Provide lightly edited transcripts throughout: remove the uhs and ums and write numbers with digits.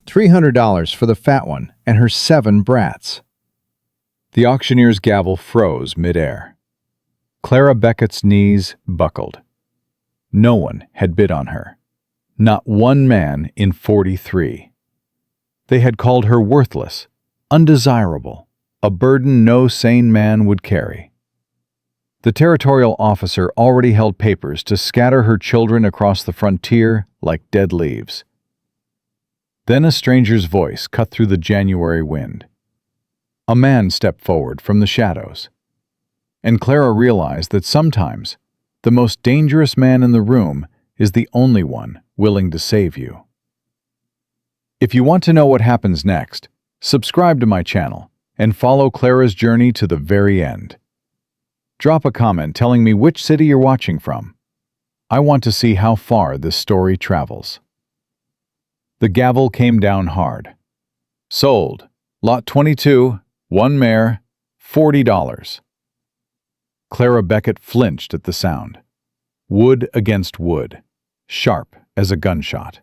$300 for the fat one and her 7 brats. The auctioneer's gavel froze mid-air. Clara Beckett's knees buckled. No one had bid on her. Not one man in 43. They had called her worthless, undesirable, a burden no sane man would carry. The territorial officer already held papers to scatter her children across the frontier like dead leaves. Then a stranger's voice cut through the January wind. A man stepped forward from the shadows. And Clara realized that sometimes the most dangerous man in the room is the only one willing to save you. If you want to know what happens next, subscribe to my channel and follow Clara's journey to the very end. Drop a comment telling me which city you're watching from. I want to see how far this story travels. The gavel came down hard. Sold. Lot 22, 1 mare, $40. Clara Beckett flinched at the sound. Wood against wood, sharp as a gunshot.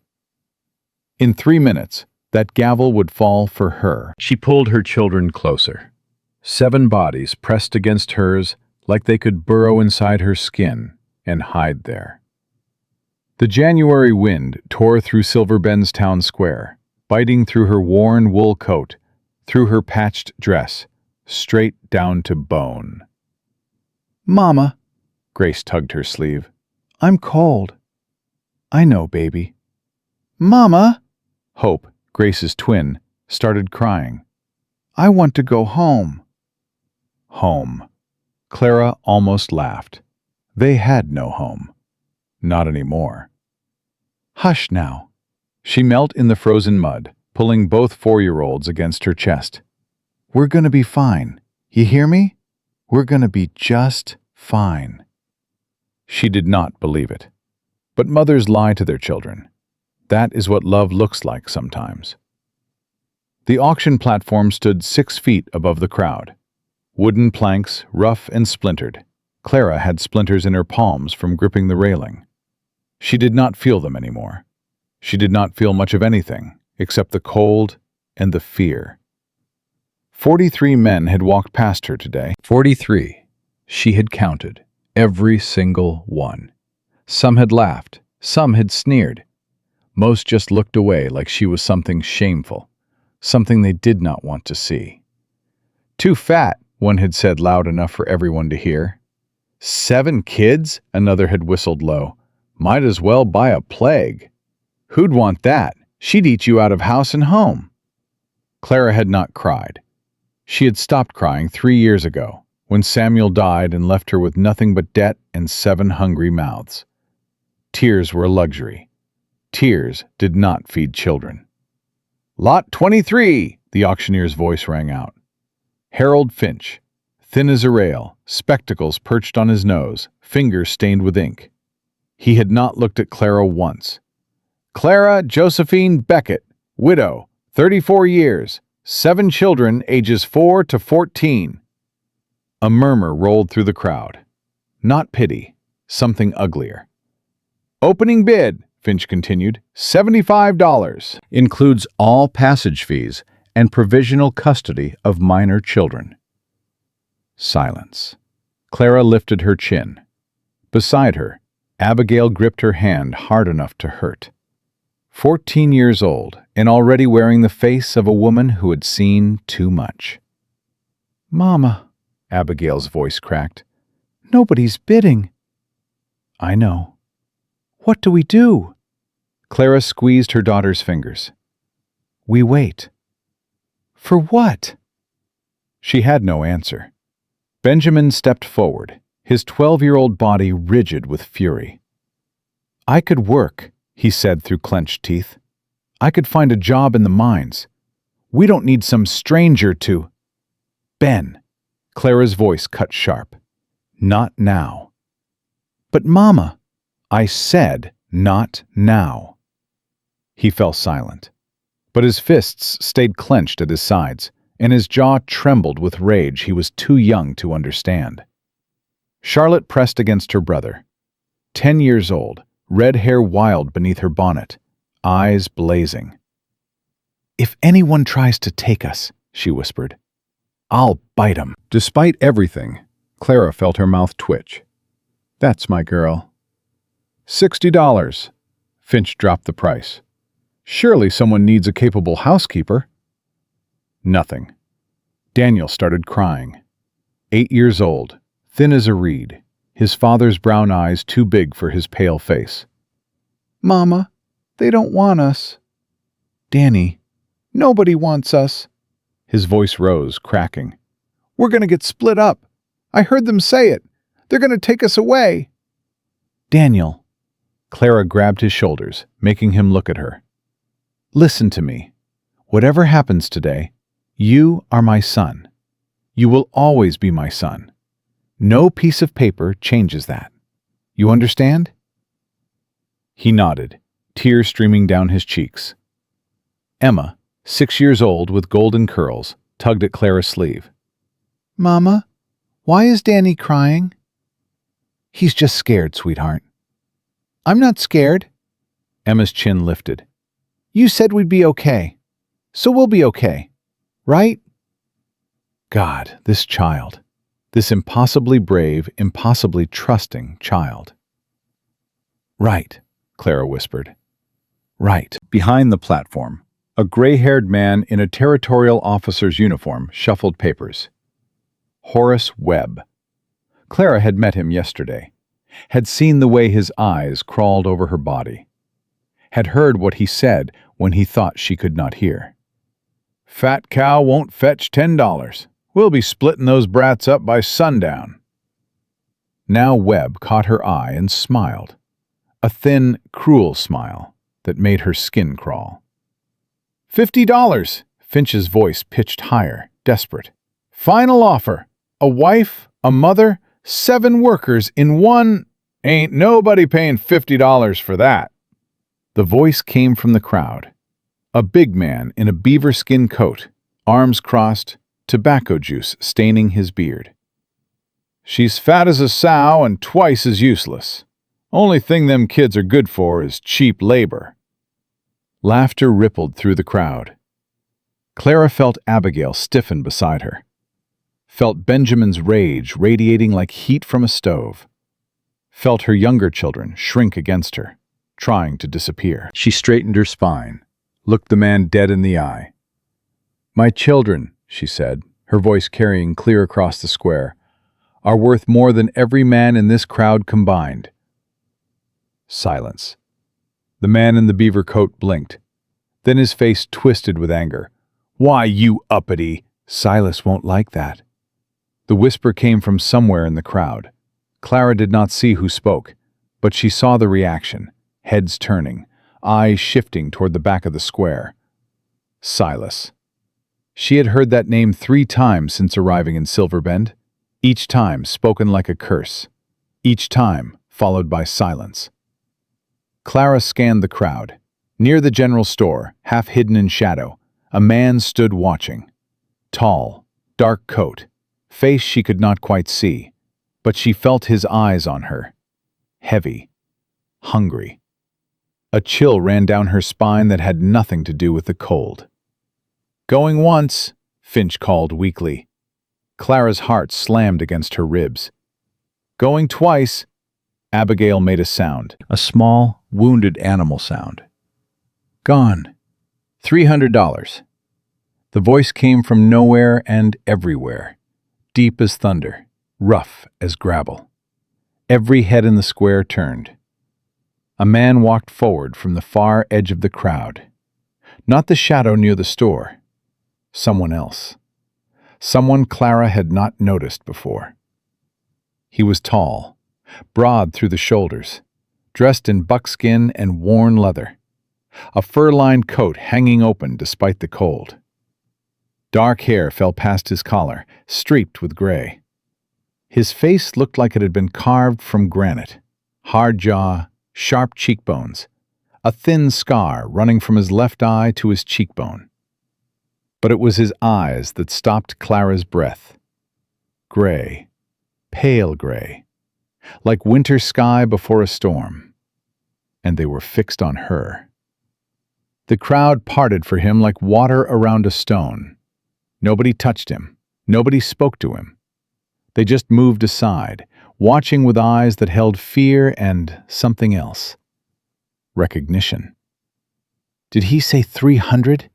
In 3 minutes, that gavel would fall for her. She pulled her children closer. 7 bodies pressed against hers like they could burrow inside her skin and hide there. The January wind tore through Silver Bend's town square, biting through her worn wool coat, through her patched dress, straight down to bone. "Mama," Grace tugged her sleeve. "I'm cold." "I know, baby." "Mama," Hope, Grace's twin, started crying. "I want to go home." Home. Clara almost laughed. They had no home. Not anymore. "Hush now." She knelt in the frozen mud, pulling both 4-year-olds against her chest. "We're gonna be fine. You hear me? We're gonna be just fine." She did not believe it. But mothers lie to their children. That is what love looks like sometimes. The auction platform stood 6 feet above the crowd. Wooden planks, rough and splintered. Clara had splinters in her palms from gripping the railing. She did not feel them anymore. She did not feel much of anything, except the cold and the fear. 43 men had walked past her today. 43. She had counted. Every single one. Some had laughed. Some had sneered. Most just looked away like she was something shameful, something they did not want to see. "Too fat," one had said loud enough for everyone to hear. "7 kids," another had whistled low. "Might as well buy a plague." "Who'd want that? She'd eat you out of house and home." Clara had not cried. She had stopped crying 3 years ago, when Samuel died and left her with nothing but debt and 7 hungry mouths. Tears were a luxury. Tears did not feed children. "Lot 23, the auctioneer's voice rang out. Harold Finch, thin as a rail, spectacles perched on his nose, fingers stained with ink. He had not looked at Clara once. "Clara Josephine Beckett, widow, 34 years, 7 children ages 4 to 14. A murmur rolled through the crowd. Not pity, something uglier. "Opening bid," Finch continued, $75. Includes all passage fees and provisional custody of minor children. Silence. Clara lifted her chin. Beside her, Abigail gripped her hand hard enough to hurt. 14 years old and already wearing the face of a woman who had seen too much. "Mama," Abigail's voice cracked. "Nobody's bidding." "I know." "What do we do?" Clara squeezed her daughter's fingers. "We wait." "For what?" She had no answer. Benjamin stepped forward, his 12-year-old body rigid with fury. "I could work," he said through clenched teeth. "I could find a job in the mines. We don't need some stranger to—" "Ben," Clara's voice cut sharp. "Not now." "But Mama," "I said not now." He fell silent, but his fists stayed clenched at his sides, and his jaw trembled with rage he was too young to understand. Charlotte pressed against her brother. 10 years old, red hair wild beneath her bonnet, eyes blazing. If anyone tries to take us, she whispered, I'll bite him. Despite everything, Clara felt her mouth twitch. That's my girl. $60. Finch dropped the price. Surely someone needs a capable housekeeper. Nothing. Daniel started crying. 8 years old, thin as a reed, his father's brown eyes too big for his pale face. Mama, they don't want us. Danny, nobody wants us. His voice rose, cracking. We're going to get split up. I heard them say it. They're going to take us away. Daniel. Clara grabbed his shoulders, making him look at her. Listen to me. Whatever happens today, you are my son. You will always be my son. No piece of paper changes that. You understand? He nodded, tears streaming down his cheeks. Emma, 6 years old with golden curls, tugged at Clara's sleeve. Mama, why is Danny crying? He's just scared, sweetheart. I'm not scared. Emma's chin lifted. You said we'd be okay, so we'll be okay, right? God, this child. This impossibly brave, impossibly trusting child. Right, Clara whispered. Right. Behind the platform, a gray-haired man in a territorial officer's uniform shuffled papers. Horace Webb. Clara had met him yesterday, had seen the way his eyes crawled over her body, had heard what he said when he thought she could not hear. Fat cow won't fetch $10. We'll be splitting those brats up by sundown. Now Webb caught her eye and smiled, a thin, cruel smile that made her skin crawl. $50, Finch's voice pitched higher, desperate. Final offer. A wife, a mother, 7 workers in one. Ain't nobody paying $50 for that. The voice came from the crowd. A big man in a beaver skin coat, arms crossed, tobacco juice staining his beard. She's fat as a sow and twice as useless. Only thing them kids are good for is cheap labor. Laughter rippled through the crowd. Clara felt Abigail stiffen beside her. Felt Benjamin's rage radiating like heat from a stove. Felt her younger children shrink against her, trying to disappear. She straightened her spine, looked the man dead in the eye. My children, she said, her voice carrying clear across the square, are worth more than every man in this crowd combined. Silence. The man in the beaver coat blinked. Then his face twisted with anger. Why, you uppity! Silas won't like that. The whisper came from somewhere in the crowd. Clara did not see who spoke, but she saw the reaction, heads turning, eyes shifting toward the back of the square. Silas. She had heard that name 3 times since arriving in Silverbend, each time spoken like a curse, each time followed by silence. Clara scanned the crowd. Near the general store, half hidden in shadow, a man stood watching. Tall, dark coat, face she could not quite see, but she felt his eyes on her. Heavy, hungry. A chill ran down her spine that had nothing to do with the cold. Going once, Finch called weakly. Clara's heart slammed against her ribs. Going twice, Abigail made a sound, a small, wounded animal sound. Gone. $300. The voice came from nowhere and everywhere, deep as thunder, rough as gravel. Every head in the square turned. A man walked forward from the far edge of the crowd. Not the shadow near the store. Someone else. Someone Clara had not noticed before. He was tall, broad through the shoulders, dressed in buckskin and worn leather, a fur-lined coat hanging open despite the cold. Dark hair fell past his collar, streaked with gray. His face looked like it had been carved from granite, hard jaw, sharp cheekbones, a thin scar running from his left eye to his cheekbone. But it was his eyes that stopped Clara's breath. Gray, pale gray, like winter sky before a storm. And they were fixed on her. The crowd parted for him like water around a stone. Nobody touched him. Nobody spoke to him. They just moved aside, watching with eyes that held fear and something else. Recognition. "Did he say 300?"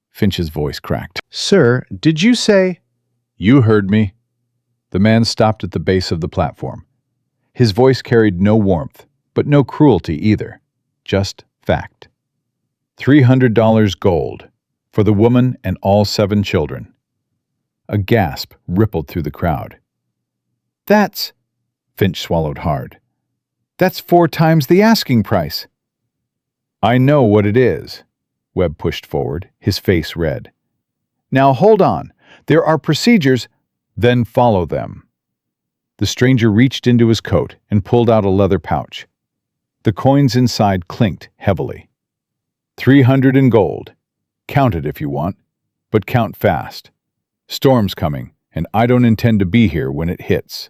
Finch's voice cracked. Sir, did you say— "You heard me." The man stopped at the base of the platform. His voice carried no warmth, but no cruelty either. Just fact. $300 gold, for the woman and all 7 children. A gasp rippled through the crowd. "That's—" Finch swallowed hard. "That's 4 times the asking price." "I know what it is." Webb pushed forward, his face red. "Now hold on. There are procedures." "Then follow them." The stranger reached into his coat and pulled out a leather pouch. The coins inside clinked heavily. 300 in gold. Count it if you want, but count fast. Storm's coming, and I don't intend to be here when it hits.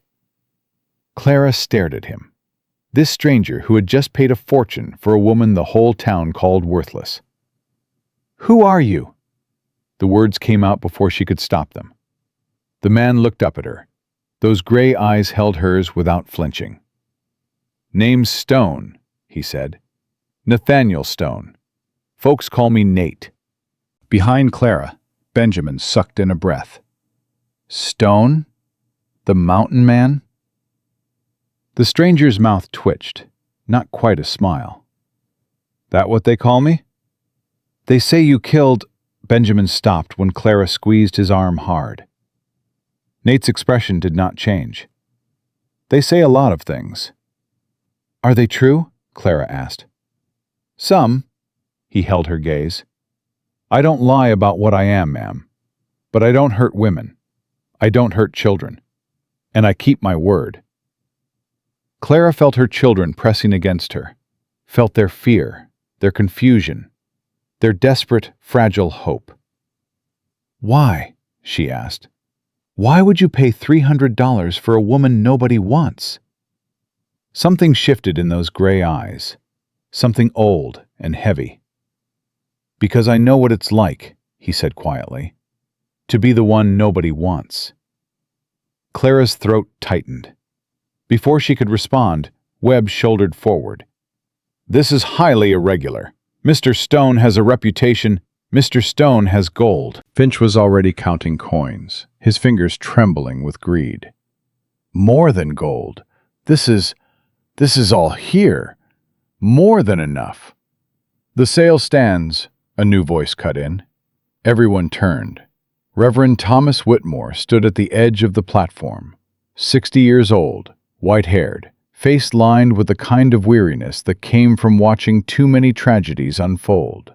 Clara stared at him. This stranger who had just paid a fortune for a woman the whole town called worthless. "Who are you?" The words came out before she could stop them. The man looked up at her. Those gray eyes held hers without flinching. "Name's Stone," he said. "Nathaniel Stone. Folks call me Nate." Behind Clara, Benjamin sucked in a breath. "Stone? The mountain man?" The stranger's mouth twitched, not quite a smile. "That what they call me?" "They say you killed—" Benjamin stopped when Clara squeezed his arm hard. Nate's expression did not change. "They say a lot of things." "Are they true?" Clara asked. "Some." He held her gaze. "I don't lie about what I am, ma'am. But I don't hurt women. I don't hurt children. And I keep my word." Clara felt her children pressing against her, felt their fear, their confusion, their desperate, fragile hope. "Why?" she asked. "Why would you pay $300 for a woman nobody wants?" Something shifted in those gray eyes, something old and heavy. "Because I know what it's like," he said quietly, "to be the one nobody wants." Clara's throat tightened. Before she could respond, Webb shouldered forward. "This is highly irregular. Mr. Stone has a reputation. Mr. Stone has gold." Finch was already counting coins, his fingers trembling with greed. "More than gold. This is all here. More than enough." "The sale stands," a new voice cut in. Everyone turned. Reverend Thomas Whitmore stood at the edge of the platform, 60 years old, white-haired, face lined with the kind of weariness that came from watching too many tragedies unfold.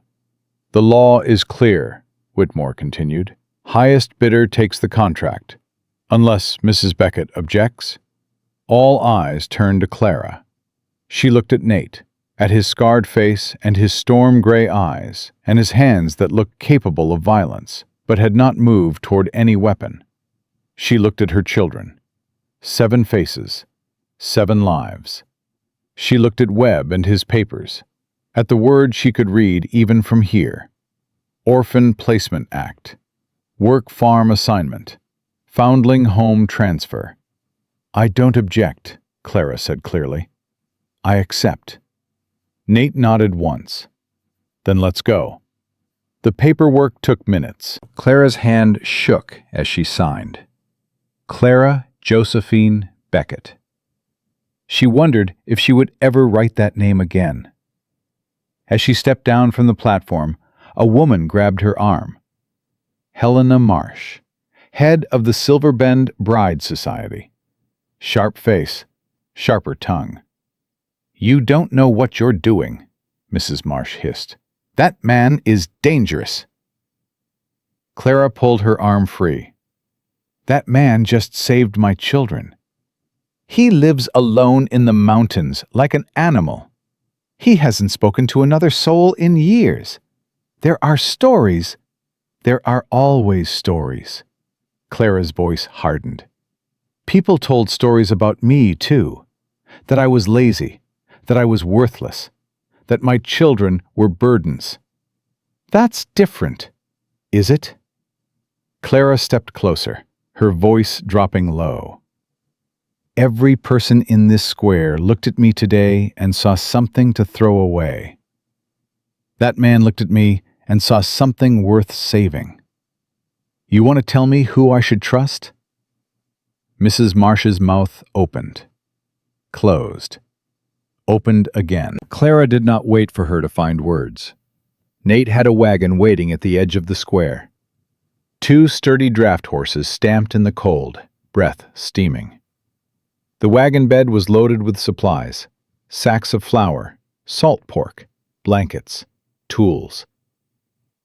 "The law is clear," Whitmore continued. "Highest bidder takes the contract, unless Mrs. Beckett objects." All eyes turned to Clara. She looked at Nate, at his scarred face and his storm-gray eyes, and his hands that looked capable of violence, but had not moved toward any weapon. She looked at her children. 7 faces, 7 lives. She looked at Webb and his papers, at the word she could read even from here. Orphan Placement Act. Work Farm Assignment. Foundling Home Transfer. "I don't object," Clara said clearly. "I accept." Nate nodded once. "Then let's go." The paperwork took minutes. Clara's hand shook as she signed. Clara Josephine Beckett. She wondered if she would ever write that name again. As she stepped down from the platform, a woman grabbed her arm. Helena Marsh, head of the Silver Bend Bride Society. Sharp face, sharper tongue. "You don't know what you're doing," Mrs. Marsh hissed. "That man is dangerous." Clara pulled her arm free. "That man just saved my children. He lives alone in the mountains, like an animal. He hasn't spoken to another soul in years. There are stories. There are always stories." Clara's voice hardened. "People told stories about me, too. That I was lazy, that I was worthless, that my children were burdens. That's different, is it? Clara stepped closer, her voice dropping low. Every person in this square looked at me today and saw something to throw away. That man looked at me and saw something worth saving. You want to tell me who I should trust? Mrs. Marsh's mouth opened, closed, opened again. Clara did not wait for her to find words. Nate had a wagon waiting at the edge of the square. 2 sturdy draft horses stamped in the cold, breath steaming. The wagon bed was loaded with supplies, sacks of flour, salt pork, blankets, tools.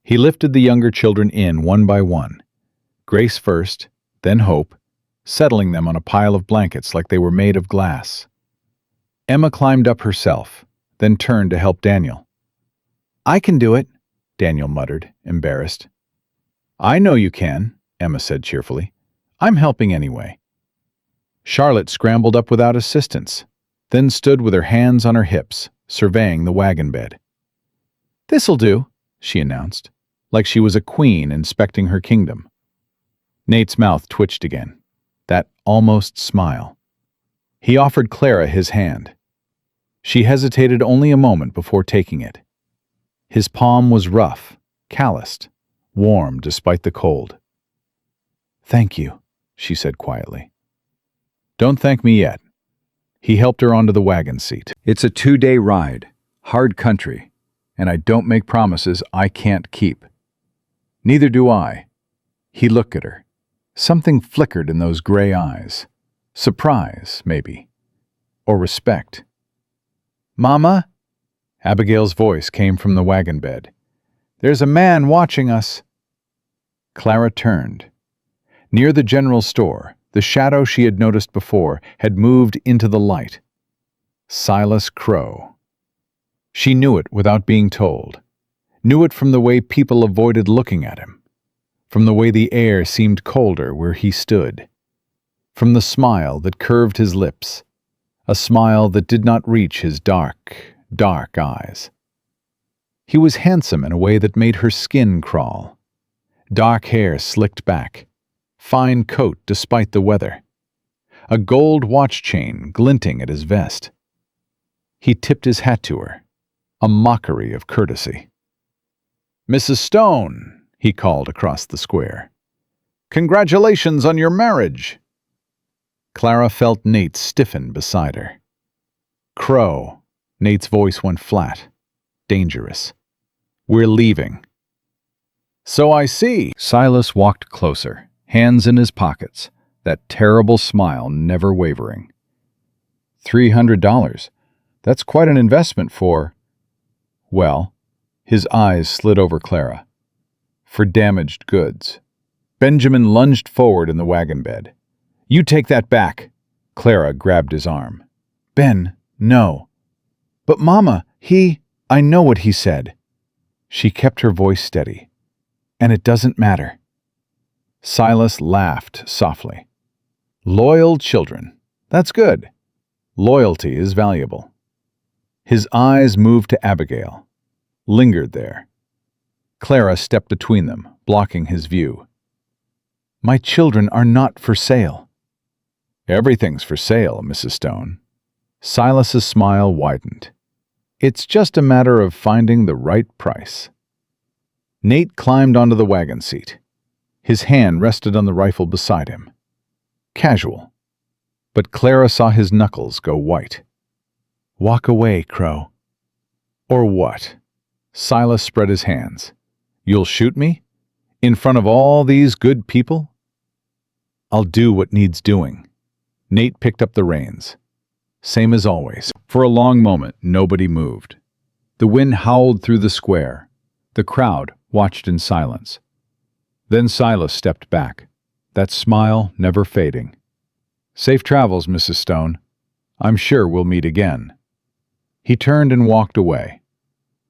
He lifted the younger children in one by one, Grace first, then Hope, settling them on a pile of blankets like they were made of glass. Emma climbed up herself, then turned to help Daniel. "I can do it," Daniel muttered, embarrassed. "I know you can," Emma said cheerfully. "I'm helping anyway." Charlotte scrambled up without assistance, then stood with her hands on her hips, surveying the wagon bed. "This'll do," she announced, like she was a queen inspecting her kingdom. Nate's mouth twitched again, that almost smile. He offered Clara his hand. She hesitated only a moment before taking it. His palm was rough, calloused, warm despite the cold. "Thank you," she said quietly. "Don't thank me yet." He helped her onto the wagon seat. "It's a 2-day ride, hard country, and I don't make promises I can't keep." "Neither do I." He looked at her. Something flickered in those gray eyes. Surprise, maybe. Or respect. "Mama?" Abigail's voice came from the wagon bed. "There's a man watching us." Clara turned. Near the general store, the shadow she had noticed before had moved into the light. Silas Crow. She knew it without being told. Knew it from the way people avoided looking at him. From the way the air seemed colder where he stood. From the smile that curved his lips. A smile that did not reach his dark, dark eyes. He was handsome in a way that made her skin crawl. Dark hair slicked back. Fine coat despite the weather. A gold watch chain glinting at his vest. He tipped his hat to her, a mockery of courtesy. "Mrs. Stone," he called across the square. "Congratulations on your marriage." Clara felt Nate stiffen beside her. "Crow," Nate's voice went flat, dangerous. "We're leaving." "So I see." Silas walked closer, hands in his pockets, that terrible smile never wavering. $300. That's quite an investment for... Well, his eyes slid over Clara. For damaged goods. Benjamin lunged forward in the wagon bed. "You take that back." Clara grabbed his arm. "Ben, no." "But Mama, I know what he said." She kept her voice steady. "And it doesn't matter." Silas laughed softly. "Loyal children. That's good. Loyalty is valuable." His eyes moved to Abigail. Lingered there. Clara stepped between them, blocking his view. "My children are not for sale." "Everything's for sale, Mrs. Stone." Silas's smile widened. "It's just a matter of finding the right price." Nate climbed onto the wagon seat. His hand rested on the rifle beside him. Casual. But Clara saw his knuckles go white. "Walk away, Crow." "Or what?" Silas spread his hands. "You'll shoot me? In front of all these good people?" "I'll do what needs doing." Nate picked up the reins. Same as always. For a long moment, nobody moved. The wind howled through the square. The crowd watched in silence. Then Silas stepped back, that smile never fading. "Safe travels, Mrs. Stone. I'm sure we'll meet again." He turned and walked away.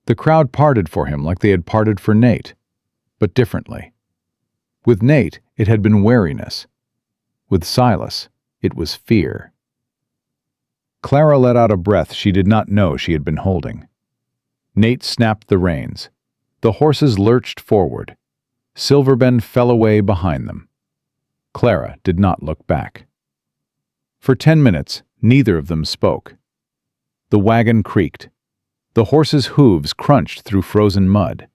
The crowd parted for him like they had parted for Nate, but differently. With Nate, it had been wariness. With Silas, it was fear. Clara let out a breath she did not know she had been holding. Nate snapped the reins. The horses lurched forward. Silverbend fell away behind them. Clara did not look back. For 10 minutes, neither of them spoke. The wagon creaked. The horses' hooves crunched through frozen mud.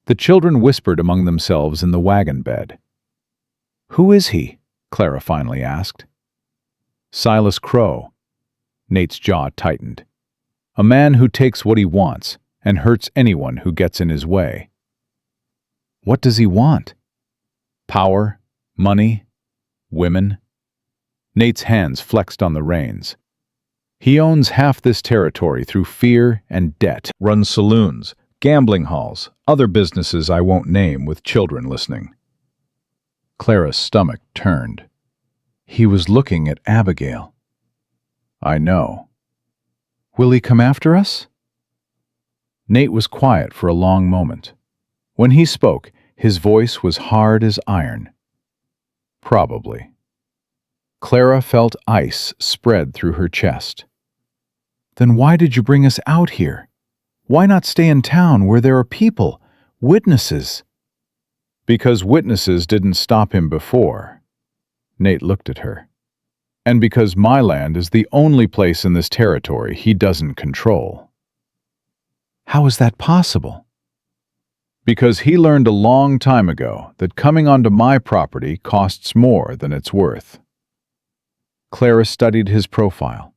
The children whispered among themselves in the wagon bed. "Who is he?" Clara finally asked. "Silas Crow." Nate's jaw tightened. "A man who takes what he wants and hurts anyone who gets in his way." "What does he want?" "Power, money, women." Nate's hands flexed on the reins. "He owns half this territory through fear and debt, runs saloons, gambling halls, other businesses I won't name with children listening." Clara's stomach turned. He was looking at Abigail. "I know. Will he come after us?" Nate was quiet for a long moment. When he spoke, his voice was hard as iron. "Probably." Clara felt ice spread through her chest. "Then why did you bring us out here? Why not stay in town where there are people, witnesses?" "Because witnesses didn't stop him before." Nate looked at her. "And because my land is the only place in this territory he doesn't control." "How is that possible?" "Because he learned a long time ago that coming onto my property costs more than it's worth." Clara studied his profile,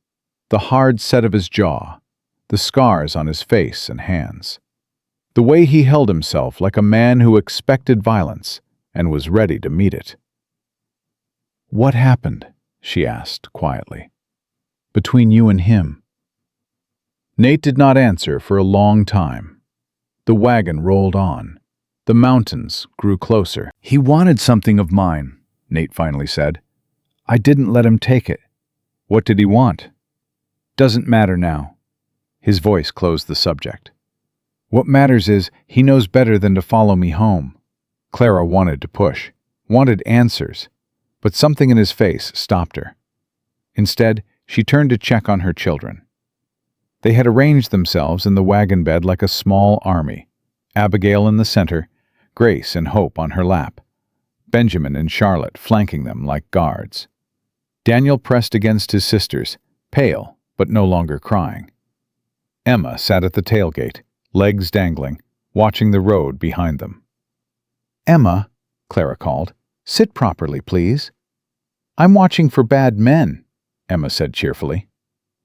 the hard set of his jaw, the scars on his face and hands, the way he held himself like a man who expected violence and was ready to meet it. "What happened?" she asked quietly. "Between you and him?" Nate did not answer for a long time. The wagon rolled on. The mountains grew closer. "He wanted something of mine," Nate finally said. "I didn't let him take it." "What did he want?" "Doesn't matter now." His voice closed the subject. "What matters is he knows better than to follow me home." Clara wanted to push, wanted answers, but something in his face stopped her. Instead, she turned to check on her children. They had arranged themselves in the wagon bed like a small army, Abigail in the center, Grace and Hope on her lap, Benjamin and Charlotte flanking them like guards. Daniel pressed against his sisters, pale but no longer crying. Emma sat at the tailgate, legs dangling, watching the road behind them. "Emma," Clara called, "sit properly, please." "I'm watching for bad men," Emma said cheerfully.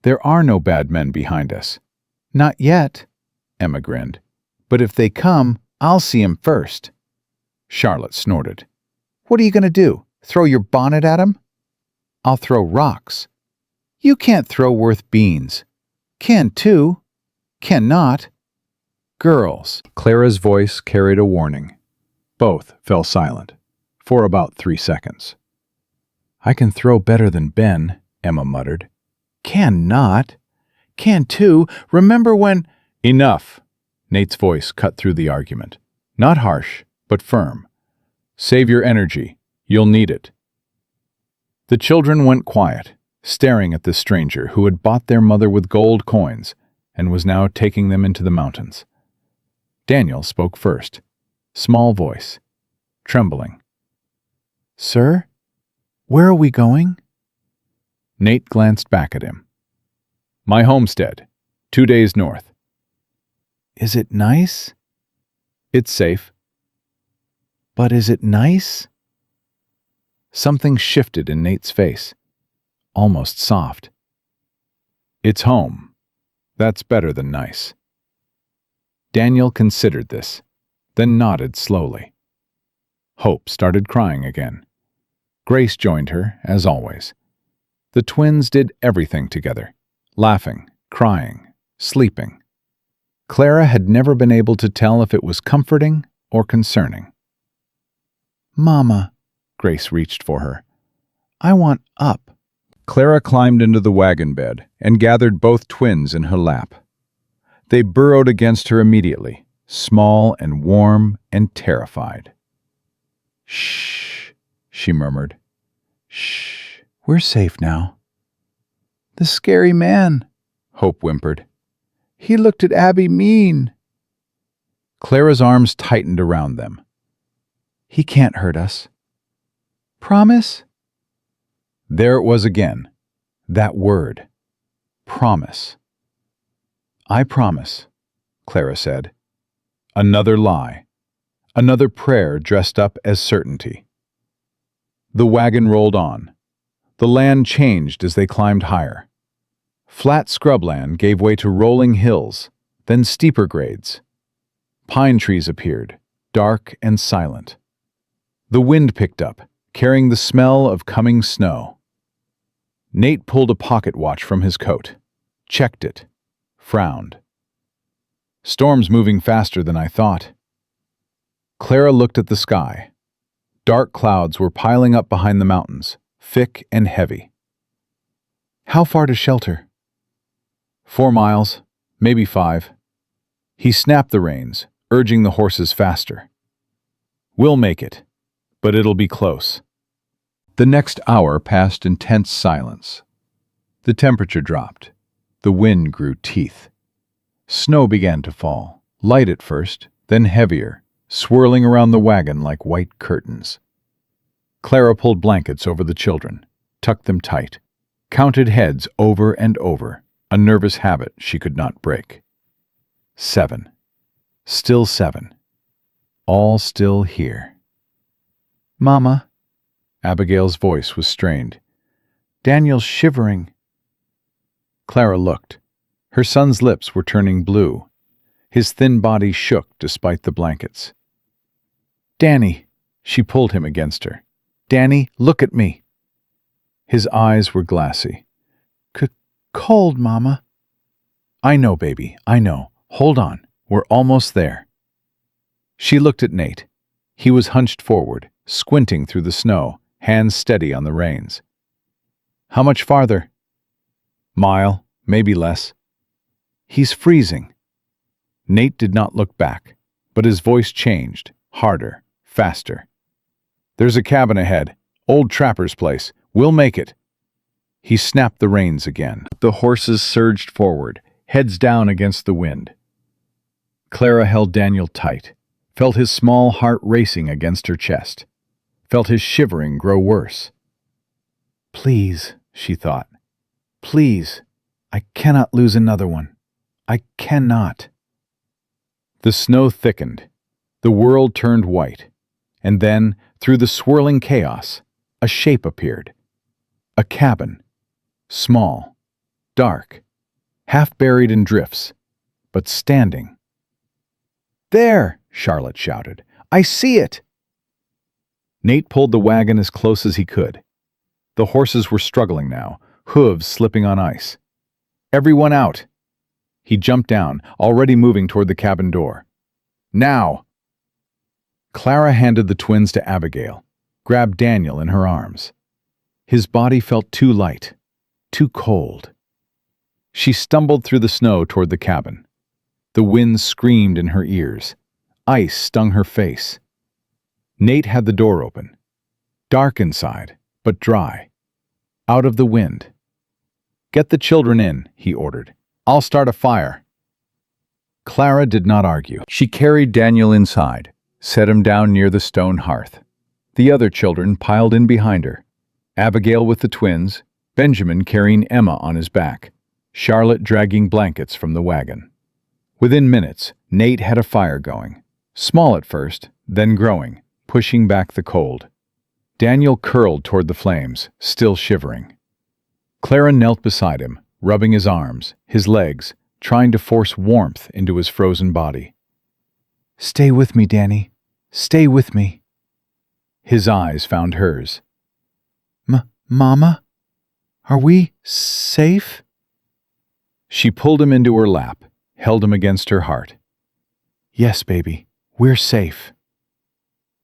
"There are no bad men behind us." "Not yet," Emma grinned. "But if they come, I'll see 'em first." Charlotte snorted. "What are you going to do? Throw your bonnet at 'em?" "I'll throw rocks." "You can't throw worth beans." "Can too." "Cannot." "Girls." Clara's voice carried a warning. Both fell silent, for about 3 seconds. "I can throw better than Ben," Emma muttered. "Cannot." "Can too. Remember when—" "Enough!" Nate's voice cut through the argument. Not harsh, but firm. "Save your energy. You'll need it." The children went quiet, staring at this stranger who had bought their mother with gold coins and was now taking them into the mountains. Daniel spoke first, small voice, trembling. "Sir, where are we going?" Nate glanced back at him. "My homestead, 2 days north." "Is it nice?" "It's safe." "But is it nice?" Something shifted in Nate's face, almost soft. "It's home. That's better than nice." Daniel considered this, then nodded slowly. Hope started crying again. Grace joined her, as always. The twins did everything together, laughing, crying, sleeping. Clara had never been able to tell if it was comforting or concerning. "Mama," Grace reached for her. "I want up." Clara climbed into the wagon bed and gathered both twins in her lap. They burrowed against her immediately, small and warm and terrified. "Shh," she murmured. "Shh, we're safe now." "The scary man," Hope whimpered. "He looked at Abby mean." Clara's arms tightened around them. "He can't hurt us." "Promise?" There it was again. That word. Promise. "I promise," Clara said. Another lie. Another prayer dressed up as certainty. The wagon rolled on. The land changed as they climbed higher. Flat scrubland gave way to rolling hills, then steeper grades. Pine trees appeared, dark and silent. The wind picked up, carrying the smell of coming snow. Nate pulled a pocket watch from his coat, checked it, frowned. "Storm's moving faster than I thought." Clara looked at the sky. Dark clouds were piling up behind the mountains, thick and heavy. "How far to shelter?" 4 miles, maybe 5. He snapped the reins, urging the horses faster. "We'll make it, but it'll be close." The next hour passed in tense silence. The temperature dropped. The wind grew teeth. Snow began to fall, light at first, then heavier, swirling around the wagon like white curtains. Clara pulled blankets over the children, tucked them tight, counted heads over and over, a nervous habit she could not break. 7. Still 7. All still here. "Mama," Abigail's voice was strained. "Daniel's shivering." Clara looked. Her son's lips were turning blue. His thin body shook despite the blankets. "Danny," she pulled him against her. "Danny, look at me." His eyes were glassy. Cold, Mama." "I know, baby, I know. Hold on, we're almost there." She looked at Nate. He was hunched forward, squinting through the snow, hands steady on the reins. "How much farther?" "Mile, maybe less." "He's freezing." Nate did not look back, but his voice changed, harder, faster. "There's a cabin ahead, old trapper's place. We'll make it." He snapped the reins again. The horses surged forward, heads down against the wind. Clara held Daniel tight, felt his small heart racing against her chest, felt his shivering grow worse. "Please," she thought. "Please, I cannot lose another one. I cannot." The snow thickened. The world turned white. And then, through the swirling chaos, a shape appeared. A cabin. Small. Dark. Half buried in drifts. But standing. "There!" Charlotte shouted. "I see it!" Nate pulled the wagon as close as he could. The horses were struggling now, hooves slipping on ice. "Everyone out!" He jumped down, already moving toward the cabin door. "Now!" Clara handed the twins to Abigail, grabbed Daniel in her arms. His body felt too light, too cold. She stumbled through the snow toward the cabin. The wind screamed in her ears. Ice stung her face. Nate had the door open. Dark inside, but dry. Out of the wind. "Get the children in," he ordered. "I'll start a fire." Clara did not argue. She carried Daniel inside, set him down near the stone hearth. The other children piled in behind her. Abigail with the twins, Benjamin carrying Emma on his back, Charlotte dragging blankets from the wagon. Within minutes, Nate had a fire going. Small at first, then growing, pushing back the cold. Daniel curled toward the flames, still shivering. Clara knelt beside him, rubbing his arms, his legs, trying to force warmth into his frozen body. "Stay with me, Danny. Stay with me." His eyes found hers. Mama? Are we safe?" She pulled him into her lap, held him against her heart. "Yes, baby, we're safe."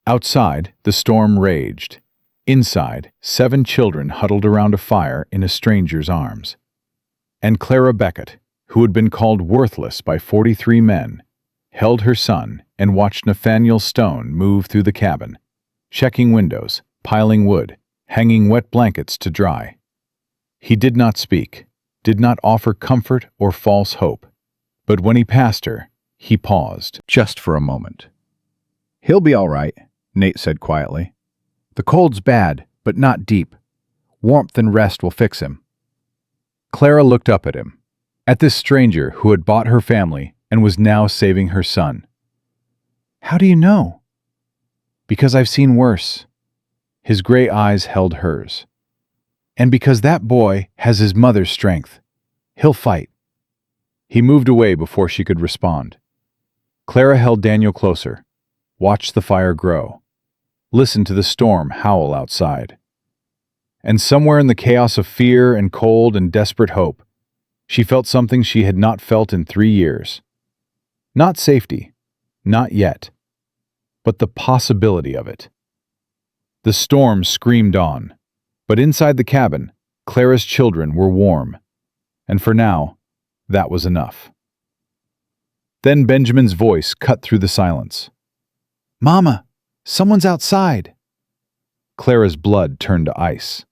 Outside, the storm raged. Inside, 7 children huddled around a fire in a stranger's arms. And Clara Beckett, who had been called worthless by 43 men, held her son and watched Nathaniel Stone move through the cabin, checking windows, piling wood, hanging wet blankets to dry. He did not speak, did not offer comfort or false hope, but when he passed her, He paused, just for a moment. "He'll be all right," Nate said quietly. "The cold's bad, but not deep. Warmth and rest will fix him." Clara looked up at him, at this stranger who had bought her family and was now saving her son. "How do you know?" "Because I've seen worse." His gray eyes held hers. "And because that boy has his mother's strength. He'll fight." He moved away before she could respond. Clara held Daniel closer, watched the fire grow, listened to the storm howl outside. And somewhere in the chaos of fear and cold and desperate hope, she felt something she had not felt in 3 years. Not safety, not yet, but the possibility of it. The storm screamed on, but inside the cabin, Clara's children were warm, and for now, that was enough. Then Benjamin's voice cut through the silence. "Mama, someone's outside." Clara's blood turned to ice.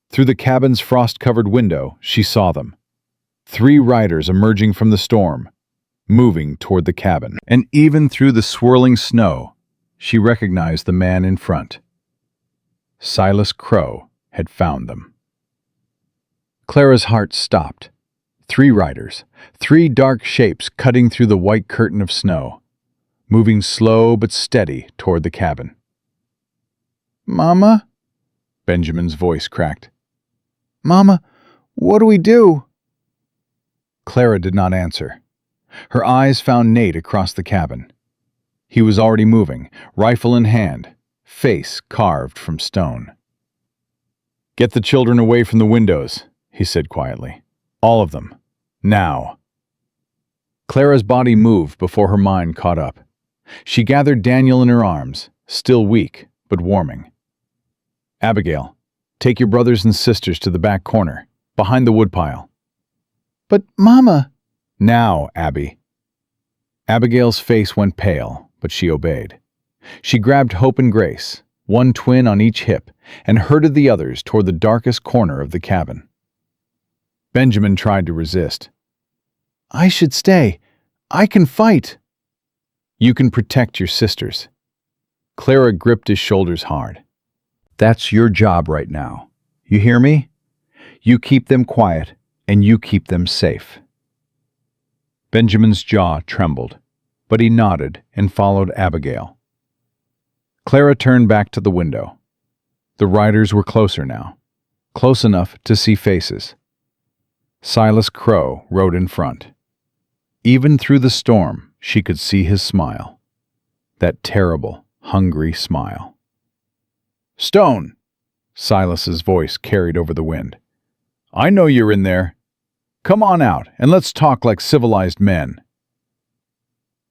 Through the cabin's frost-covered window, she saw them. 3 riders emerging from the storm, moving toward the cabin. And even through the swirling snow, she recognized the man in front. Silas Crow had found them. Clara's heart stopped. 3 riders, 3 dark shapes cutting through the white curtain of snow, moving slow but steady toward the cabin. "Mama?" Benjamin's voice cracked. "Mama, what do we do?" Clara did not answer. Her eyes found Nate across the cabin. He was already moving, rifle in hand, face carved from stone. "Get the children away from the windows," he said quietly. "All of them. Now." Clara's body moved before her mind caught up. She gathered Daniel in her arms, still weak, but warming. "Abigail, take your brothers and sisters to the back corner, behind the woodpile." "But, Mama—" "Now, Abby." Abigail's face went pale, but she obeyed. She grabbed Hope and Grace, one twin on each hip, and herded the others toward the darkest corner of the cabin. Benjamin tried to resist. "I should stay. I can fight." "You can protect your sisters." Clara gripped his shoulders hard. "That's your job right now. You hear me? You keep them quiet, and you keep them safe." Benjamin's jaw trembled, but he nodded and followed Abigail. Clara turned back to the window. The riders were closer now, close enough to see faces. Silas Crow rode in front. Even through the storm, she could see his smile. That terrible, hungry smile. "Stone!" Silas's voice carried over the wind. "I know you're in there. Come on out, and let's talk like civilized men."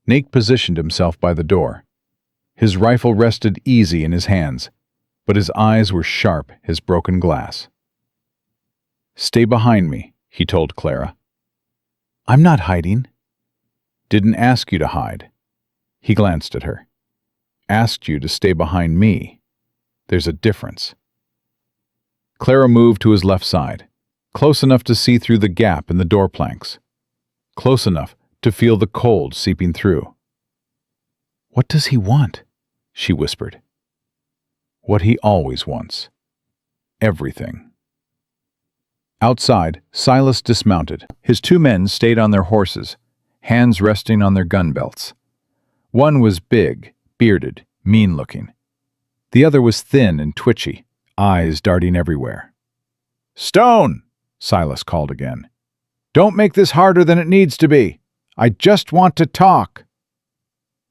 Nate positioned himself by the door. His rifle rested easy in his hands, but his eyes were sharp as broken glass. "Stay behind me," he told Clara. "I'm not hiding." "Didn't ask you to hide." He glanced at her. "Asked you to stay behind me. There's a difference." Clara moved to his left side, close enough to see through the gap in the door planks, close enough to feel the cold seeping through. "What does he want?" she whispered. "What he always wants. Everything." Outside, Silas dismounted. His 2 men stayed on their horses, hands resting on their gun belts. One was big, bearded, mean-looking. The other was thin and twitchy, eyes darting everywhere. "Stone!" Silas called again. "Don't make this harder than it needs to be. I just want to talk."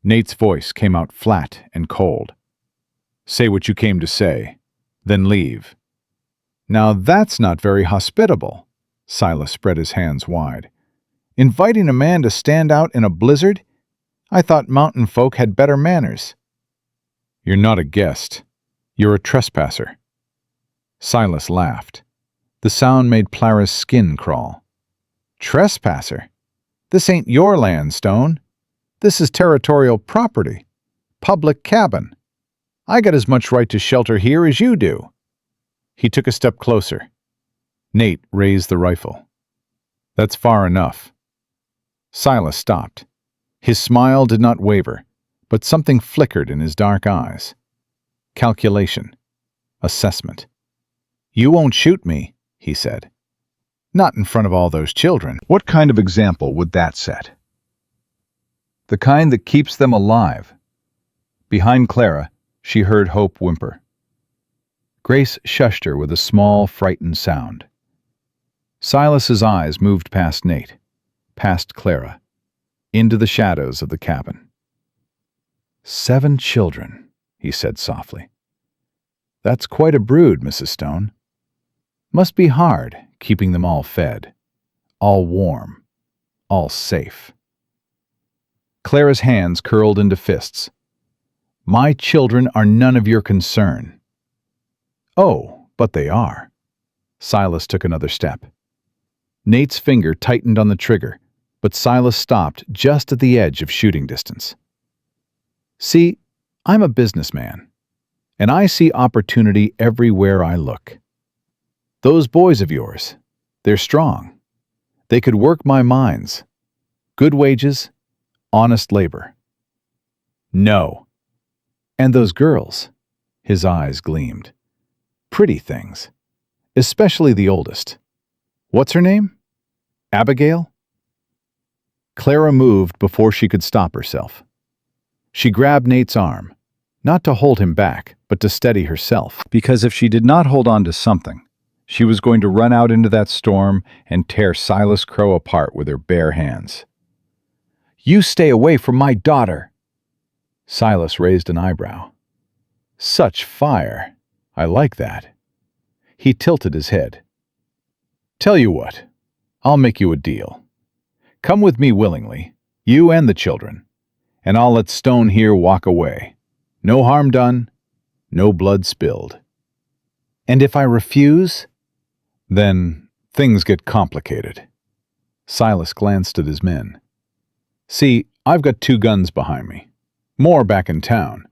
Nate's voice came out flat and cold. "Say what you came to say, then leave." "Now that's not very hospitable." Silas spread his hands wide. "Inviting a man to stand out in a blizzard? I thought mountain folk had better manners." "You're not a guest. You're a trespasser." Silas laughed. The sound made Clara's skin crawl. "Trespasser? This ain't your land, Stone. This is territorial property. Public cabin. I got as much right to shelter here as you do." He took a step closer. Nate raised the rifle. "That's far enough." Silas stopped. His smile did not waver, but something flickered in his dark eyes. Calculation. Assessment. "You won't shoot me," he said. "Not in front of all those children." What kind of example would that set? The kind that keeps them alive. Behind Clara, she heard Hope whimper. Grace shushed her with a small, frightened sound. Silas's eyes moved past Nate, past Clara, into the shadows of the cabin. 7 children, he said softly. That's quite a brood, Mrs. Stone. Must be hard, keeping them all fed, all warm, all safe. Clara's hands curled into fists. My children are none of your concern. Oh, but they are. Silas took another step. Nate's finger tightened on the trigger, but Silas stopped just at the edge of shooting distance. See, I'm a businessman, and I see opportunity everywhere I look. Those boys of yours, they're strong. They could work my mines. Good wages, honest labor. No. And those girls, his eyes gleamed. Pretty things, especially the oldest. What's her name? Abigail? Clara moved before she could stop herself. She grabbed Nate's arm, not to hold him back, but to steady herself, because if she did not hold on to something, she was going to run out into that storm and tear Silas Crow apart with her bare hands. You stay away from my daughter! Silas raised an eyebrow. Such fire! I like that. He tilted his head. Tell you what, I'll make you a deal. Come with me willingly, you and the children, and I'll let Stone here walk away. No harm done, no blood spilled. And if I refuse? Then things get complicated. Silas glanced at his men. See, I've got 2 guns behind me. More back in town.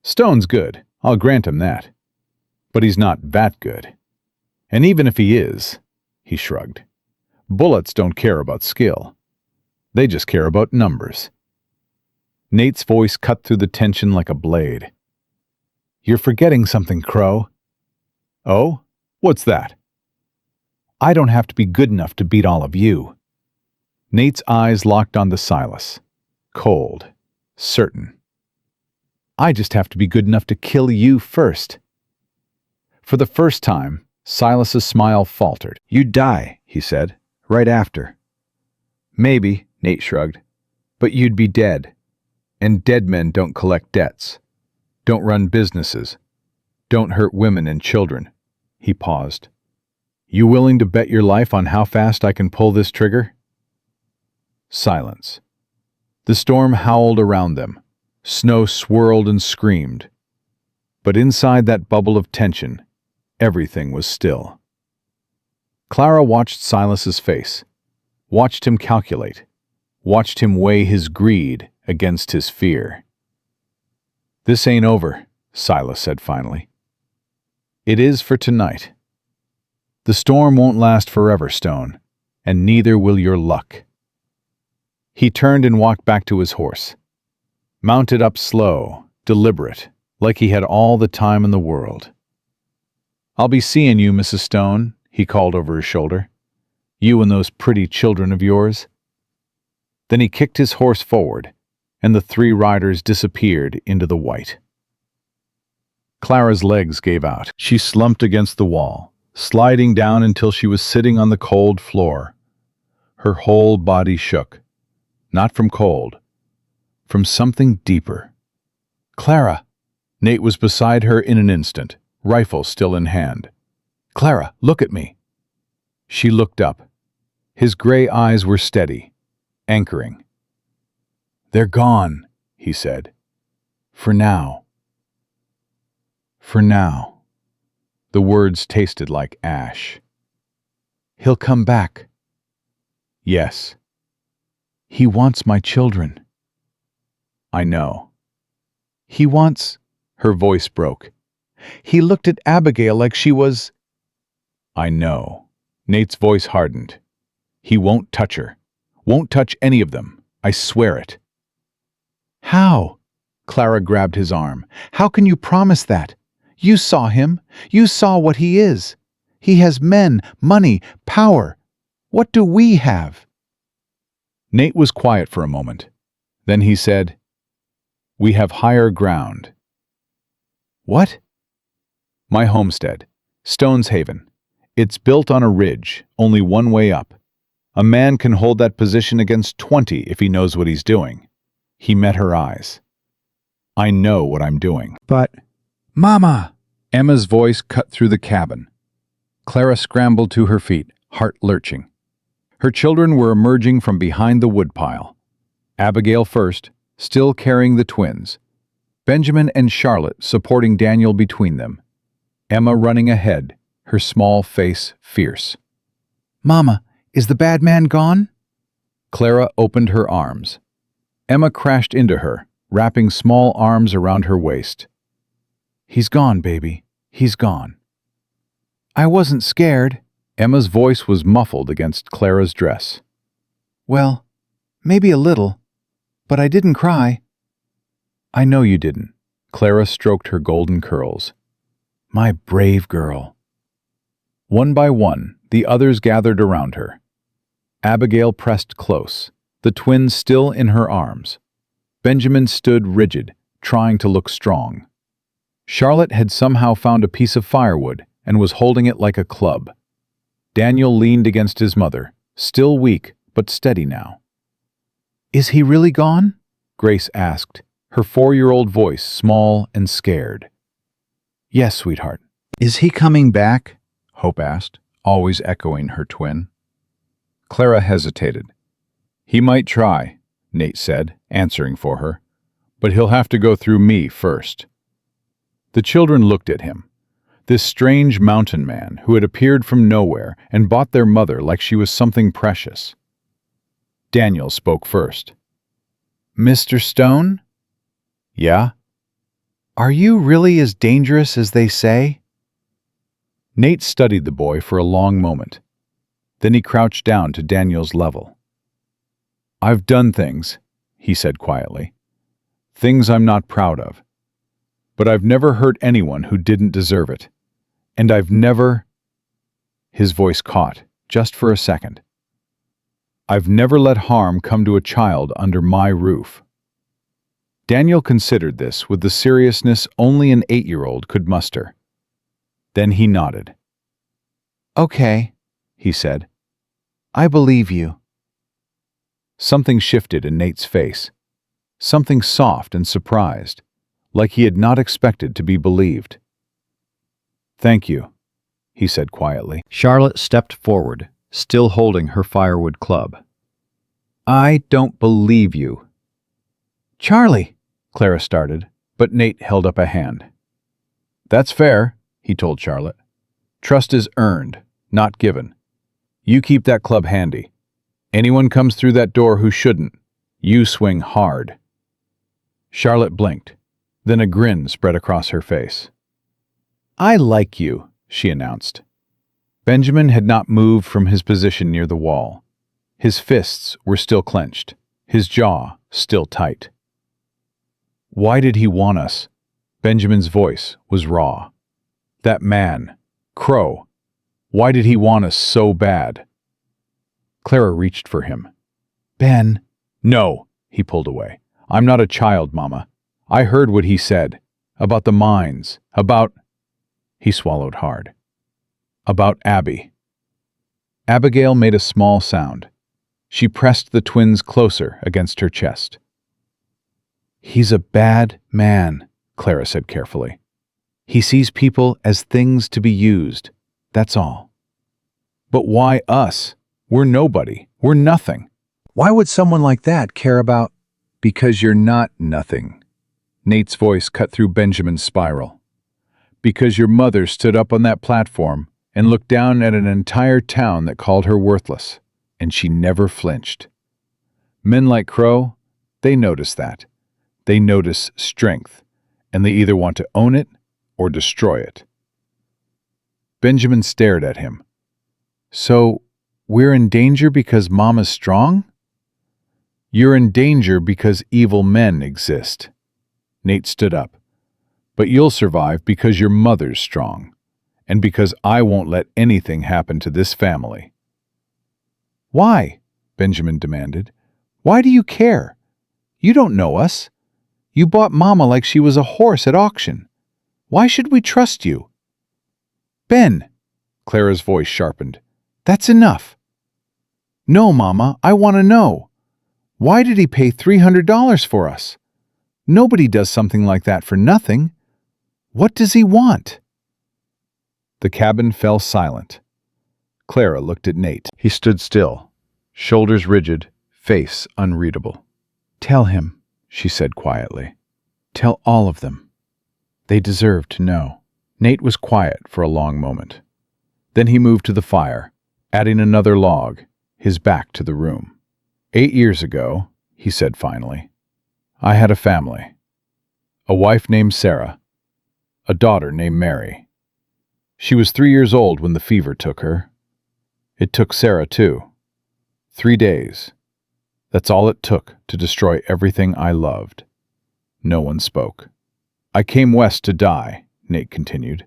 Stone's good, I'll grant him that. But he's not that good. And even if he is, he shrugged, bullets don't care about skill. They just care about numbers. Nate's voice cut through the tension like a blade. You're forgetting something, Crow. Oh? What's that? I don't have to be good enough to beat all of you. Nate's eyes locked onto Silas. Cold. Certain. I just have to be good enough to kill you first. For the first time, Silas's smile faltered. You'd die, he said, right after. Maybe, Nate shrugged, but you'd be dead. And dead men don't collect debts, don't run businesses, don't hurt women and children. He paused. You willing to bet your life on how fast I can pull this trigger? Silence. The storm howled around them. Snow swirled and screamed. But inside that bubble of tension, everything was still. Clara watched Silas's face, watched him calculate, watched him weigh his greed against his fear. This ain't over, Silas said finally. It is for tonight. The storm won't last forever, Stone, and neither will your luck. He turned and walked back to his horse, mounted up slow, deliberate, like he had all the time in the world. I'll be seeing you, Mrs. Stone, he called over his shoulder. You and those pretty children of yours. Then he kicked his horse forward, and the 3 riders disappeared into the white. Clara's legs gave out. She slumped against the wall, sliding down until she was sitting on the cold floor. Her whole body shook, not from cold, from something deeper. Clara! Nate was beside her in an instant, rifle still in hand. Clara, look at me. She looked up. His gray eyes were steady, anchoring. They're gone, he said. For now. For now. The words tasted like ash. He'll come back. Yes. He wants my children. I know. He wants... Her voice broke. He looked at Abigail like she was... I know. Nate's voice hardened. He won't touch her. Won't touch any of them. I swear it. How? Clara grabbed his arm. How can you promise that? You saw him. You saw what he is. He has men, money, power. What do we have? Nate was quiet for a moment. Then he said, "We have higher ground." What? My homestead, Stone's Haven. It's built on a ridge, only one way up. A man can hold that position against 20 if he knows what he's doing. He met her eyes. I know what I'm doing. But, Mama! Emma's voice cut through the cabin. Clara scrambled to her feet, heart lurching. Her children were emerging from behind the woodpile. Abigail first, still carrying the twins. Benjamin and Charlotte supporting Daniel between them. Emma running ahead, her small face fierce. Mama, is the bad man gone? Clara opened her arms. Emma crashed into her, wrapping small arms around her waist. He's gone, baby. He's gone. I wasn't scared. Emma's voice was muffled against Clara's dress. Well, maybe a little, but I didn't cry. I know you didn't. Clara stroked her golden curls. My brave girl. One by one, the others gathered around her. Abigail pressed close, the twins still in her arms. Benjamin stood rigid, trying to look strong. Charlotte had somehow found a piece of firewood and was holding it like a club. Daniel leaned against his mother, still weak but steady now. Is he really gone? Grace asked, her 4-year-old voice small and scared. Yes, sweetheart. Is he coming back? Hope asked, always echoing her twin. Clara hesitated. He might try, Nate said, answering for her, but he'll have to go through me first. The children looked at him. This strange mountain man who had appeared from nowhere and bought their mother like she was something precious. Daniel spoke first. Mr. Stone? Yeah? Are you really as dangerous as they say? Nate studied the boy for a long moment. Then he crouched down to Daniel's level. I've done things, he said quietly. Things I'm not proud of. But I've never hurt anyone who didn't deserve it. And I've never... His voice caught, just for a second. I've never let harm come to a child under my roof. Daniel considered this with the seriousness only an 8-year-old could muster. Then he nodded. Okay, he said. I believe you. Something shifted in Nate's face. Something soft and surprised, like he had not expected to be believed. Thank you, he said quietly. Charlotte stepped forward, still holding her firewood club. I don't believe you. Charlie, Clara started, but Nate held up a hand. That's fair, he told Charlotte. Trust is earned, not given. You keep that club handy. Anyone comes through that door who shouldn't, you swing hard. Charlotte blinked. Then a grin spread across her face. I like you, she announced. Benjamin had not moved from his position near the wall. His fists were still clenched, his jaw still tight. Why did he want us? Benjamin's voice was raw. That man, Crow, why did he want us so bad? Clara reached for him. Ben. No, he pulled away. I'm not a child, Mama. I heard what he said. About the mines. About... He swallowed hard. About Abby. Abigail made a small sound. She pressed the twins closer against her chest. He's a bad man, Clara said carefully. He sees people as things to be used. That's all. But why us? We're nobody. We're nothing. Why would someone like that care about... Because you're not nothing. Nate's voice cut through Benjamin's spiral. Because your mother stood up on that platform and looked down at an entire town that called her worthless, and she never flinched. Men like Crow, they notice that. They notice strength, and they either want to own it or destroy it. Benjamin stared at him. So, we're in danger because Mama's strong? You're in danger because evil men exist. Nate stood up. But you'll survive because your mother's strong, and because I won't let anything happen to this family. Why? Benjamin demanded. Why do you care? You don't know us. You bought Mama like she was a horse at auction. Why should we trust you? Ben, Clara's voice sharpened. That's enough. No, Mama, I want to know. Why did he pay $300 for us? Nobody does something like that for nothing. What does he want? The cabin fell silent. Clara looked at Nate. He stood still, shoulders rigid, face unreadable. Tell him, she said quietly. Tell all of them. They deserve to know. Nate was quiet for a long moment. Then he moved to the fire, adding another log, his back to the room. 8 years ago, he said finally, I had a family. A wife named Sarah, a daughter named Mary. She was 3 years old when the fever took her. It took Sarah too. 3 days. That's all it took to destroy everything I loved. No one spoke. I came west to die, Nate continued.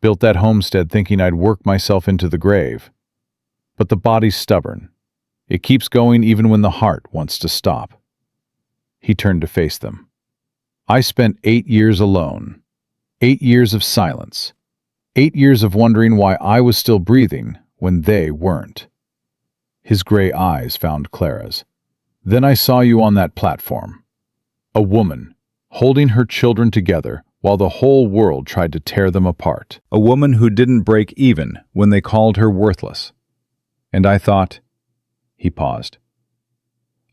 Built that homestead thinking I'd work myself into the grave. But the body's stubborn. It keeps going even when the heart wants to stop. He turned to face them. I spent 8 years alone. 8 years of silence. 8 years of wondering why I was still breathing when they weren't. His gray eyes found Clara's. Then I saw you on that platform. A woman, holding her children together while the whole world tried to tear them apart. A woman who didn't break even when they called her worthless. And I thought, he paused.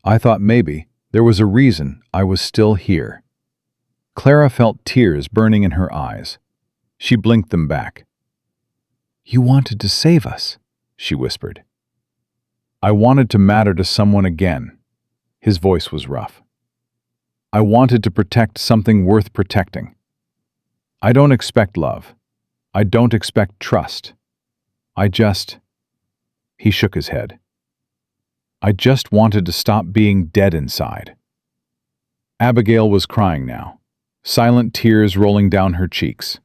I thought maybe there was a reason I was still here. Clara felt tears burning in her eyes. She blinked them back. You wanted to save us, she whispered. I wanted to matter to someone again. His voice was rough. I wanted to protect something worth protecting. I don't expect love. I don't expect trust. He shook his head. I just wanted to stop being dead inside. Abigail was crying now, silent tears rolling down her cheeks.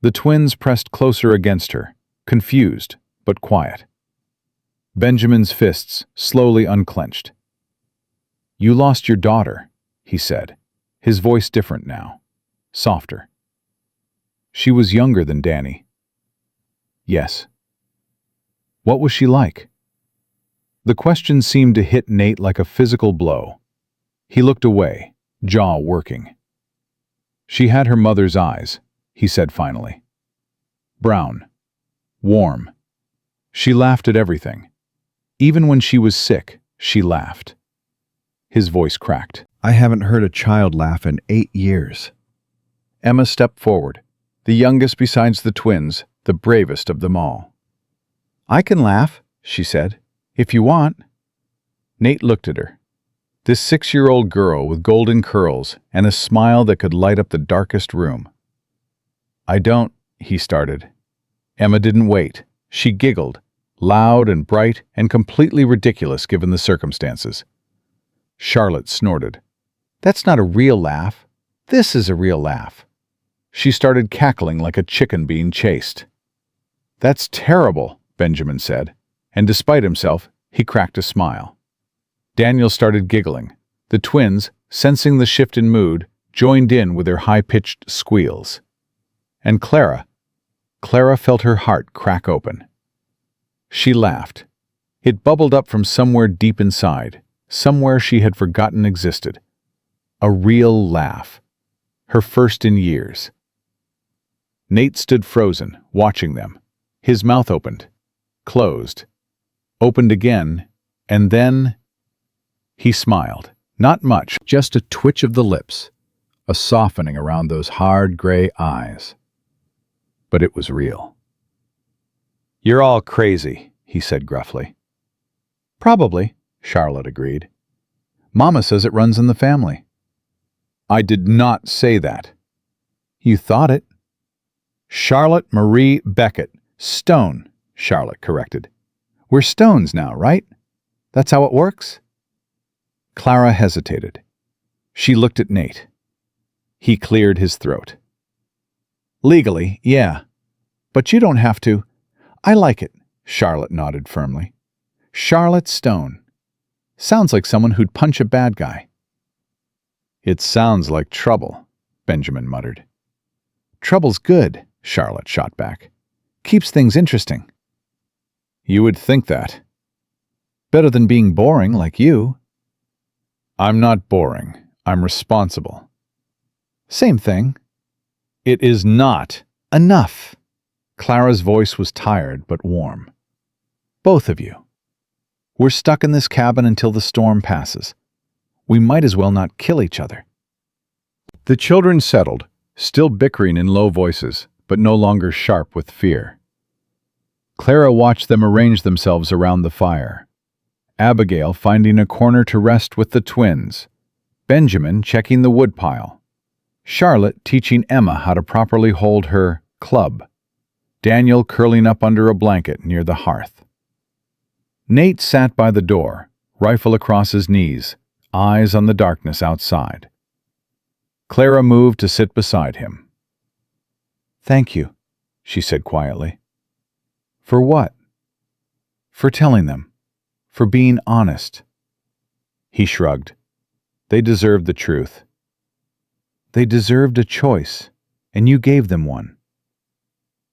The twins pressed closer against her, confused but quiet. Benjamin's fists slowly unclenched. You lost your daughter, he said, his voice different now, softer. She was younger than Danny. Yes. What was she like? The question seemed to hit Nate like a physical blow. He looked away, jaw working. She had her mother's eyes, he said finally. Brown. Warm. She laughed at everything. Even when she was sick, she laughed. His voice cracked. I haven't heard a child laugh in 8 years. Emma stepped forward, the youngest besides the twins, the bravest of them all. I can laugh, she said, if you want. Nate looked at her. This 6-year-old girl with golden curls and a smile that could light up the darkest room. I don't, he started. Emma didn't wait. She giggled, loud and bright and completely ridiculous given the circumstances. Charlotte snorted. That's not a real laugh. This is a real laugh. She started cackling like a chicken being chased. That's terrible, Benjamin said, and despite himself, he cracked a smile. Daniel started giggling. The twins, sensing the shift in mood, joined in with their high-pitched squeals. And Clara felt her heart crack open. She laughed. It bubbled up from somewhere deep inside, somewhere she had forgotten existed. A real laugh. Her first in years. Nate stood frozen, watching them. His mouth opened, closed, opened again, and then he smiled. Not much, just a twitch of the lips, a softening around those hard gray eyes. But it was real. You're all crazy, he said gruffly. Probably, Charlotte agreed. Mama says it runs in the family. I did not say that. You thought it. Charlotte Marie Beckett. Stone, Charlotte corrected. We're Stones now, right? That's how it works? Clara hesitated. She looked at Nate. He cleared his throat. Legally, yeah. But you don't have to. I like it, Charlotte nodded firmly. Charlotte Stone. Sounds like someone who'd punch a bad guy. It sounds like trouble, Benjamin muttered. Trouble's good, Charlotte shot back. Keeps things interesting. You would think that. Better than being boring like you. I'm not boring. I'm responsible. Same thing. It is not. Enough. Clara's voice was tired but warm. Both of you. We're stuck in this cabin until the storm passes. We might as well not kill each other. The children settled, still bickering in low voices, but no longer sharp with fear. Clara watched them arrange themselves around the fire. Abigail finding a corner to rest with the twins. Benjamin checking the woodpile. Charlotte teaching Emma how to properly hold her club. Daniel curling up under a blanket near the hearth. Nate sat by the door, rifle across his knees, eyes on the darkness outside. Clara moved to sit beside him. Thank you, she said quietly. For what? For telling them. For being honest. He shrugged. They deserved the truth. They deserved a choice, and you gave them one.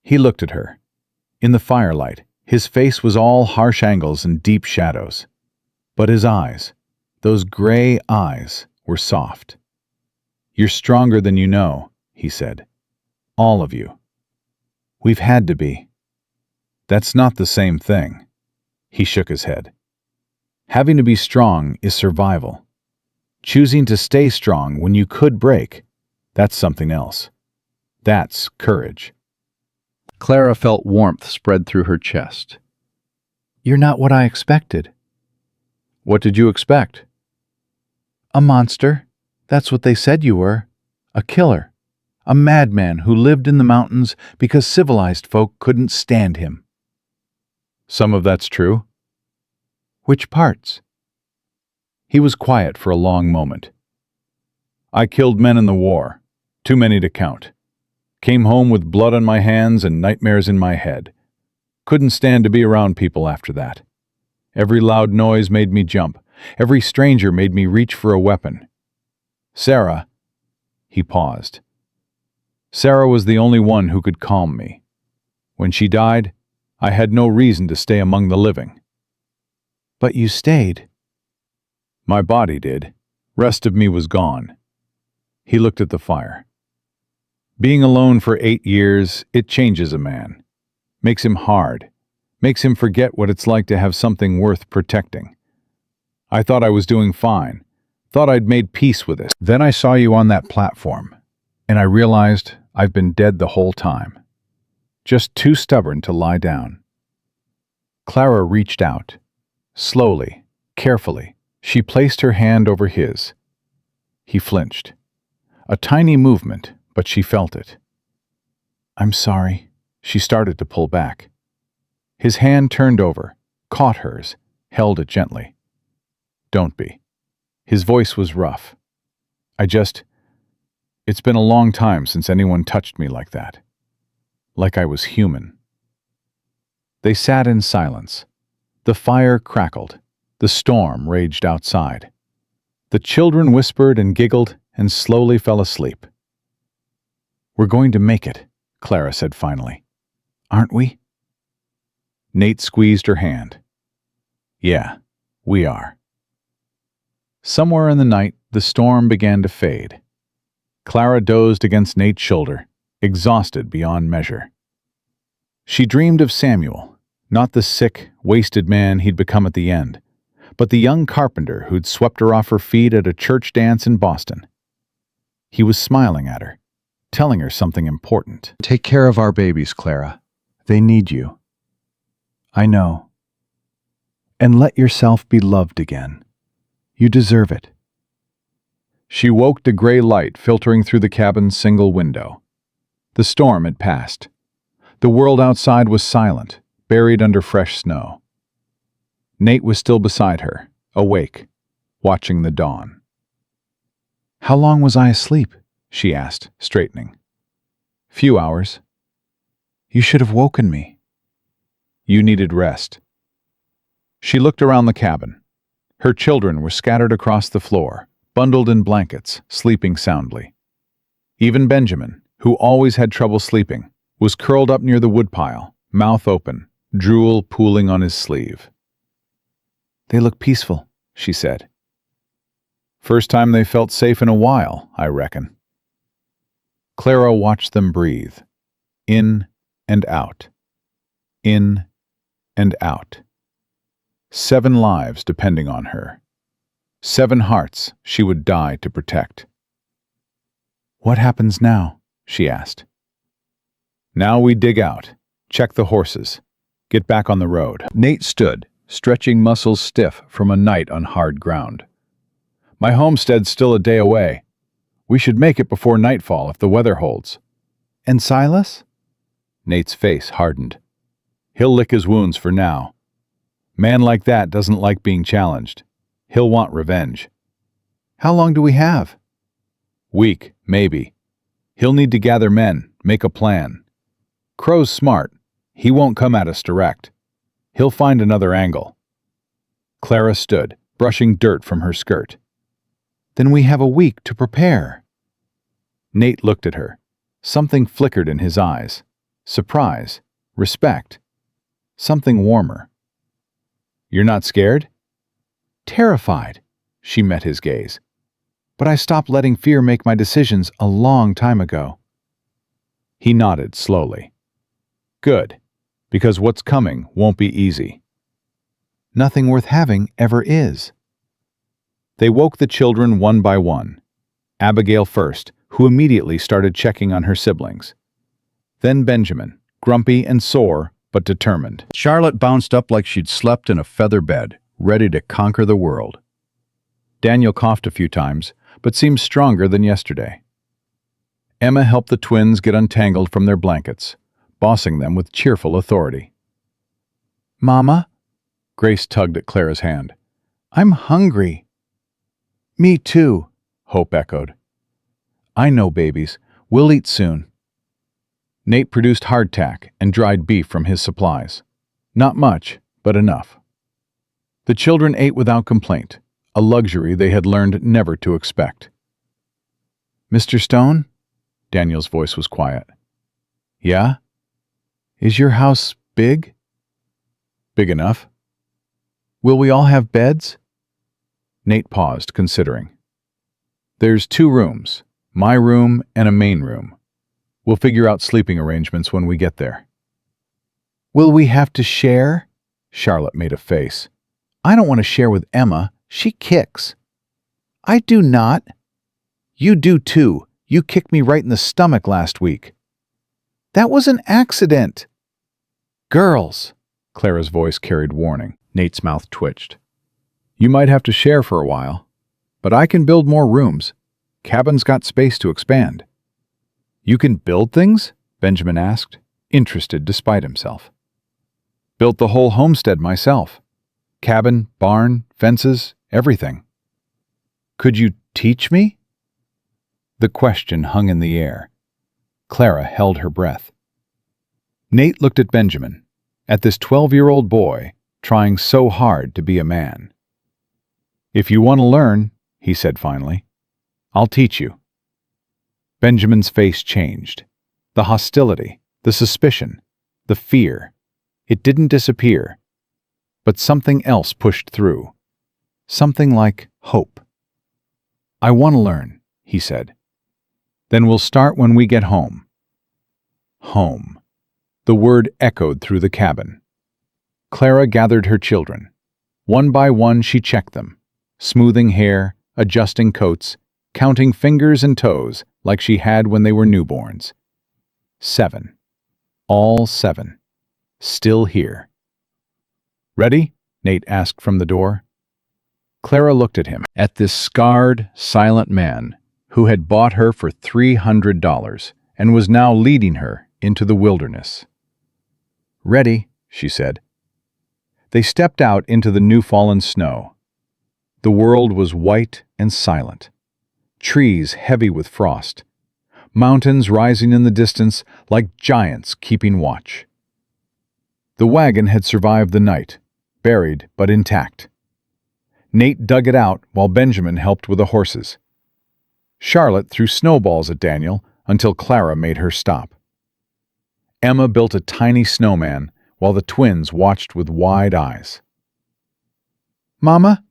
He looked at her. In the firelight, his face was all harsh angles and deep shadows. But his eyes, those gray eyes, were soft. You're stronger than you know, he said. All of you. We've had to be. That's not the same thing. He shook his head. Having to be strong is survival. Choosing to stay strong when you could break, that's something else. That's courage. Clara felt warmth spread through her chest. You're not what I expected. What did you expect? A monster. That's what they said you were. A killer. A madman who lived in the mountains because civilized folk couldn't stand him. Some of that's true. Which parts? He was quiet for a long moment. I killed men in the war. Too many to count. Came home with blood on my hands and nightmares in my head. Couldn't stand to be around people after that. Every loud noise made me jump. Every stranger made me reach for a weapon. Sarah, he paused. Sarah was the only one who could calm me. When she died, I had no reason to stay among the living. But you stayed. My body did. Rest of me was gone. He looked at the fire. Being alone for 8 years, it changes a man. Makes him hard. Makes him forget what it's like to have something worth protecting. I thought I was doing fine. Thought I'd made peace with it. Then I saw you on that platform, and I realized I've been dead the whole time. Just too stubborn to lie down. Clara reached out. Slowly, carefully, she placed her hand over his. He flinched. A tiny movement, but she felt it. I'm sorry. She started to pull back. His hand turned over, caught hers, held it gently. Don't be. His voice was rough. It's been a long time since anyone touched me like that. Like I was human. They sat in silence. The fire crackled. The storm raged outside. The children whispered and giggled and slowly fell asleep. We're going to make it, Clara said finally. Aren't we? Nate squeezed her hand. Yeah, we are. Somewhere in the night, the storm began to fade. Clara dozed against Nate's shoulder, exhausted beyond measure. She dreamed of Samuel, not the sick, wasted man he'd become at the end, but the young carpenter who'd swept her off her feet at a church dance in Boston. He was smiling at her, telling her something important. Take care of our babies, Clara. They need you. I know. And let yourself be loved again. You deserve it. She woke to gray light filtering through the cabin's single window. The storm had passed. The world outside was silent, buried under fresh snow. Nate was still beside her, awake, watching the dawn. "How long was I asleep?" she asked, straightening. "Few hours." "You should have woken me." "You needed rest." She looked around the cabin. Her children were scattered across the floor, bundled in blankets, sleeping soundly. Even Benjamin, who always had trouble sleeping, was curled up near the woodpile, mouth open, drool pooling on his sleeve. "They look peaceful," she said. "First time they felt safe in a while, I reckon." Clara watched them breathe. In and out. In and out. 7 lives depending on her. 7 hearts she would die to protect. "What happens now?" she asked. "Now we dig out, check the horses, get back on the road." Nate stood, stretching muscles stiff from a night on hard ground. "My homestead's still a day away. We should make it before nightfall if the weather holds." "And Silas?" Nate's face hardened. "He'll lick his wounds for now. Man like that doesn't like being challenged. He'll want revenge." "How long do we have?" "Week, maybe. He'll need to gather men, make a plan. Crow's smart. He won't come at us direct. He'll find another angle." Clara stood, brushing dirt from her skirt. "Then we have a week to prepare." Nate looked at her. Something flickered in his eyes. Surprise, respect, something warmer. "You're not scared?" "Terrified," she met his gaze. "But I stopped letting fear make my decisions a long time ago." He nodded slowly. "Good, because what's coming won't be easy." "Nothing worth having ever is." They woke the children one by one. Abigail first, who immediately started checking on her siblings. Then Benjamin, grumpy and sore, but determined. Charlotte bounced up like she'd slept in a feather bed, ready to conquer the world. Daniel coughed a few times, but seemed stronger than yesterday. Emma helped the twins get untangled from their blankets, bossing them with cheerful authority. "Mama?" Grace tugged at Clara's hand. "I'm hungry." "Me too," Hope echoed. "I know, babies. We'll eat soon." Nate produced hardtack and dried beef from his supplies. Not much, but enough. The children ate without complaint, a luxury they had learned never to expect. "Mr. Stone?" Daniel's voice was quiet. "Yeah? Is your house big?" "Big enough." "Will we all have beds?" Nate paused, considering. "There's 2 rooms, my room and a main room. We'll figure out sleeping arrangements when we get there." "Will we have to share?" Charlotte made a face. "I don't want to share with Emma. She kicks." "I do not." "You do too. You kicked me right in the stomach last week." "That was an accident." "Girls," Clara's voice carried warning. Nate's mouth twitched. "You might have to share for a while, but I can build more rooms. Cabin's got space to expand." "You can build things?" Benjamin asked, interested despite himself. "Built the whole homestead myself. Cabin, barn, fences, everything." "Could you teach me?" The question hung in the air. Clara held her breath. Nate looked at Benjamin, at this 12-year-old boy trying so hard to be a man. "If you want to learn," he said finally, "I'll teach you." Benjamin's face changed. The hostility, the suspicion, the fear. It didn't disappear. But something else pushed through. Something like hope. "I want to learn," he said. "Then we'll start when we get home." Home. The word echoed through the cabin. Clara gathered her children. One by one she checked them, smoothing hair, adjusting coats, counting fingers and toes like she had when they were newborns. 7. All 7. Still here. "Ready?" Nate asked from the door. Clara looked at him, at this scarred, silent man who had bought her for $300 and was now leading her into the wilderness. "Ready," she said. They stepped out into the new-fallen snow. The world was white and silent. Trees heavy with frost. Mountains rising in the distance like giants keeping watch. The wagon had survived the night, buried but intact. Nate dug it out while Benjamin helped with the horses. Charlotte threw snowballs at Daniel until Clara made her stop. Emma built a tiny snowman while the twins watched with wide eyes. "Mama?"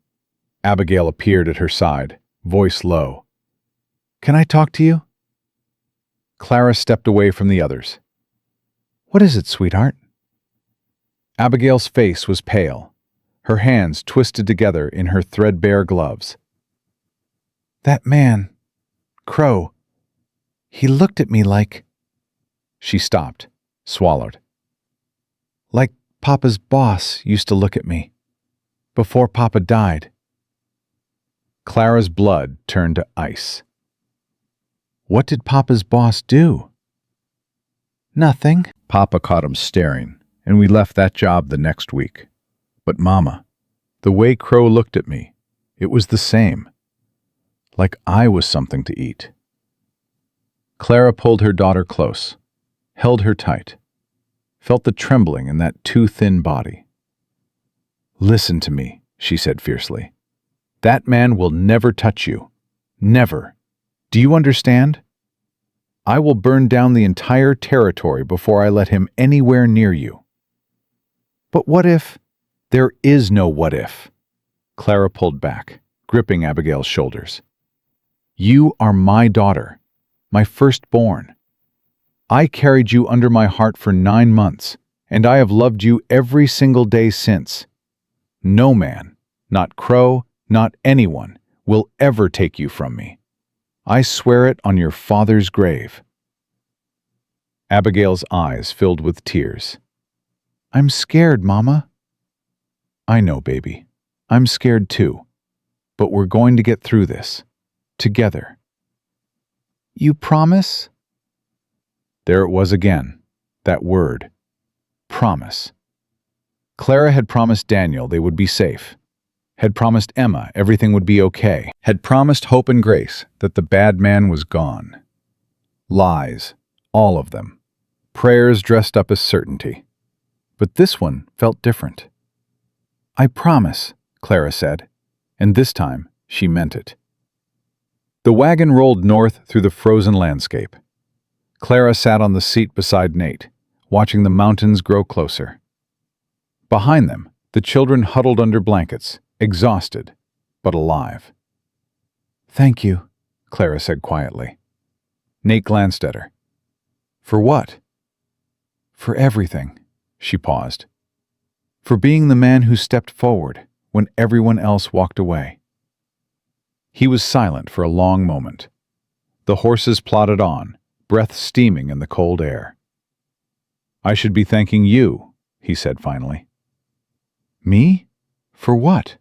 Abigail appeared at her side, voice low. "Can I talk to you?" Clara stepped away from the others. "What is it, sweetheart?" Abigail's face was pale, her hands twisted together in her threadbare gloves. "That man, Crow, he looked at me like—" She stopped, swallowed. "Like Papa's boss used to look at me, before Papa died." Clara's blood turned to ice. "What did Papa's boss do?" "Nothing." Papa caught him staring, and we left that job the next week. But Mama, the way Crow looked at me, it was the same. Like I was something to eat. Clara pulled her daughter close, held her tight, felt the trembling in that too-thin body. "Listen to me," she said fiercely. "That man will never touch you. Never. Do you understand? I will burn down the entire territory before I let him anywhere near you." "But what if—" "There is no what if." Clara pulled back, gripping Abigail's shoulders. "You are my daughter, my firstborn. I carried you under my heart for 9 months, and I have loved you every single day since. No man, not Crow, not anyone, will ever take you from me. I swear it on your father's grave." Abigail's eyes filled with tears. "I'm scared, Mama." "I know, baby. I'm scared too. But we're going to get through this. Together." "You promise?" There it was again, that word. Promise. Clara had promised Daniel they would be safe. Had promised Emma everything would be okay. Had promised Hope and Grace that the bad man was gone. Lies, all of them. Prayers dressed up as certainty. But this one felt different. "I promise," Clara said, and this time she meant it. The wagon rolled north through the frozen landscape. Clara sat on the seat beside Nate, watching the mountains grow closer. Behind them, the children huddled under blankets, exhausted, but alive. "Thank you," Clara said quietly. Nate glanced at her. "For what?" "For everything," she paused. "For being the man who stepped forward when everyone else walked away." He was silent for a long moment. The horses plodded on, breath steaming in the cold air. "I should be thanking you," he said finally. "Me? For what?"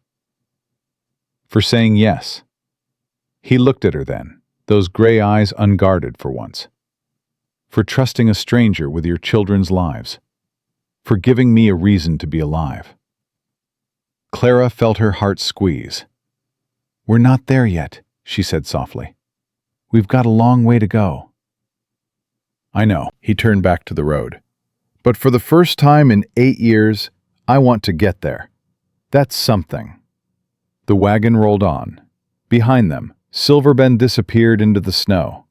"For saying yes." He looked at her then, those gray eyes unguarded for once. "For trusting a stranger with your children's lives. For giving me a reason to be alive." Clara felt her heart squeeze. "We're not there yet," she said softly. "We've got a long way to go." "I know," he turned back to the road. "But for the first time in 8 years, I want to get there. That's something." The wagon rolled on. Behind them, Silver Bend disappeared into the snow.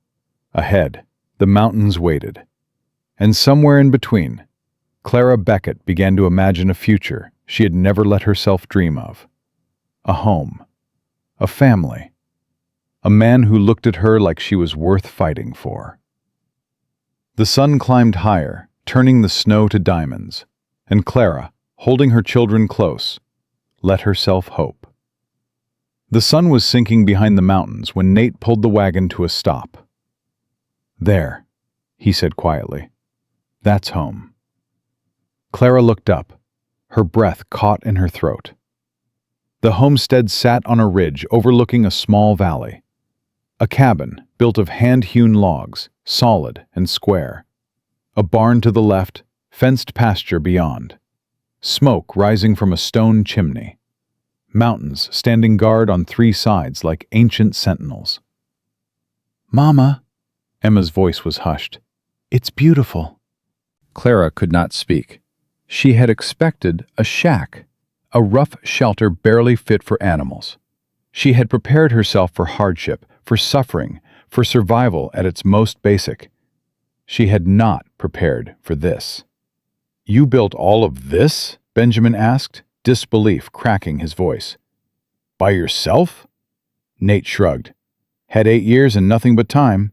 Ahead, the mountains waited. And somewhere in between, Clara Beckett began to imagine a future she had never let herself dream of. A home. A family. A man who looked at her like she was worth fighting for. The sun climbed higher, turning the snow to diamonds, and Clara, holding her children close, let herself hope. The sun was sinking behind the mountains when Nate pulled the wagon to a stop. "There," he said quietly. "That's home." Clara looked up, her breath caught in her throat. The homestead sat on a ridge overlooking a small valley. A cabin built of hand-hewn logs, solid and square. A barn to the left, fenced pasture beyond. Smoke rising from a stone chimney. Mountains standing guard on three sides like ancient sentinels. "Mama," Emma's voice was hushed. "It's beautiful." Clara could not speak. She had expected a shack, a rough shelter barely fit for animals. She had prepared herself for hardship, for suffering, for survival at its most basic. She had not prepared for this. "You built all of this?" Benjamin asked, disbelief cracking his voice. "By yourself?" Nate shrugged. "Had 8 years and nothing but time.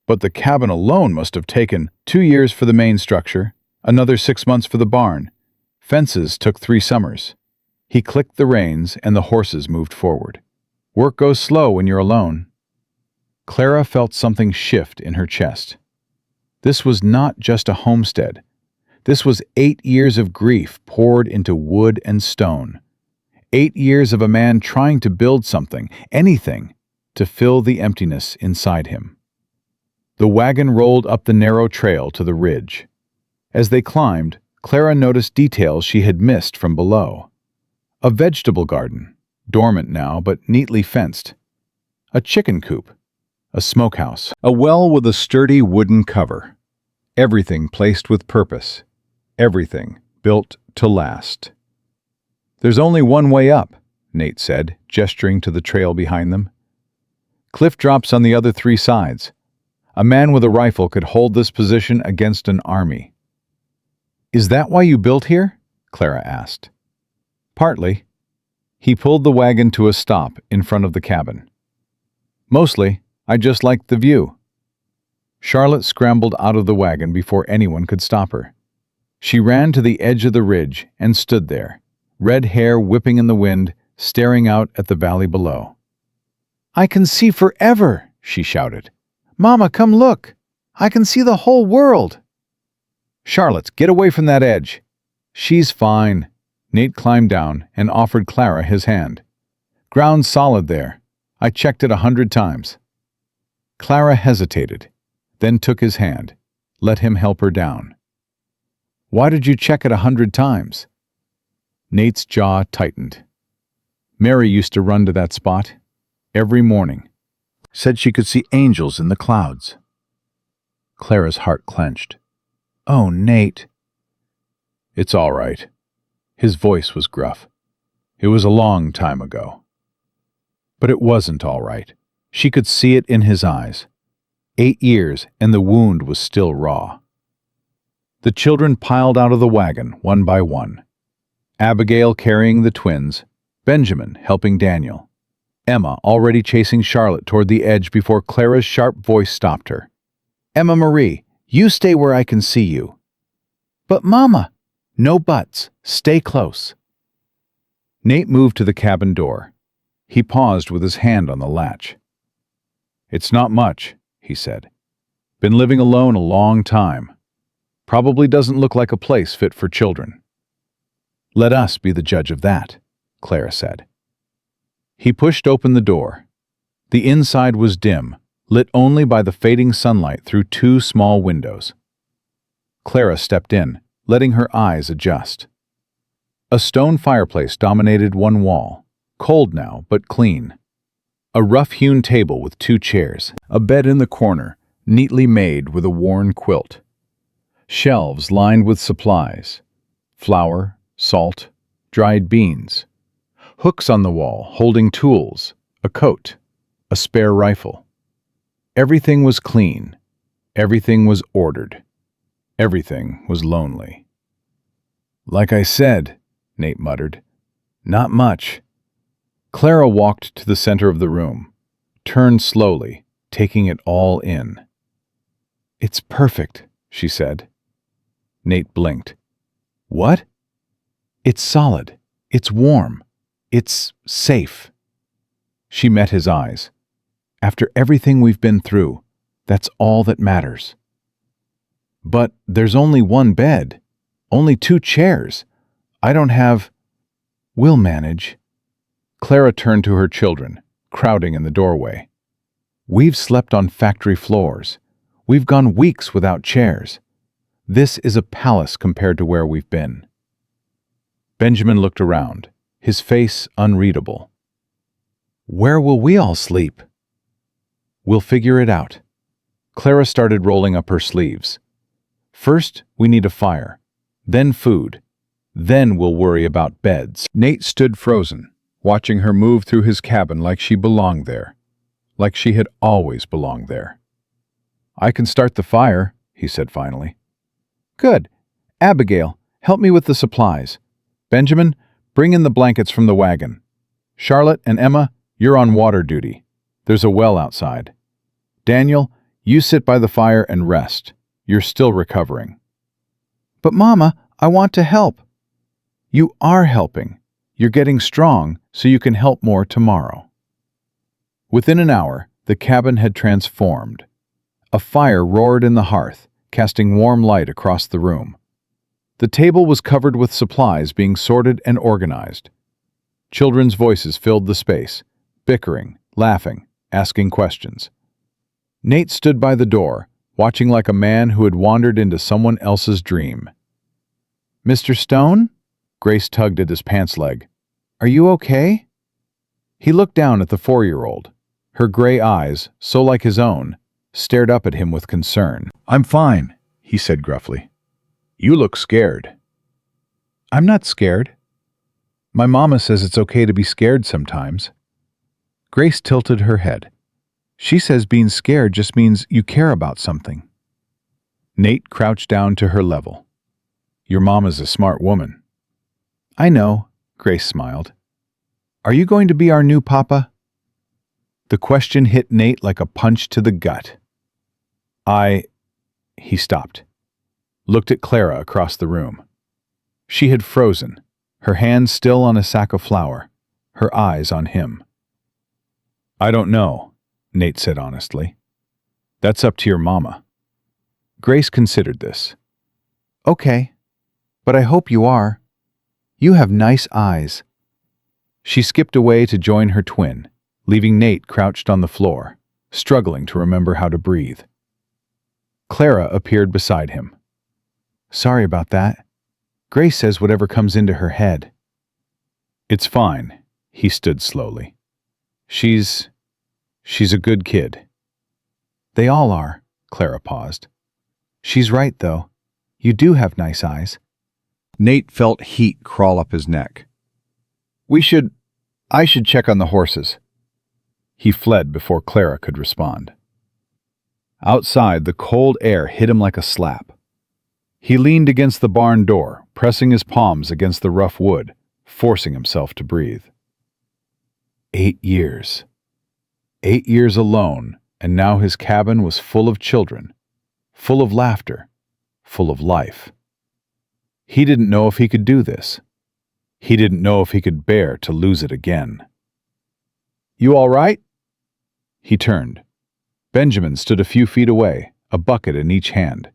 But the cabin alone must have taken 2 years for the main structure, another 6 months for the barn. Fences took 3 summers. He clicked the reins and the horses moved forward. "Work goes slow when you're alone." Clara felt something shift in her chest. This was not just a homestead. This was 8 years of grief poured into wood and stone. 8 years of a man trying to build something, anything, to fill the emptiness inside him. The wagon rolled up the narrow trail to the ridge. As they climbed, Clara noticed details she had missed from below. A vegetable garden, dormant now but neatly fenced. A chicken coop. A smokehouse. A well with a sturdy wooden cover. Everything placed with purpose. Everything built to last. "There's only one way up," Nate said, gesturing to the trail behind them. "Cliff drops on the other 3 sides. A man with a rifle could hold this position against an army." "Is that why you built here?" Clara asked. "Partly." He pulled the wagon to a stop in front of the cabin. "Mostly, I just liked the view." Charlotte scrambled out of the wagon before anyone could stop her. She ran to the edge of the ridge and stood there, red hair whipping in the wind, staring out at the valley below. "I can see forever," she shouted. "Mama, come look. I can see the whole world." "Charlotte, get away from that edge." "She's fine." Nate climbed down and offered Clara his hand. "Ground's solid there. I checked it 100 times." Clara hesitated, then took his hand, let him help her down. "Why did you check it 100 times?" Nate's jaw tightened. "Mary used to run to that spot every morning. Said she could see angels in the clouds." Clara's heart clenched. "Oh, Nate." "It's all right." His voice was gruff. "It was a long time ago." But it wasn't all right. She could see it in his eyes. 8 years, and the wound was still raw. The children piled out of the wagon, one by one. Abigail carrying the twins, Benjamin helping Daniel, Emma already chasing Charlotte toward the edge before Clara's sharp voice stopped her. "Emma Marie, you stay where I can see you." "But Mama." "No buts. Stay close." Nate moved to the cabin door. He paused with his hand on the latch. "It's not much," he said. "Been living alone a long time. Probably doesn't look like a place fit for children." "Let us be the judge of that," Clara said. He pushed open the door. The inside was dim, lit only by the fading sunlight through 2 small windows. Clara stepped in, letting her eyes adjust. A stone fireplace dominated one wall, cold now but clean. A rough-hewn table with 2 chairs, a bed in the corner, neatly made with a worn quilt. Shelves lined with supplies, flour, salt, dried beans. Hooks on the wall holding tools, a coat, a spare rifle. Everything was clean. Everything was ordered. Everything was lonely. "Like I said," Nate muttered, "not much." Clara walked to the center of the room, turned slowly, taking it all in. "It's perfect," she said. Nate blinked. "What?" "It's solid. It's warm. It's safe." She met his eyes. "After everything we've been through, that's all that matters." "But there's only one bed. Only 2 chairs. I don't have—" "We'll manage." Clara turned to her children, crowding in the doorway. "We've slept on factory floors. We've gone weeks without chairs. This is a palace compared to where we've been." Benjamin looked around, his face unreadable. "Where will we all sleep?" "We'll figure it out." Clara started rolling up her sleeves. "First, we need a fire, then food, then we'll worry about beds." Nate stood frozen, watching her move through his cabin like she belonged there, like she had always belonged there. "I can start the fire," he said finally. "Good. Abigail, help me with the supplies. Benjamin, bring in the blankets from the wagon. Charlotte and Emma, you're on water duty. There's a well outside. Daniel, you sit by the fire and rest. You're still recovering." "But Mama, I want to help." "You are helping. You're getting strong so you can help more tomorrow." Within an hour, the cabin had transformed. A fire roared in the hearth, casting warm light across the room. The table was covered with supplies being sorted and organized. Children's voices filled the space, bickering, laughing, asking questions. Nate stood by the door, watching like a man who had wandered into someone else's dream. "Mr. Stone?" Grace tugged at his pants leg. "Are you okay?" He looked down at the 4-year-old. Her gray eyes, so like his own, stared up at him with concern. I'm fine, he said gruffly. You look scared. "I'm not scared. My mama says it's okay to be scared sometimes." Grace tilted her head. "She says being scared just means you care about something." Nate crouched down to her level. "Your mama's a smart woman." "I know," Grace smiled. "Are you going to be our new papa?" The question hit Nate like a punch to the gut. He stopped, looked at Clara across the room. She had frozen, her hand still on a sack of flour, her eyes on him. "I don't know," Nate said honestly. "That's up to your mama." Grace considered this. "Okay, but I hope you are. You have nice eyes." She skipped away to join her twin, leaving Nate crouched on the floor, struggling to remember how to breathe. Clara appeared beside him. "Sorry about that. Grace says whatever comes into her head." "It's fine," he stood slowly. She's a good kid." "They all are," Clara paused. "She's right, though. You do have nice eyes." Nate felt heat crawl up his neck. I should check on the horses." He fled before Clara could respond. Outside, the cold air hit him like a slap. He leaned against the barn door, pressing his palms against the rough wood, forcing himself to breathe. 8 years. 8 years alone, and now his cabin was full of children, full of laughter, full of life. He didn't know if he could do this. He didn't know if he could bear to lose it again. "You all right?" He turned. Benjamin stood a few feet away, a bucket in each hand.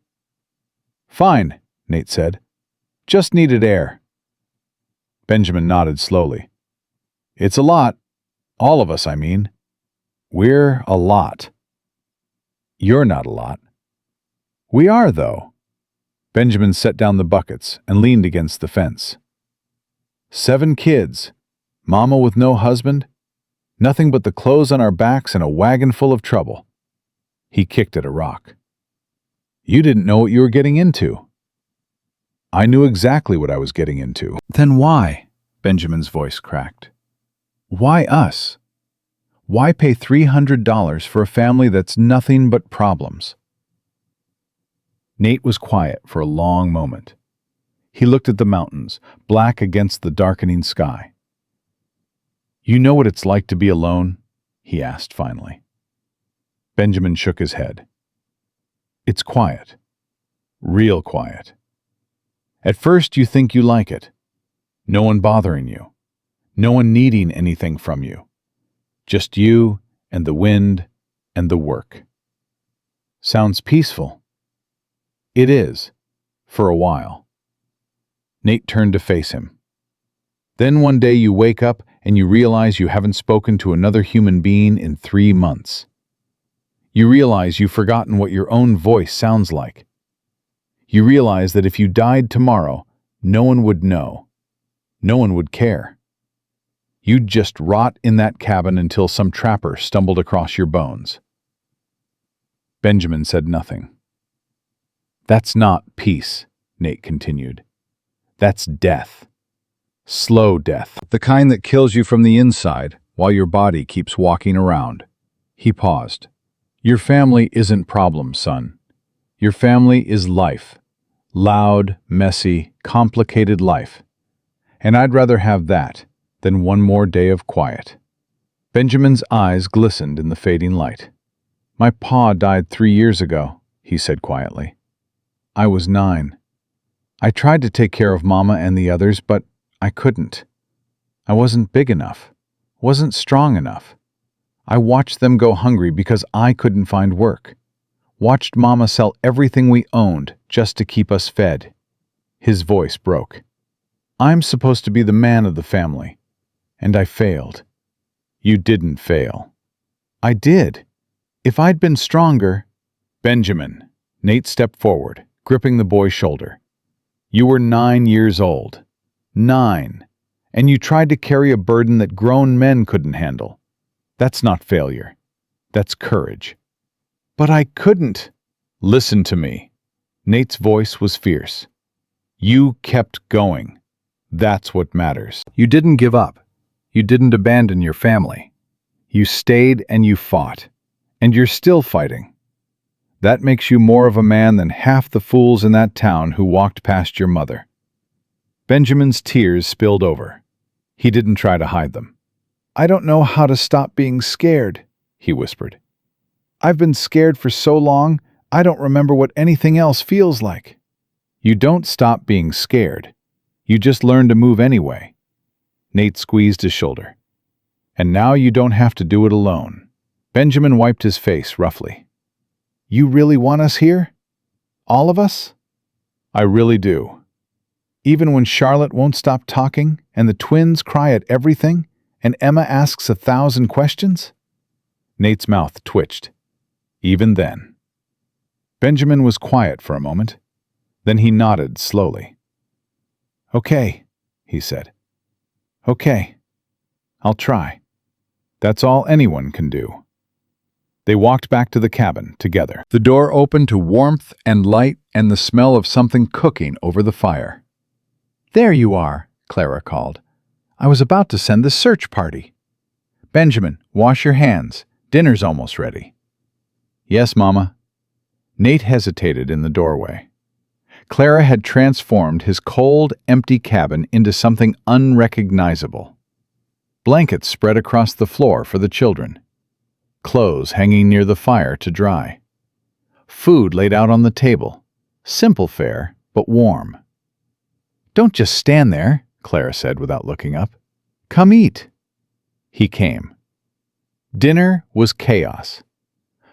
"Fine," Nate said. "Just needed air." Benjamin nodded slowly. "It's a lot. All of us, I mean. We're a lot." "You're not a lot." "We are, though." Benjamin set down the buckets and leaned against the fence. 7 kids. Mama with no husband. Nothing but the clothes on our backs and a wagon full of trouble. He kicked at a rock. "You didn't know what you were getting into." "I knew exactly what I was getting into." Then why? Benjamin's voice cracked. "Why us? Why pay $300 for a family that's nothing but problems?" Nate was quiet for a long moment. He looked at the mountains, black against the darkening sky. "You know what it's like to be alone?" he asked finally. Benjamin shook his head. "It's quiet. Real quiet. At first you think you like it. No one bothering you. No one needing anything from you. Just you and the wind and the work. Sounds peaceful. It is, for a while." Nate turned to face him. "Then one day you wake up and you realize you haven't spoken to another human being in 3 months. You realize you've forgotten what your own voice sounds like. You realize that if you died tomorrow, no one would know. No one would care. You'd just rot in that cabin until some trapper stumbled across your bones. Benjamin said nothing. That's not peace, Nate continued. That's death. Slow death. The kind that kills you from the inside while your body keeps walking around. He paused. Your family isn't problem, son. Your family is life. Loud, messy, complicated life. And I'd rather have that than one more day of quiet. Benjamin's eyes glistened in the fading light. My pa died 3 years ago, he said quietly. I was 9. I tried to take care of Mama and the others, but I couldn't. I wasn't big enough, wasn't strong enough. I watched them go hungry because I couldn't find work. Watched Mama sell everything we owned just to keep us fed. His voice broke. I'm supposed to be the man of the family, and I failed. You didn't fail. I did. If I'd been stronger... Benjamin, Nate stepped forward, gripping the boy's shoulder. You were 9 years old. 9. And you tried to carry a burden that grown men couldn't handle. That's not failure. That's courage. But I couldn't. Listen to me. Nate's voice was fierce. You kept going. That's what matters. You didn't give up. You didn't abandon your family. You stayed and you fought. And you're still fighting. That makes you more of a man than half the fools in that town who walked past your mother. Benjamin's tears spilled over. He didn't try to hide them. I don't know how to stop being scared, he whispered. I've been scared for so long, I don't remember what anything else feels like. You don't stop being scared. You just learn to move anyway. Nate squeezed his shoulder. And now you don't have to do it alone. Benjamin wiped his face roughly. You really want us here? All of us? I really do. Even when Charlotte won't stop talking, and the twins cry at everything, and Emma asks 1,000 questions? Nate's mouth twitched. Even then. Benjamin was quiet for a moment. Then he nodded slowly. Okay, he said. Okay. I'll try. That's all anyone can do. They walked back to the cabin together. The door opened to warmth and light and the smell of something cooking over the fire. There you are, Clara called. I was about to send the search party. Benjamin, wash your hands. Dinner's almost ready. Yes, Mama. Nate hesitated in the doorway. Clara had transformed his cold, empty cabin into something unrecognizable. Blankets spread across the floor for the children. Clothes hanging near the fire to dry. Food laid out on the table. Simple fare, but warm. Don't just stand there, Clara said without looking up. Come eat. He came. Dinner was chaos.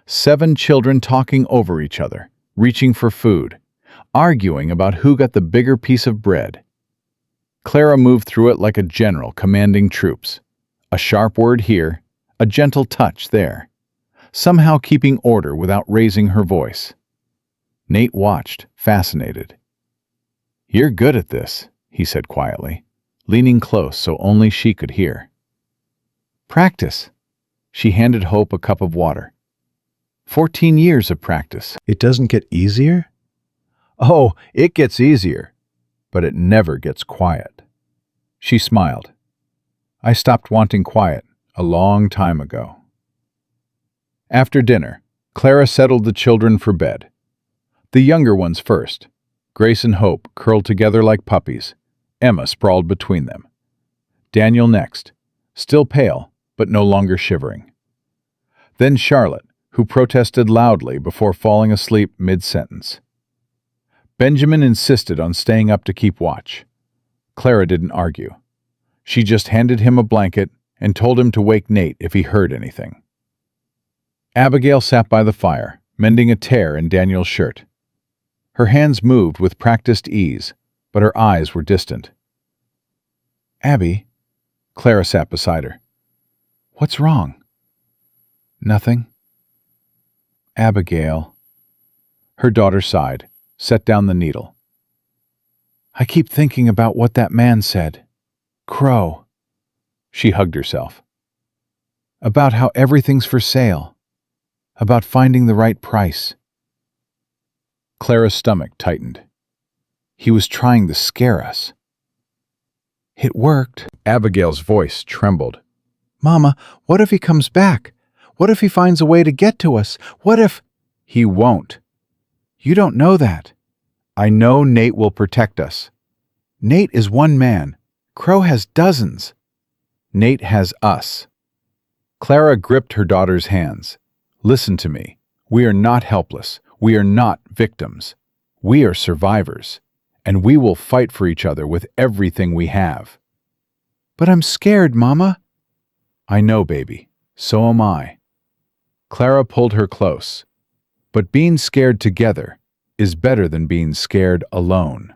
7 children talking over each other, reaching for food, arguing about who got the bigger piece of bread. Clara moved through it like a general commanding troops. A sharp word here, a gentle touch there, somehow keeping order without raising her voice. Nate watched, fascinated. You're good at this, he said quietly, leaning close so only she could hear. Practice. She handed Hope a cup of water. 14 years of practice. It doesn't get easier? Oh, it gets easier, but it never gets quiet. She smiled. I stopped wanting quiet a long time ago. After dinner, Clara settled the children for bed. The younger ones first. Grace and Hope curled together like puppies. Emma sprawled between them. Daniel next, still pale, but no longer shivering. Then Charlotte, who protested loudly before falling asleep mid-sentence. Benjamin insisted on staying up to keep watch. Clara didn't argue. She just handed him a blanket and told him to wake Nate if he heard anything. Abigail sat by the fire, mending a tear in Daniel's shirt. Her hands moved with practiced ease, but her eyes were distant. Abby, Clara sat beside her. What's wrong? Nothing. Abigail. Her daughter sighed, set down the needle. I keep thinking about what that man said. Crow. She hugged herself. About how everything's for sale. About finding the right price. Clara's stomach tightened. He was trying to scare us. It worked. Abigail's voice trembled. Mama, what if he comes back? What if he finds a way to get to us? What if... He won't. You don't know that. I know Nate will protect us. Nate is one man. Crow has dozens. Nate has us. Clara gripped her daughter's hands. Listen to me. We are not helpless. We are not victims. We are survivors. And we will fight for each other with everything we have. But I'm scared, Mama. I know, baby. So am I. Clara pulled her close. But being scared together is better than being scared alone.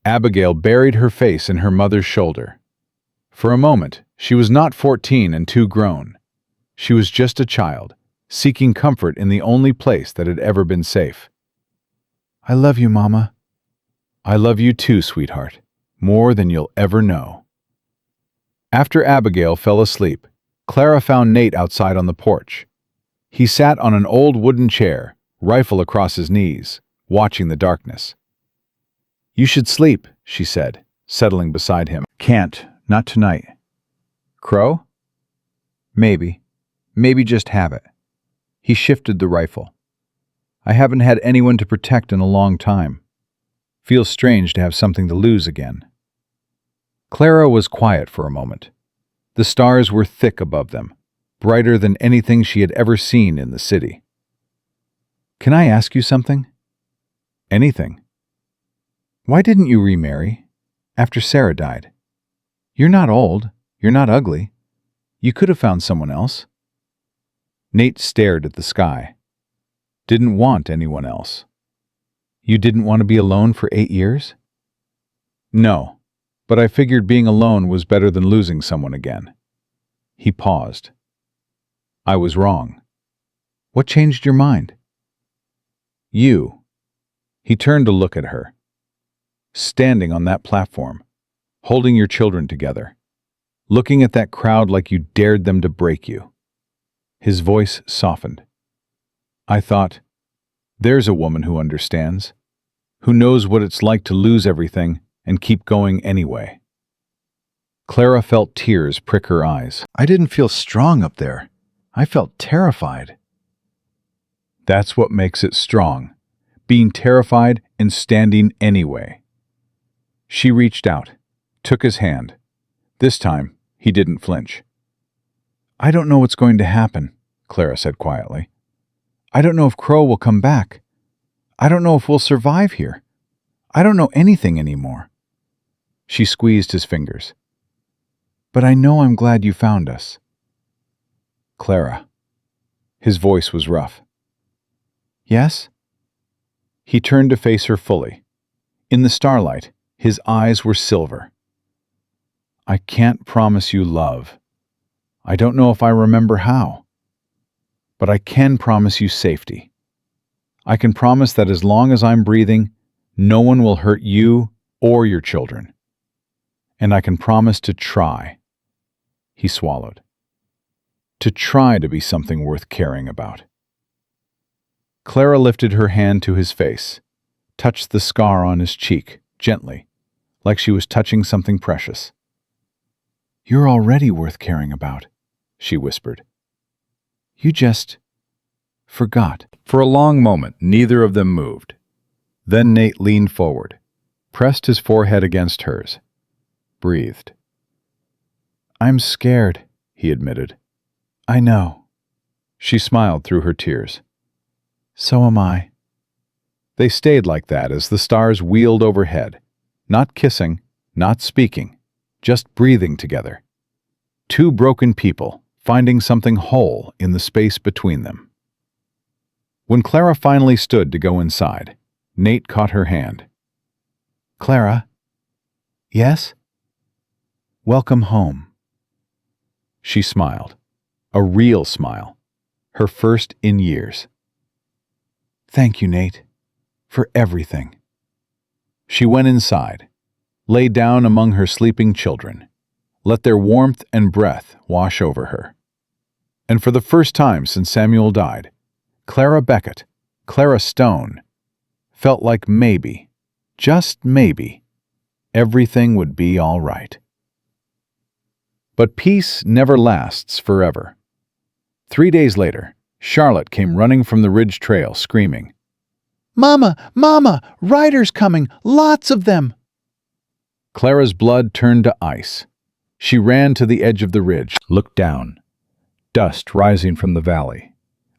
Abigail buried her face in her mother's shoulder. For a moment, she was not 14 and too grown. She was just a child, seeking comfort in the only place that had ever been safe. I love you, Mama. I love you too, sweetheart, more than you'll ever know. After Abigail fell asleep, Clara found Nate outside on the porch. He sat on an old wooden chair, rifle across his knees, watching the darkness. You should sleep, she said, settling beside him. Can't, not tonight. Crow? Maybe. Maybe just have it. He shifted the rifle. I haven't had anyone to protect in a long time. Feels strange to have something to lose again. Clara was quiet for a moment. The stars were thick above them, brighter than anything she had ever seen in the city. Can I ask you something? Anything. Why didn't you remarry after Sarah died? You're not old. You're not ugly. You could have found someone else. Nate stared at the sky. Didn't want anyone else. You didn't want to be alone for 8 years? No, but I figured being alone was better than losing someone again. He paused. I was wrong. What changed your mind? You. He turned to look at her. Standing on that platform, holding your children together, looking at that crowd like you dared them to break you. His voice softened. I thought, there's a woman who understands, who knows what it's like to lose everything and keep going anyway. Clara felt tears prick her eyes. I didn't feel strong up there. I felt terrified. That's what makes it strong, being terrified and standing anyway. She reached out, took his hand. This time, he didn't flinch. I don't know what's going to happen, Clara said quietly. I don't know if Crow will come back. I don't know if we'll survive here. I don't know anything anymore. She squeezed his fingers. But I know I'm glad you found us. Clara. His voice was rough. Yes? He turned to face her fully. In the starlight, his eyes were silver. I can't promise you love. I don't know if I remember how. But I can promise you safety. I can promise that as long as I'm breathing, no one will hurt you or your children. And I can promise to try. He swallowed. To try to be something worth caring about. Clara lifted her hand to his face, touched the scar on his cheek, gently, like she was touching something precious. You're already worth caring about, she whispered. You just forgot. For a long moment, neither of them moved. Then Nate leaned forward, pressed his forehead against hers, breathed. I'm scared, he admitted. I know. She smiled through her tears. So am I. They stayed like that as the stars wheeled overhead, not kissing, not speaking, just breathing together. Two broken people finding something whole in the space between them. When Clara finally stood to go inside, Nate caught her hand. Clara? Yes? Welcome home. She smiled. A real smile. Her first in years. Thank you, Nate, for everything. She went inside, lay down among her sleeping children, let their warmth and breath wash over her. And for the first time since Samuel died, Clara Beckett, Clara Stone, felt like maybe, just maybe, everything would be all right. But peace never lasts forever. 3 days later, Charlotte came running from the ridge trail, screaming, "Mama! Mama! Riders coming! Lots of them!" Clara's blood turned to ice. She ran to the edge of the ridge, looked down. Dust rising from the valley.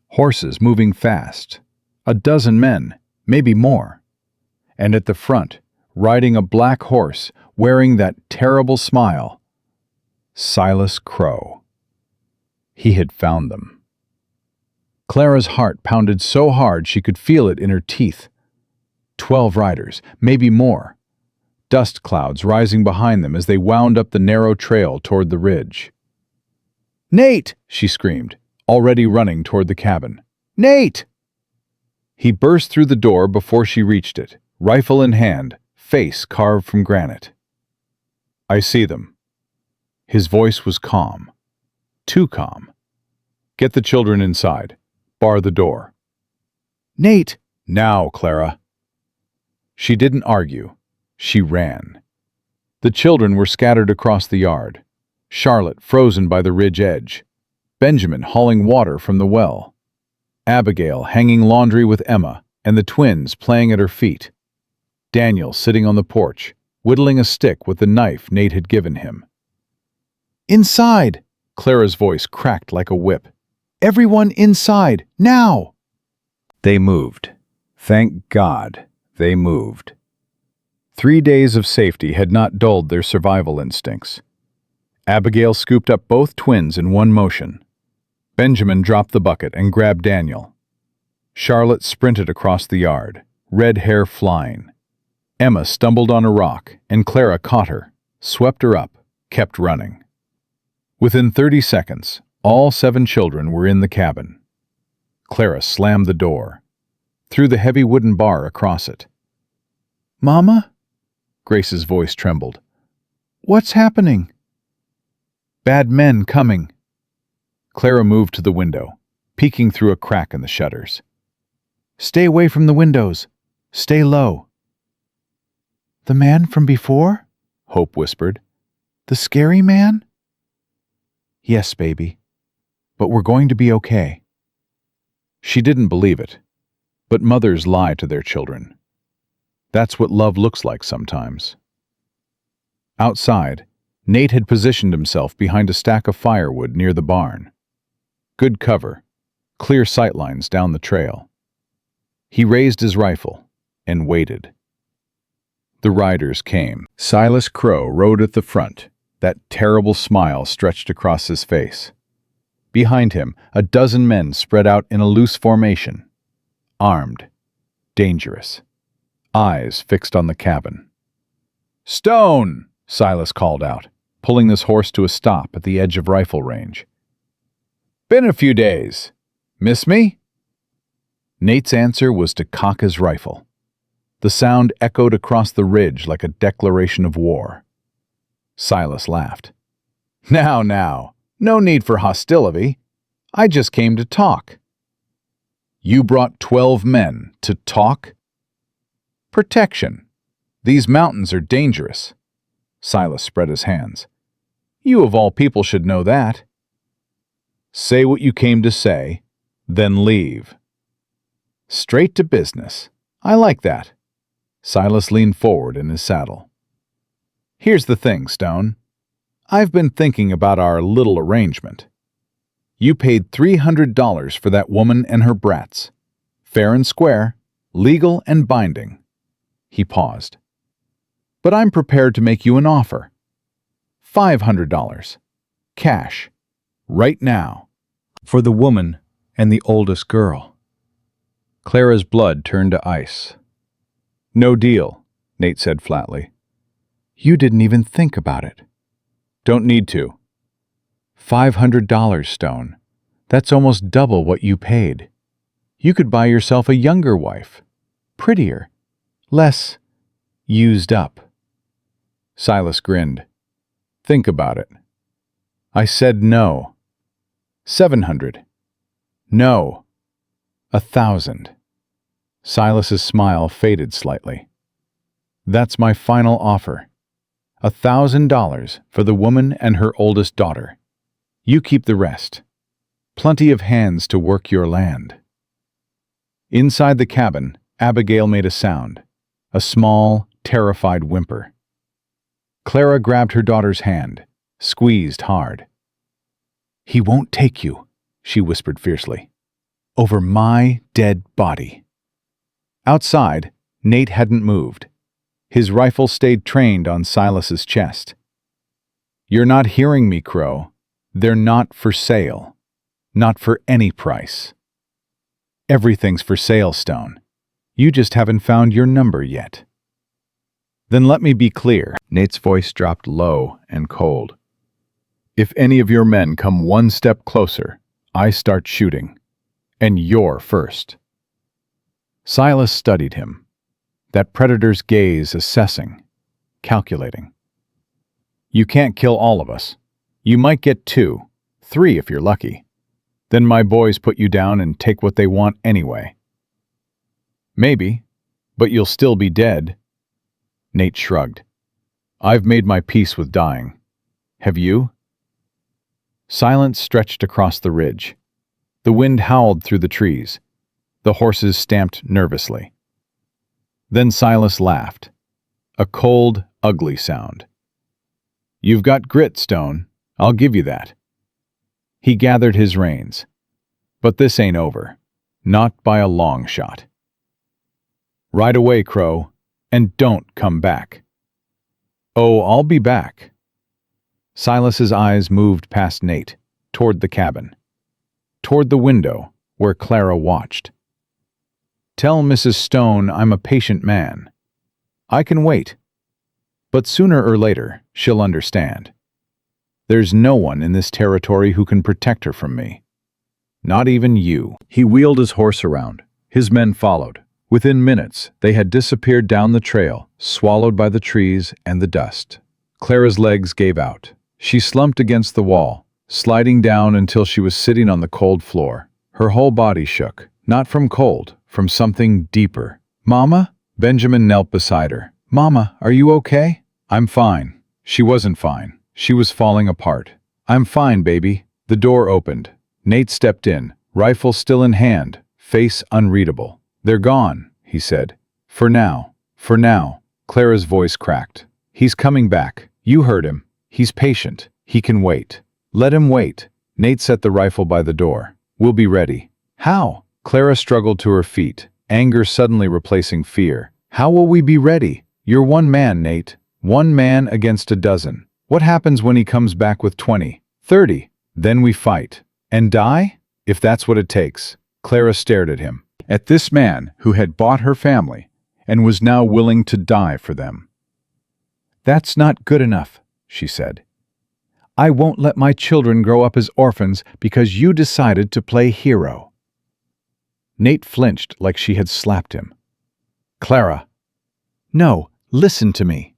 Horses moving fast. A dozen men, maybe more. And at the front, riding a black horse, wearing that terrible smile, Silas Crow. He had found them. Clara's heart pounded so hard she could feel it in her teeth. 12 riders, maybe more. Dust clouds rising behind them as they wound up the narrow trail toward the ridge. "Nate!" she screamed, already running toward the cabin. "Nate!" He burst through the door before she reached it, rifle in hand, face carved from granite. "I see them." His voice was calm. Too calm. "Get the children inside. Bar the door." "Nate!" "Now, Clara." She didn't argue. She ran. The children were scattered across the yard. Charlotte frozen by the ridge edge. Benjamin hauling water from the well. Abigail hanging laundry with Emma, and the twins playing at her feet. Daniel sitting on the porch, whittling a stick with the knife Nate had given him. "Inside!" Clara's voice cracked like a whip. "Everyone inside, now!" They moved. Thank God, they moved. 3 days of safety had not dulled their survival instincts. Abigail scooped up both twins in one motion. Benjamin dropped the bucket and grabbed Daniel. Charlotte sprinted across the yard, red hair flying. Emma stumbled on a rock, and Clara caught her, swept her up, kept running. Within 30 seconds, all 7 children were in the cabin. Clara slammed the door, threw the heavy wooden bar across it. "Mama?" Grace's voice trembled. "What's happening?" "Bad men coming." Clara moved to the window, peeking through a crack in the shutters. "Stay away from the windows. Stay low." "The man from before?" Hope whispered. "The scary man?" "Yes, baby. But we're going to be okay." She didn't believe it, but mothers lie to their children. That's what love looks like sometimes. Outside, Nate had positioned himself behind a stack of firewood near the barn. Good cover, clear sightlines down the trail. He raised his rifle and waited. The riders came. Silas Crow rode at the front, that terrible smile stretched across his face. Behind him, a dozen men spread out in a loose formation. Armed. Dangerous. Eyes fixed on the cabin. "Stone!" Silas called out, pulling his horse to a stop at the edge of rifle range. "Been a few days. Miss me?" Nate's answer was to cock his rifle. The sound echoed across the ridge like a declaration of war. Silas laughed. Now, no need for hostility. I just came to talk." "You brought 12 men to talk?" "Protection. These mountains are dangerous." Silas spread his hands. "You of all people should know that." "Say what you came to say, then leave." Straight to business. I like that. Silas leaned forward in his saddle. "Here's the thing, Stone. I've been thinking about our little arrangement. You paid $300 for that woman and her brats. Fair and square, legal and binding." He paused. "But I'm prepared to make you an offer. $500. Cash. Right now. For the woman and the oldest girl." Clara's blood turned to ice. "No deal," Nate said flatly. "You didn't even think about it." "Don't need to." $500, Stone. That's almost double what you paid. You could buy yourself a younger wife. Prettier. Less used up. Silas grinned. Think about it. I said no. 700. No. 1,000. Silas's smile faded slightly. That's my final offer. $1,000 for the woman and her oldest daughter. You keep the rest. Plenty of hands to work your land. Inside the cabin, Abigail made a sound, a small, terrified whimper. Clara grabbed her daughter's hand, squeezed hard. He won't take you, she whispered fiercely. Over my dead body. Outside, Nate hadn't moved. His rifle stayed trained on Silas's chest. You're not hearing me, Crow. They're not for sale. Not for any price. Everything's for sale, Stone. You just haven't found your number yet. Then let me be clear. Nate's voice dropped low and cold. If any of your men come one step closer, I start shooting. And you're first. Silas studied him, that predator's gaze assessing, calculating. You can't kill all of us. You might get 2, 3 if you're lucky. Then my boys put you down and take what they want anyway. Maybe, but you'll still be dead. Nate shrugged. I've made my peace with dying. Have you? Silence stretched across the ridge. The wind howled through the trees. The horses stamped nervously. Then Silas laughed. A cold, ugly sound. You've got grit, Stone. I'll give you that. He gathered his reins. But this ain't over. Not by a long shot. Ride away, Crow, and don't come back. Oh, I'll be back. Silas's eyes moved past Nate, toward the cabin. Toward the window, where Clara watched. Tell Mrs. Stone I'm a patient man. I can wait. But sooner or later, she'll understand. There's no one in this territory who can protect her from me. Not even you. He wheeled his horse around. His men followed. Within minutes, they had disappeared down the trail, swallowed by the trees and the dust. Clara's legs gave out. She slumped against the wall, sliding down until she was sitting on the cold floor. Her whole body shook, not from cold, from something deeper. Mama? Benjamin knelt beside her. Mama, are you okay? I'm fine. She wasn't fine. She was falling apart. I'm fine, baby. The door opened. Nate stepped in, rifle still in hand, face unreadable. They're gone, he said. For now. For now. Clara's voice cracked. He's coming back. You heard him. He's patient. He can wait. Let him wait. Nate set the rifle by the door. We'll be ready. How? Clara struggled to her feet, anger suddenly replacing fear. How will we be ready? You're one man, Nate. One man against a dozen. What happens when he comes back with 20, 30? Then we fight. And die? If that's what it takes. Clara stared at him. At this man who had bought her family and was now willing to die for them. That's not good enough, she said. I won't let my children grow up as orphans because you decided to play hero. Nate flinched like she had slapped him. Clara. No, listen to me.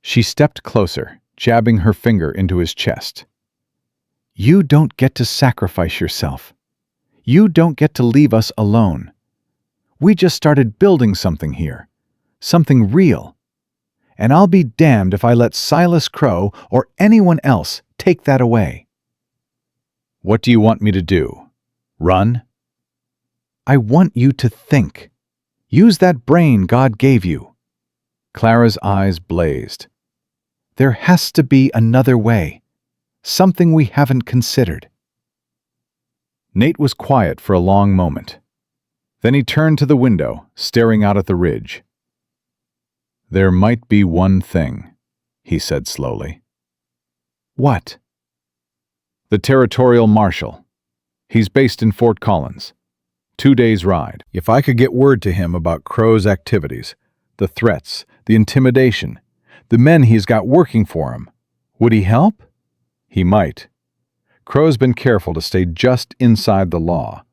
She stepped closer, jabbing her finger into his chest. You don't get to sacrifice yourself. You don't get to leave us alone. We just started building something here. Something real. And I'll be damned if I let Silas Crow or anyone else take that away. What do you want me to do? Run? I want you to think. Use that brain God gave you. Clara's eyes blazed. There has to be another way. Something we haven't considered. Nate was quiet for a long moment. Then he turned to the window, staring out at the ridge. There might be one thing, he said slowly. What? The territorial marshal. He's based in Fort Collins. 2 days' ride. If I could get word to him about Crow's activities, the threats, the intimidation, the men he's got working for him, would he help? He might. Crow's been careful to stay just inside the law.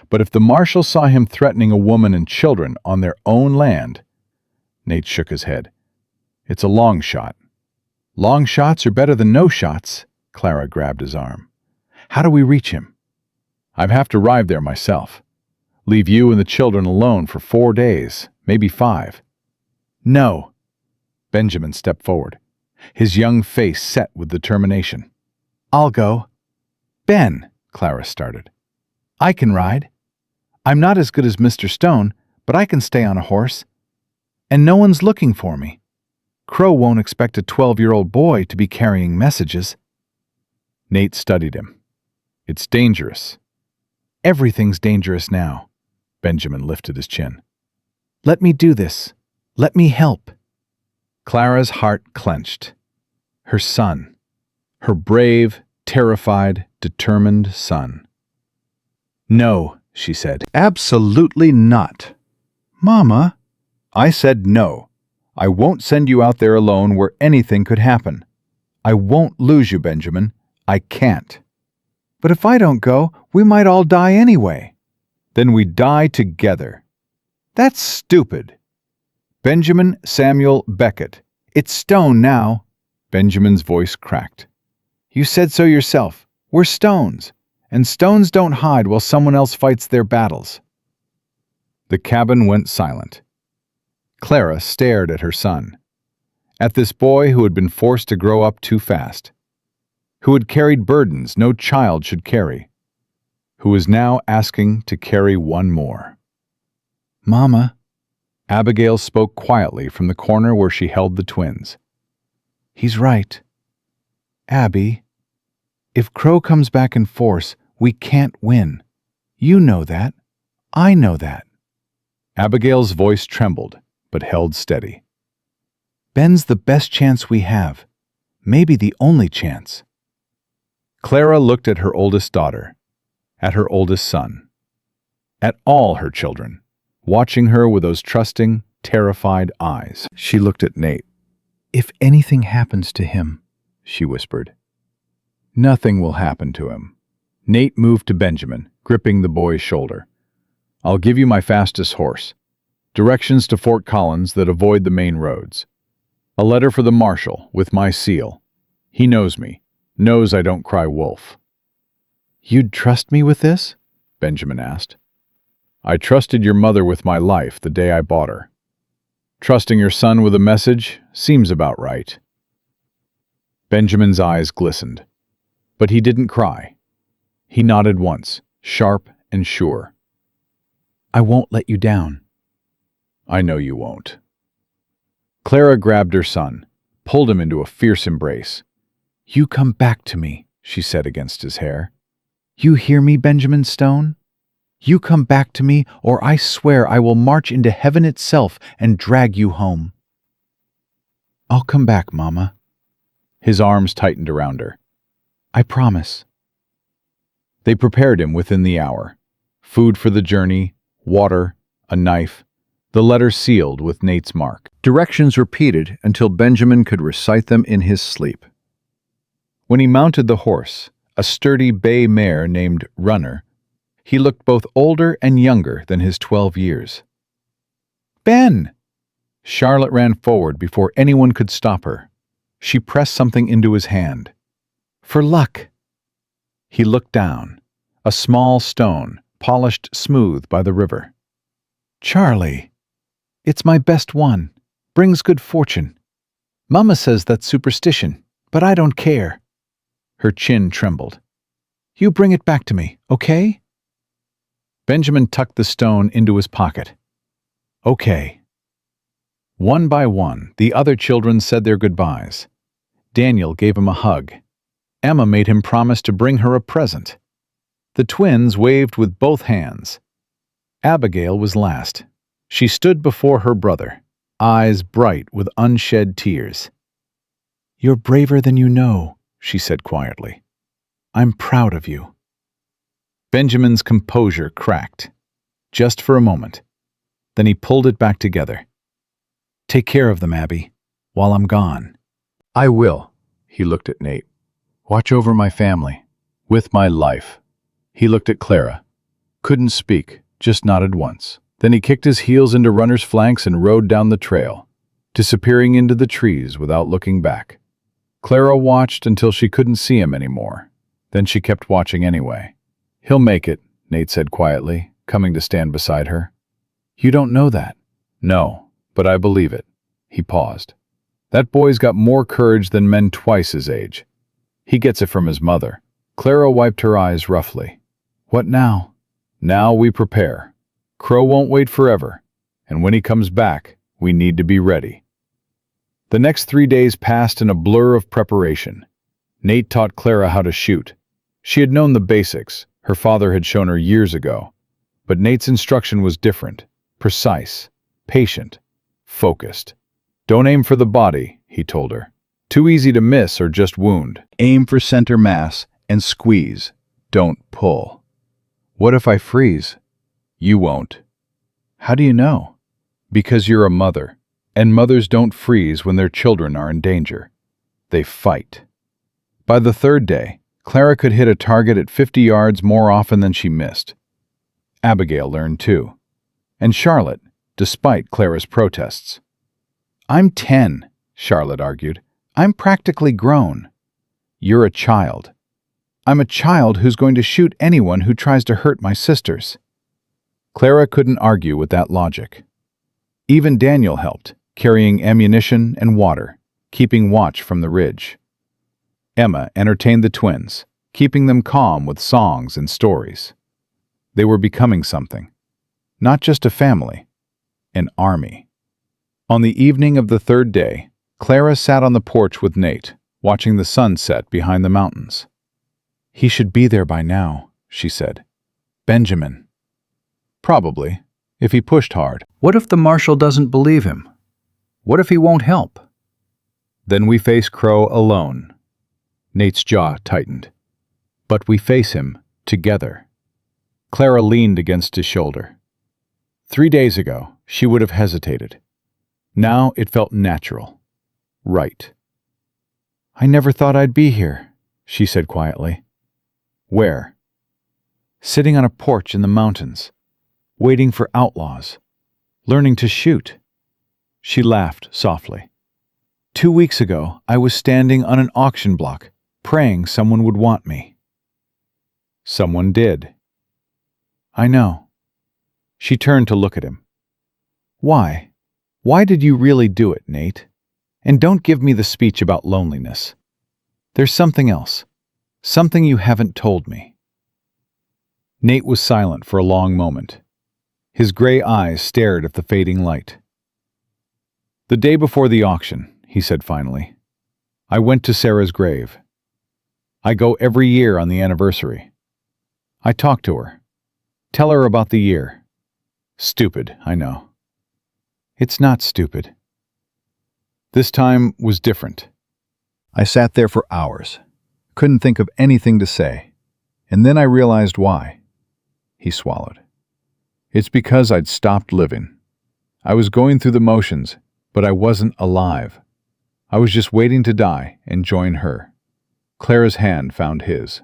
But if the marshal saw him threatening a woman and children on their own land, Nate shook his head. It's a long shot. Long shots are better than no shots. Clara grabbed his arm. How do we reach him? I'd have to arrive there myself. Leave you and the children alone for 4 days, maybe 5. No. Benjamin stepped forward, his young face set with determination. I'll go. Ben, Clara started. I can ride. I'm not as good as Mr. Stone, but I can stay on a horse. And no one's looking for me. Crow won't expect a 12-year-old boy to be carrying messages. Nate studied him. It's dangerous. Everything's dangerous now. Benjamin lifted his chin. Let me do this. Let me help. Clara's heart clenched. Her son. Her brave, terrified, determined son. No, she said. Absolutely not. Mama. I said no. I won't send you out there alone where anything could happen. I won't lose you, Benjamin. I can't. But if I don't go, we might all die anyway. Then we die together. That's stupid. Benjamin Samuel Beckett. It's Stone now. Benjamin's voice cracked. You said so yourself. We're stones, and stones don't hide while someone else fights their battles. The cabin went silent. Clara stared at her son, at this boy who had been forced to grow up too fast, who had carried burdens no child should carry, who was now asking to carry one more. Mama, Abigail spoke quietly from the corner where she held the twins. He's right. Abby, if Crow comes back in force, we can't win. You know that. I know that. Abigail's voice trembled, but held steady. Ben's the best chance we have, maybe the only chance. Clara looked at her oldest daughter, at her oldest son, at all her children, watching her with those trusting, terrified eyes. She looked at Nate. If anything happens to him, she whispered. Nothing will happen to him. Nate moved to Benjamin, gripping the boy's shoulder. I'll give you my fastest horse. Directions to Fort Collins that avoid the main roads. A letter for the marshal with my seal. He knows me, knows I don't cry wolf. You'd trust me with this? Benjamin asked. I trusted your mother with my life the day I bought her. Trusting your son with a message seems about right. Benjamin's eyes glistened, but he didn't cry. He nodded once, sharp and sure. I won't let you down. I know you won't. Clara grabbed her son, pulled him into a fierce embrace. You come back to me, she said against his hair. You hear me, Benjamin Stone? You come back to me, or I swear I will march into heaven itself and drag you home. I'll come back, Mama. His arms tightened around her. I promise. They prepared him within the hour. Food for the journey, water, a knife, the letter sealed with Nate's mark. Directions repeated until Benjamin could recite them in his sleep. When he mounted the horse, a sturdy bay mare named Runner, he looked both older and younger than his 12 years. Ben! Charlotte ran forward before anyone could stop her. She pressed something into his hand. For luck. He looked down, a small stone, polished smooth by the river. Charlie! It's my best one. Brings good fortune. Mama says that's superstition, but I don't care. Her chin trembled. You bring it back to me, okay? Benjamin tucked the stone into his pocket. Okay. One by one, the other children said their goodbyes. Daniel gave him a hug. Emma made him promise to bring her a present. The twins waved with both hands. Abigail was last. She stood before her brother, eyes bright with unshed tears. You're braver than you know, she said quietly. I'm proud of you. Benjamin's composure cracked, just for a moment. Then he pulled it back together. Take care of them, Abby, while I'm gone. I will, he looked at Nate. Watch over my family, with my life. He looked at Clara. Couldn't speak, just nodded once. Then he kicked his heels into Runner's flanks and rode down the trail, disappearing into the trees without looking back. Clara watched until she couldn't see him anymore. Then she kept watching anyway. "He'll make it," Nate said quietly, coming to stand beside her. "You don't know that." "No, but I believe it." He paused. "That boy's got more courage than men twice his age. He gets it from his mother." Clara wiped her eyes roughly. "What now?" "Now we prepare. Crow won't wait forever, and when he comes back, we need to be ready." The next 3 days passed in a blur of preparation. Nate taught Clara how to shoot. She had known the basics, her father had shown her years ago. But Nate's instruction was different, precise, patient, focused. "Don't aim for the body," he told her. "Too easy to miss or just wound. Aim for center mass and squeeze. Don't pull." "What if I freeze?" "You won't." "How do you know?" "Because you're a mother, and mothers don't freeze when their children are in danger. They fight." By the third day, Clara could hit a target at 50 yards more often than she missed. Abigail learned too. And Charlotte, despite Clara's protests. "I'm 10, Charlotte argued. "I'm practically grown." "You're a child." "I'm a child who's going to shoot anyone who tries to hurt my sisters." Clara couldn't argue with that logic. Even Daniel helped, carrying ammunition and water, keeping watch from the ridge. Emma entertained the twins, keeping them calm with songs and stories. They were becoming something. Not just a family, an army. On the evening of the third day, Clara sat on the porch with Nate, watching the sun set behind the mountains. "He should be there by now," she said. "Benjamin." "Probably, if he pushed hard." "What if the marshal doesn't believe him? What if he won't help?" "Then we face Crow alone." Nate's jaw tightened. "But we face him together." Clara leaned against his shoulder. 3 days ago, she would have hesitated. Now it felt natural. Right. "I never thought I'd be here," she said quietly. "Where?" "Sitting on a porch in the mountains, waiting for outlaws, learning to shoot." She laughed softly. 2 weeks ago, I was standing on an auction block, praying someone would want me." "Someone did." "I know." She turned to look at him. "Why? Why did you really do it, Nate? And don't give me the speech about loneliness. There's something else. Something you haven't told me." Nate was silent for a long moment. His gray eyes stared at the fading light. "The day before the auction," he said finally, "I went to Sarah's grave. I go every year on the anniversary. I talk to her. Tell her about the year. Stupid, I know." "It's not stupid." This time was different. I sat there for hours, couldn't think of anything to say, and then I realized why. He swallowed. "It's because I'd stopped living. I was going through the motions, but I wasn't alive. I was just waiting to die and join her." Clara's hand found his.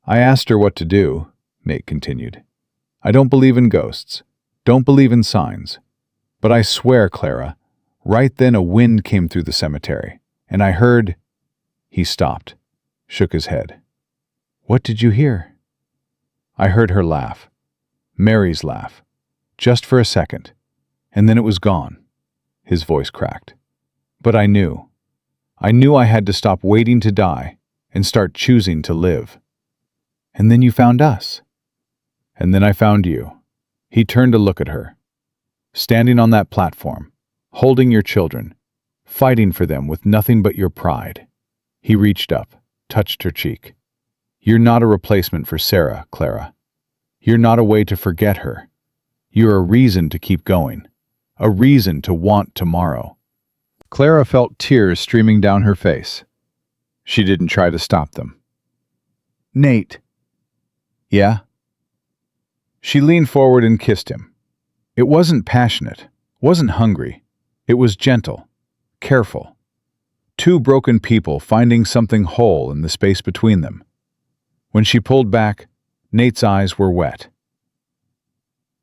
"I asked her what to do," Nate continued. "I don't believe in ghosts, don't believe in signs. But I swear, Clara, right then a wind came through the cemetery, and I heard—" He stopped, shook his head. "What did you hear?" "I heard her laugh. Mary's laugh. Just for a second. And then it was gone." His voice cracked. "But I knew. I knew I had to stop waiting to die and start choosing to live." "And then you found us." "And then I found you." He turned to look at her. "Standing on that platform, holding your children, fighting for them with nothing but your pride." He reached up, touched her cheek. "You're not a replacement for Sarah, Clara. You're not a way to forget her. You're a reason to keep going, a reason to want tomorrow." Clara felt tears streaming down her face. She didn't try to stop them. "Nate." "Yeah?" She leaned forward and kissed him. It wasn't passionate, wasn't hungry. It was gentle, careful. Two broken people finding something whole in the space between them. When she pulled back, Nate's eyes were wet.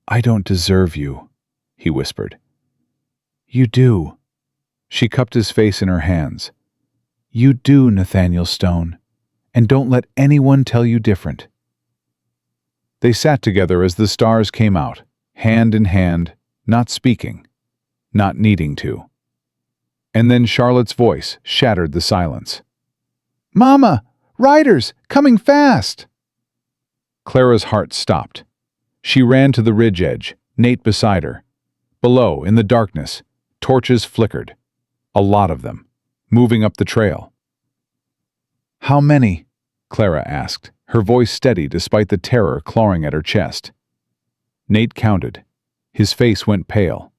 "I don't deserve you," he whispered. "You do." She cupped his face in her hands. You do, Nathaniel Stone, and don't let anyone tell you different." They sat together as the stars came out, hand in hand, not speaking, not needing to. And then Charlotte's voice shattered the silence. "Mama! Riders! Coming fast!" Clara's heart stopped. She ran to the ridge edge, Nate beside her. Below, in the darkness, torches flickered. A lot of them, moving up the trail. "How many?" Clara asked, her voice steady despite the terror clawing at her chest. Nate counted. His face went pale.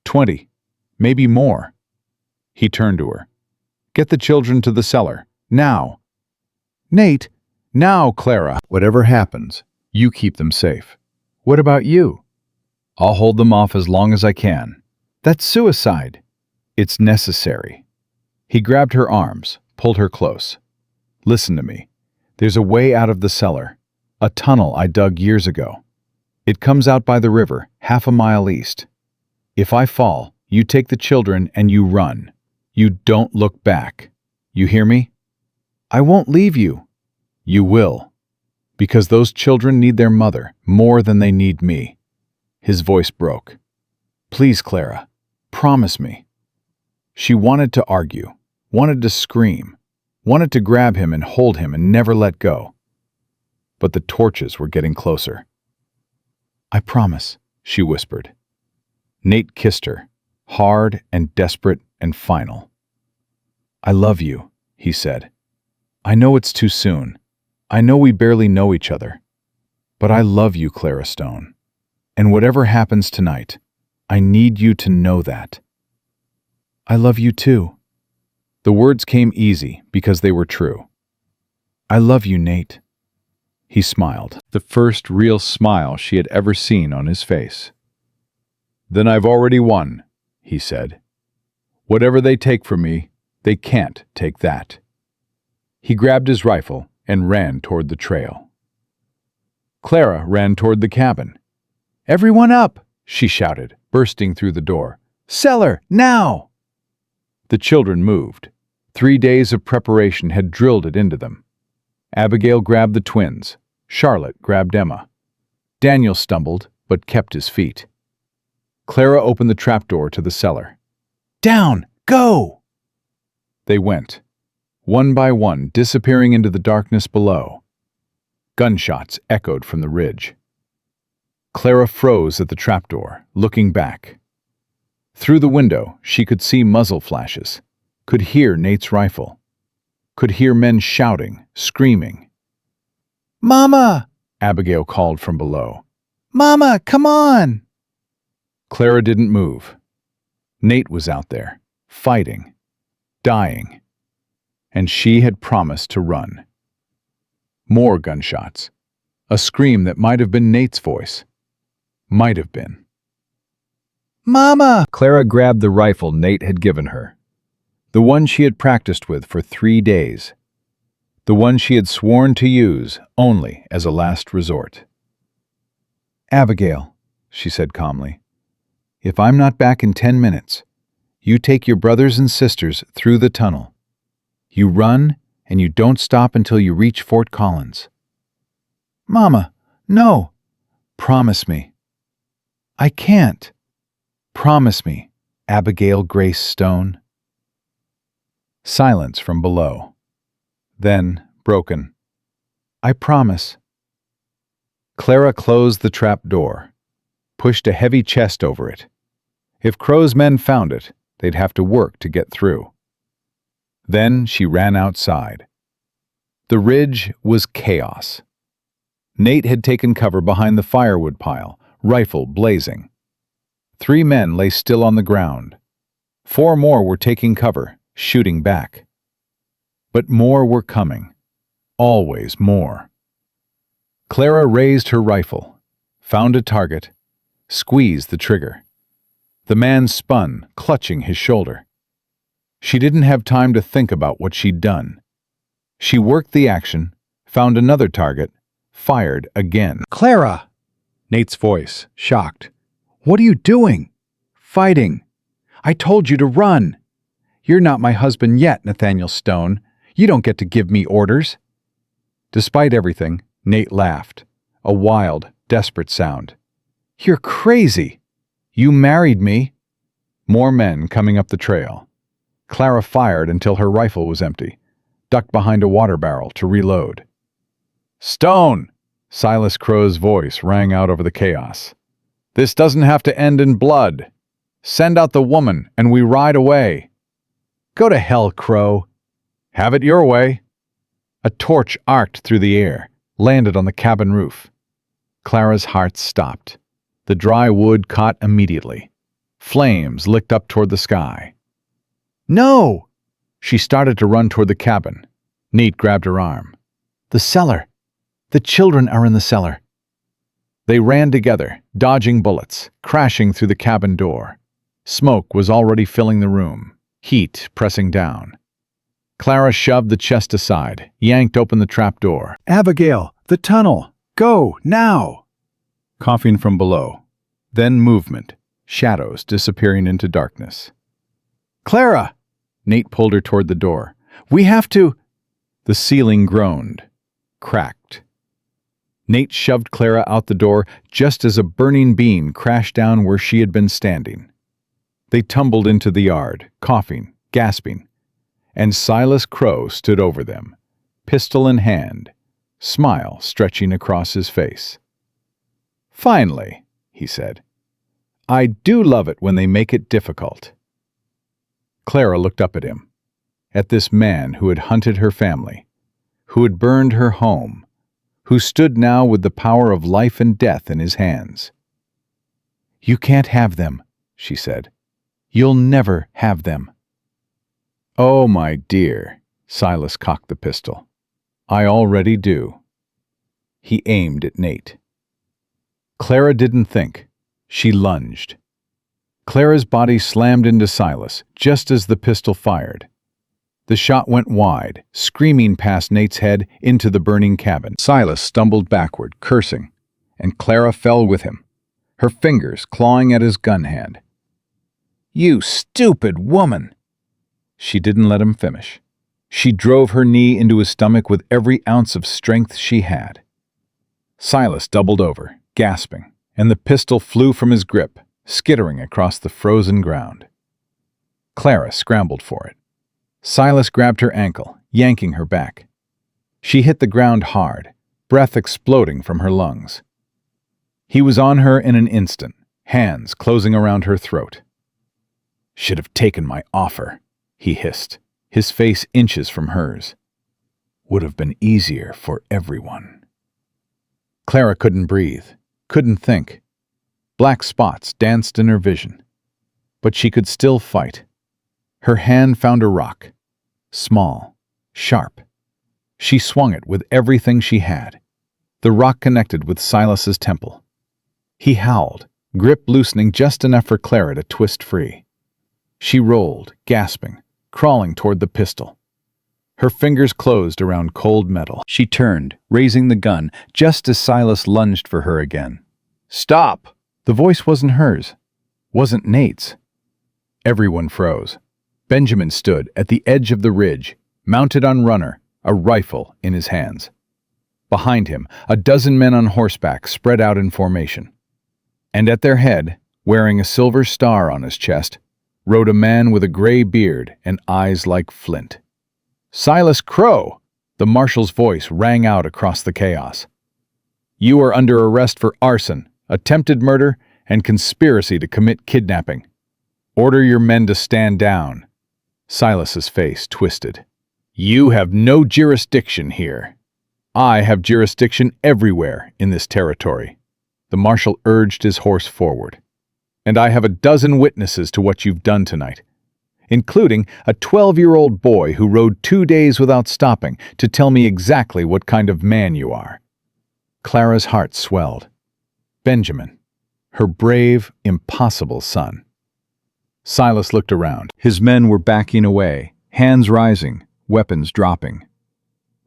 20, maybe more. He turned to her. "Get the children to the cellar, now." "Nate, now, Clara." "Whatever happens, you keep them safe." "What about you?" "I'll hold them off as long as I can." "That's suicide." "It's necessary." He grabbed her arms, pulled her close. "Listen to me. There's a way out of the cellar. A tunnel I dug years ago. It comes out by the river, half a mile east. If I fall, you take the children and you run. You don't look back. You hear me?" "I won't leave you." "You will. Because those children need their mother more than they need me." His voice broke. "Please, Clara, promise me." She wanted to argue, wanted to scream, wanted to grab him and hold him and never let go. But the torches were getting closer. "I promise," she whispered. Nate kissed her, hard and desperate and final. "I love you," he said. "I know it's too soon. I know we barely know each other. But I love you, Clara Stone. And whatever happens tonight, I need you to know that." "I love you too." The words came easy because they were true. "I love you, Nate." He smiled, the first real smile she had ever seen on his face. "Then I've already won," he said. "Whatever they take from me, they can't take that." He grabbed his rifle and ran toward the trail. Clara ran toward the cabin. "Everyone up!" she shouted, bursting through the door. "Cellar, now!" The children moved. 3 days of preparation had drilled it into them. Abigail grabbed the twins. Charlotte grabbed Emma. Daniel stumbled, but kept his feet. Clara opened the trapdoor to the cellar. "Down! Go!" They went, one by one, disappearing into the darkness below. Gunshots echoed from the ridge. Clara froze at the trapdoor, looking back. Through the window, she could see muzzle flashes, could hear Nate's rifle, could hear men shouting, screaming. "Mama!" Abigail called from below. "Mama, come on!" Clara didn't move. Nate was out there, fighting, dying, and she had promised to run. More gunshots. A scream that might have been Nate's voice. Might have been. "Mama!" Clara grabbed the rifle Nate had given her. The one she had practiced with for 3 days. The one she had sworn to use only as a last resort. "Abigail," she said calmly, "if I'm not back in 10 minutes, you take your brothers and sisters through the tunnel. You run, and you don't stop until you reach Fort Collins." "Mama, no." "Promise me." "I can't." "Promise me, Abigail Grace Stone." Silence from below. Then, broken, "I promise." Clara closed the trap door, pushed a heavy chest over it. If Crow's men found it, they'd have to work to get through. Then she ran outside. The ridge was chaos. Nate had taken cover behind the firewood pile, rifle blazing. 3 men lay still on the ground. 4 more were taking cover, shooting back. But more were coming. Always more. Clara raised her rifle, found a target, squeezed the trigger. The man spun, clutching his shoulder. She didn't have time to think about what she'd done. She worked the action, found another target, fired again. "Clara!" Nate's voice, shocked. "What are you doing?" "Fighting. I told you to run." You're not my husband yet, Nathaniel Stone. You don't get to give me orders." Despite everything, Nate laughed, a wild, desperate sound. "You're crazy. You married me." More men coming up the trail. Clara fired until her rifle was empty, ducked behind a water barrel to reload. "Stone!" Silas Crow's voice rang out over the chaos. "This doesn't have to end in blood. Send out the woman and we ride away." "Go to hell, Crow." "Have it your way." A torch arced through the air, landed on the cabin roof. Clara's heart stopped. The dry wood caught immediately. Flames licked up toward the sky. "No!" She started to run toward the cabin. Nate grabbed her arm. "The cellar. The children are in the cellar." They ran together, dodging bullets, crashing through the cabin door. Smoke was already filling the room, heat pressing down. Clara shoved the chest aside, yanked open the trapdoor. "Abigail, the tunnel! Go, now!" Coughing from below. Then movement, shadows disappearing into darkness. "Clara!" Nate pulled her toward the door. "We have to—" The ceiling groaned, cracked. Nate shoved Clara out the door just as a burning beam crashed down where she had been standing. They tumbled into the yard, coughing, gasping, and Silas Crow stood over them, pistol in hand, smile stretching across his face. "Finally," he said. "I do love it when they make it difficult." Clara looked up at him, at this man who had hunted her family, who had burned her home, who stood now with the power of life and death in his hands. "You can't have them," she said. "You'll never have them." "Oh, my dear," Silas cocked the pistol. "I already do." He aimed at Nate. Clara didn't think. She lunged. Clara's body slammed into Silas just as the pistol fired. The shot went wide, screaming past Nate's head into the burning cabin. Silas stumbled backward, cursing, and Clara fell with him, her fingers clawing at his gun hand. "You stupid woman!" She didn't let him finish. She drove her knee into his stomach with every ounce of strength she had. Silas doubled over, gasping, and the pistol flew from his grip, skittering across the frozen ground. Clara scrambled for it. Silas grabbed her ankle, yanking her back. She hit the ground hard, breath exploding from her lungs. He was on her in an instant, hands closing around her throat. "Should have taken my offer," he hissed, his face inches from hers. "Would have been easier for everyone." Clara couldn't breathe, couldn't think. Black spots danced in her vision. But she could still fight. Her hand found a rock, small, sharp. She swung it with everything she had. The rock connected with Silas's temple. He howled, grip loosening just enough for Clara to twist free. She rolled, gasping, crawling toward the pistol. Her fingers closed around cold metal. She turned, raising the gun, just as Silas lunged for her again. "Stop!" The voice wasn't hers, wasn't Nate's. Everyone froze. Benjamin stood at the edge of the ridge, mounted on Runner, a rifle in his hands. Behind him, a dozen men on horseback spread out in formation. And at their head, wearing a silver star on his chest, rode a man with a gray beard and eyes like flint. "Silas Crow!" The marshal's voice rang out across the chaos. "You are under arrest for arson, attempted murder, and conspiracy to commit kidnapping. Order your men to stand down." Silas's face twisted. "You have no jurisdiction here." "I have jurisdiction everywhere in this territory." The marshal urged his horse forward. "And I have a dozen witnesses to what you've done tonight, including a 12-year-old boy who rode 2 days without stopping to tell me exactly what kind of man you are." Clara's heart swelled. Benjamin, her brave, impossible son. Silas looked around. His men were backing away, hands rising, weapons dropping.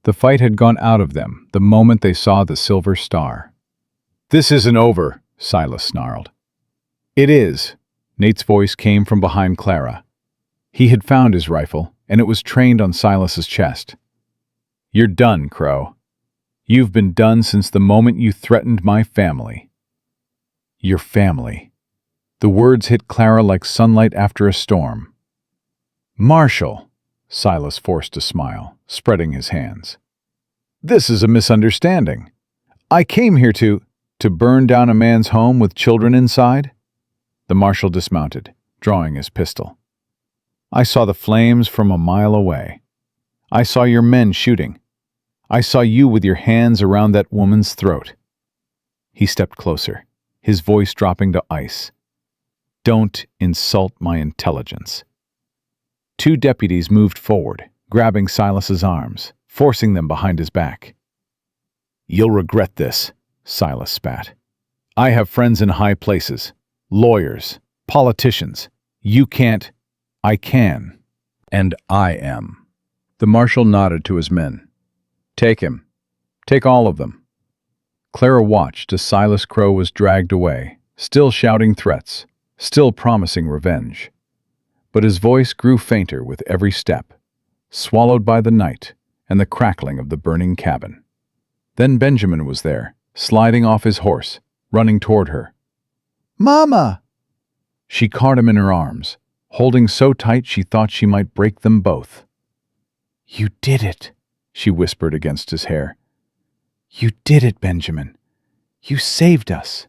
The fight had gone out of them the moment they saw the silver star. "This isn't over," Silas snarled. "It is," Nate's voice came from behind Clara. He had found his rifle, and it was trained on Silas's chest. "You're done, Crow. You've been done since the moment you threatened my family." Your family. The words hit Clara like sunlight after a storm. "Marshall," Silas forced a smile, spreading his hands. "This is a misunderstanding. I came here to burn down a man's home with children inside?" The marshal dismounted, drawing his pistol. "I saw the flames from a mile away. I saw your men shooting. I saw you with your hands around that woman's throat." He stepped closer, his voice dropping to ice. "Don't insult my intelligence." Two deputies moved forward, grabbing Silas's arms, forcing them behind his back. "You'll regret this," Silas spat. "I have friends in high places, lawyers, politicians. You can't. I can. And I am." The marshal nodded to his men. "Take him. Take all of them." Clara watched as Silas Crow was dragged away, still shouting threats, still promising revenge. But his voice grew fainter with every step, swallowed by the night and the crackling of the burning cabin. Then Benjamin was there, sliding off his horse, running toward her. "Mama!" She caught him in her arms, holding so tight she thought she might break them both. "You did it," she whispered against his hair. "You did it, Benjamin. You saved us."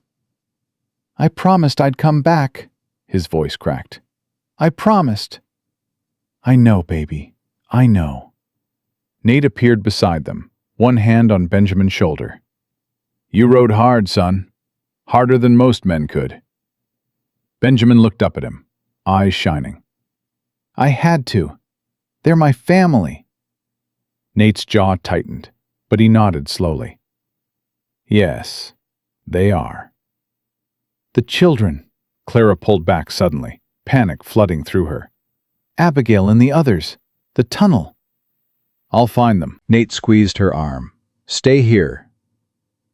"I promised I'd come back," his voice cracked. "I promised." "I know, baby. I know." Nate appeared beside them, one hand on Benjamin's shoulder. "You rode hard, son. Harder than most men could." Benjamin looked up at him, eyes shining. "I had to. They're my family." Nate's jaw tightened, but he nodded slowly. "Yes, they are." "The children," Clara pulled back suddenly, panic flooding through her. "Abigail and the others. The tunnel." "I'll find them." Nate squeezed her arm. "Stay here."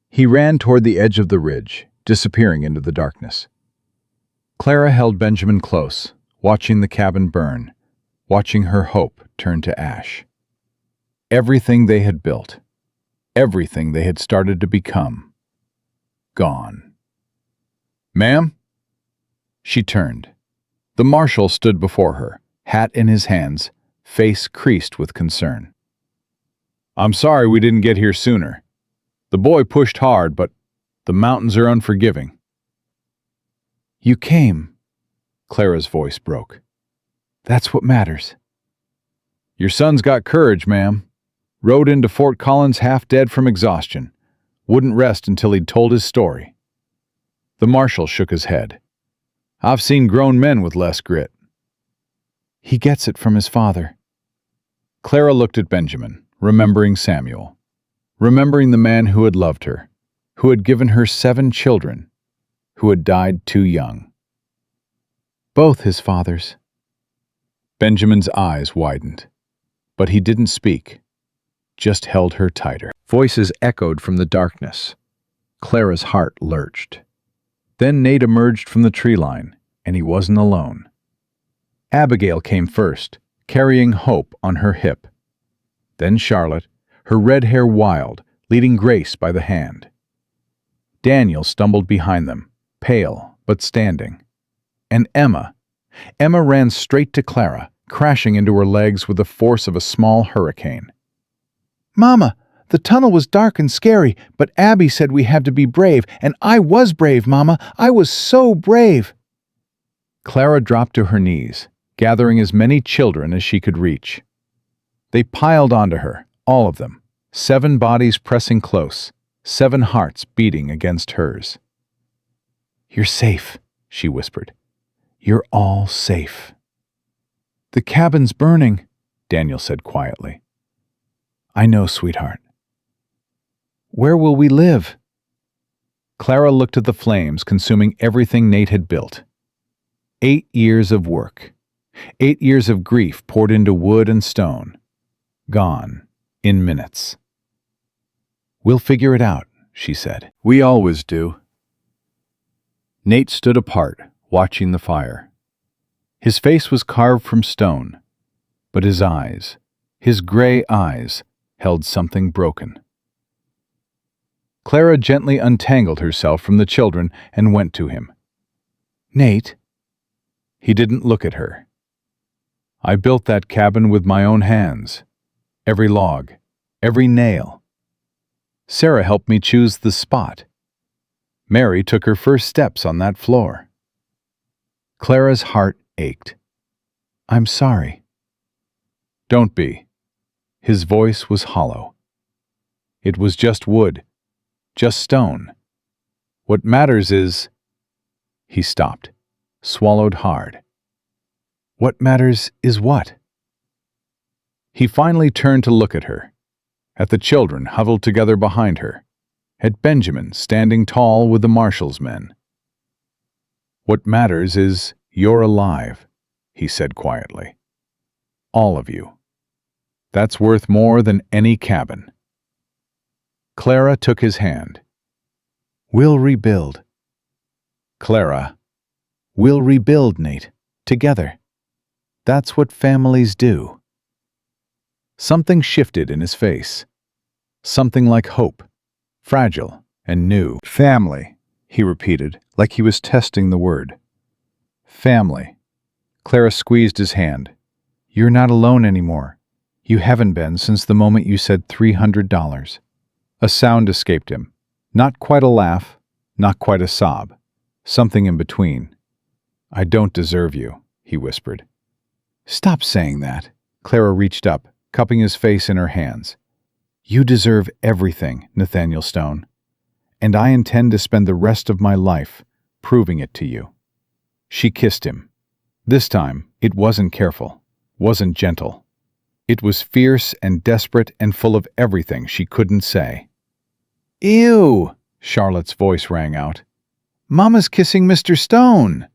He ran toward the edge of the ridge, disappearing into the darkness. Clara held Benjamin close, watching the cabin burn, watching her hope turn to ash. Everything they had built, everything they had started to become, gone. "Ma'am?" She turned. The marshal stood before her, hat in his hands, face creased with concern. "I'm sorry we didn't get here sooner. The boy pushed hard, but the mountains are unforgiving." "You came," Clara's voice broke. "That's what matters." "Your son's got courage, ma'am. Rode into Fort Collins half dead from exhaustion. Wouldn't rest until he'd told his story." The marshal shook his head. "I've seen grown men with less grit." "He gets it from his father." Clara looked at Benjamin, remembering Samuel, remembering the man who had loved her, who had given her 7 children, who had died too young. "Both his fathers." Benjamin's eyes widened, but he didn't speak, just held her tighter. Voices echoed from the darkness. Clara's heart lurched. Then Nate emerged from the tree line, and he wasn't alone. Abigail came first, carrying Hope on her hip. Then Charlotte, her red hair wild, leading Grace by the hand. Daniel stumbled behind them, pale but standing. And Emma ran straight to Clara, crashing into her legs with the force of a small hurricane. "Mama, the tunnel was dark and scary, but Abby said we had to be brave, and I was brave, Mama. I was so brave." Clara dropped to her knees, gathering as many children as she could reach. They piled onto her, all of them, 7 bodies pressing close, 7 hearts beating against hers. "You're safe," she whispered. "You're all safe." "The cabin's burning," Daniel said quietly. "I know, sweetheart." "Where will we live?" Clara looked at the flames consuming everything Nate had built. 8 years of work. 8 years of grief poured into wood and stone. Gone in minutes. "We'll figure it out," she said. "We always do." Nate stood apart, watching the fire. His face was carved from stone, but his eyes, his gray eyes, held something broken. Clara gently untangled herself from the children and went to him. "Nate?" He didn't look at her. "I built that cabin with my own hands. Every log, every nail. Sarah helped me choose the spot. Mary took her first steps on that floor." Clara's heart ached. "I'm sorry." "Don't be." His voice was hollow. "It was just wood, just stone. What matters is—" He stopped, swallowed hard. "What matters is what?" He finally turned to look at her, at the children huddled together behind her, at Benjamin standing tall with the marshal's men. "What matters is you're alive," he said quietly. "All of you. That's worth more than any cabin." Clara took his hand. "We'll rebuild." "Clara." "We'll rebuild, Nate. Together. That's what families do." Something shifted in his face. Something like hope, fragile and new. "Family," he repeated, like he was testing the word. "Family." Clara squeezed his hand. "You're not alone anymore. You haven't been since the moment you said $300. A sound escaped him. Not quite a laugh, not quite a sob. Something in between. "I don't deserve you," he whispered. "Stop saying that." Clara reached up, cupping his face in her hands. "You deserve everything, Nathaniel Stone. And I intend to spend the rest of my life proving it to you." She kissed him. This time, it wasn't careful, wasn't gentle. It was fierce and desperate and full of everything she couldn't say. "Ew!" Charlotte's voice rang out. "Mama's kissing Mr. Stone."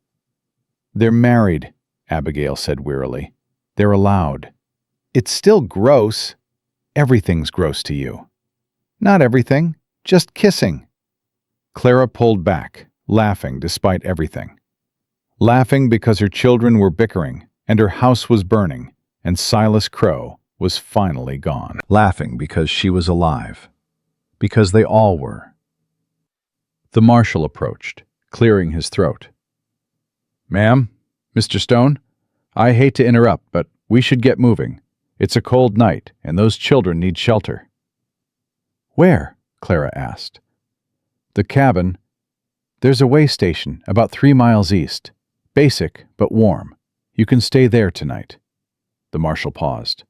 "They're married," Abigail said wearily. "They're allowed." "It's still gross." "Everything's gross to you." "Not everything, just kissing." Clara pulled back, laughing despite everything. Laughing because her children were bickering, and her house was burning, and Silas Crow was finally gone. Laughing because she was alive. Because they all were. The marshal approached, clearing his throat. "Ma'am, Mr. Stone, I hate to interrupt, but we should get moving. It's a cold night, and those children need shelter." "Where?" Clara asked. "The cabin. There's a way station about 3 miles east. Basic, but warm. You can stay there tonight." The marshal paused.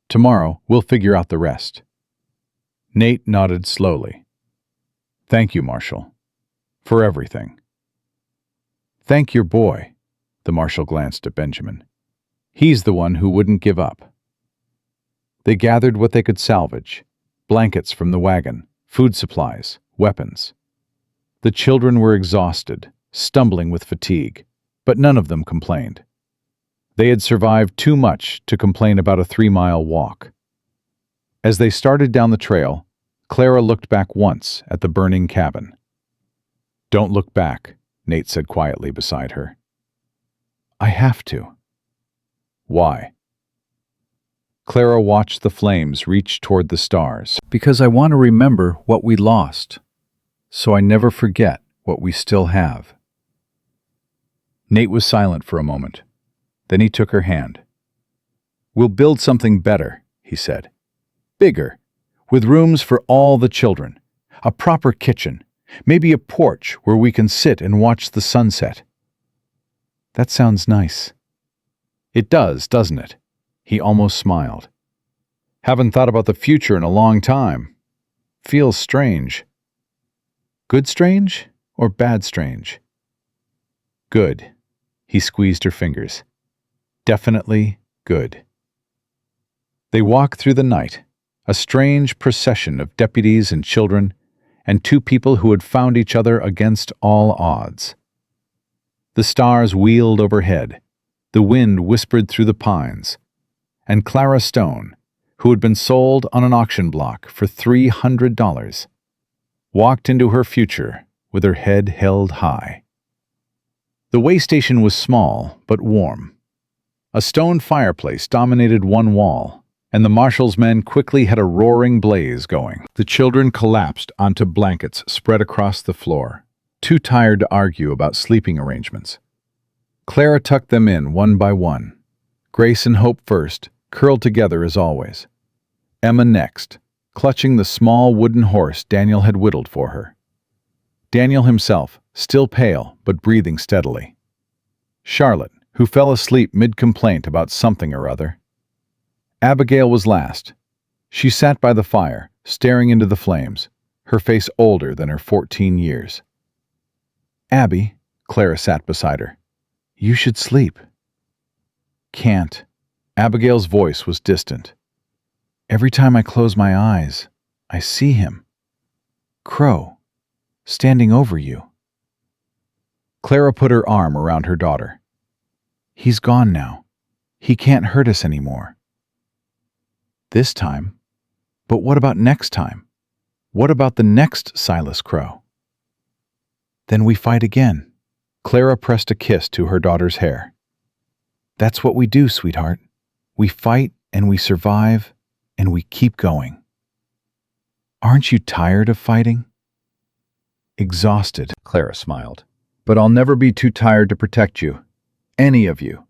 "Tomorrow, we'll figure out the rest." Nate nodded slowly. "Thank you, Marshal. For everything." "Thank your boy." The marshal glanced at Benjamin. "He's the one who wouldn't give up." They gathered what they could salvage: blankets from the wagon, food supplies, weapons. The children were exhausted, stumbling with fatigue, but none of them complained. They had survived too much to complain about a 3-mile walk. As they started down the trail, Clara looked back once at the burning cabin. "Don't look back," Nate said quietly beside her. "I have to." "Why?" Clara watched the flames reach toward the stars. "Because I want to remember what we lost, so I never forget what we still have." Nate was silent for a moment. Then he took her hand. "We'll build something better," he said. "Bigger, with rooms for all the children, a proper kitchen, maybe a porch where we can sit and watch the sunset." "That sounds nice." "It does, doesn't it?" He almost smiled. "Haven't thought about the future in a long time. Feels strange." "Good strange or bad strange?" "Good." He squeezed her fingers. "Definitely good." They walked through the night, a strange procession of deputies and children, and 2 people who had found each other against all odds. The stars wheeled overhead, the wind whispered through the pines, and Clara Stone, who had been sold on an auction block for $300, walked into her future with her head held high. The way station was small, but warm. A stone fireplace dominated one wall, and the marshal's men quickly had a roaring blaze going. The children collapsed onto blankets spread across the floor, too tired to argue about sleeping arrangements. Clara tucked them in one by one. Grace and Hope first, curled together as always. Emma next, clutching the small wooden horse Daniel had whittled for her. Daniel himself, still pale but breathing steadily. Charlotte, who fell asleep mid-complaint about something or other. Abigail was last. She sat by the fire, staring into the flames, her face older than her 14 years. "Abby," Clara sat beside her, "you should sleep." "Can't." Abigail's voice was distant. "Every time I close my eyes, I see him. Crow, standing over you." Clara put her arm around her daughter. "He's gone now. He can't hurt us anymore." "This time? But what about next time? What about the next Silas Crow?" "Then we fight again." Clara pressed a kiss to her daughter's hair. "That's what we do, sweetheart. We fight and we survive and we keep going." "Aren't you tired of fighting?" "Exhausted," Clara smiled. "But I'll never be too tired to protect you. Any of you."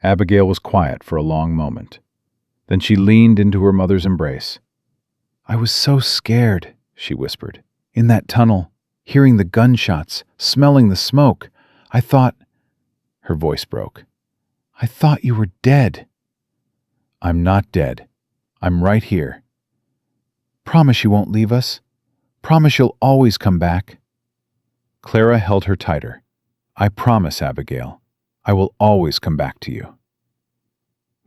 Abigail was quiet for a long moment. Then she leaned into her mother's embrace. "I was so scared," she whispered. "In that tunnel, hearing the gunshots, smelling the smoke. I thought—" Her voice broke. "I thought you were dead." "I'm not dead. I'm right here." "Promise you won't leave us? Promise you'll always come back?" Clara held her tighter. "I promise, Abigail. I will always come back to you."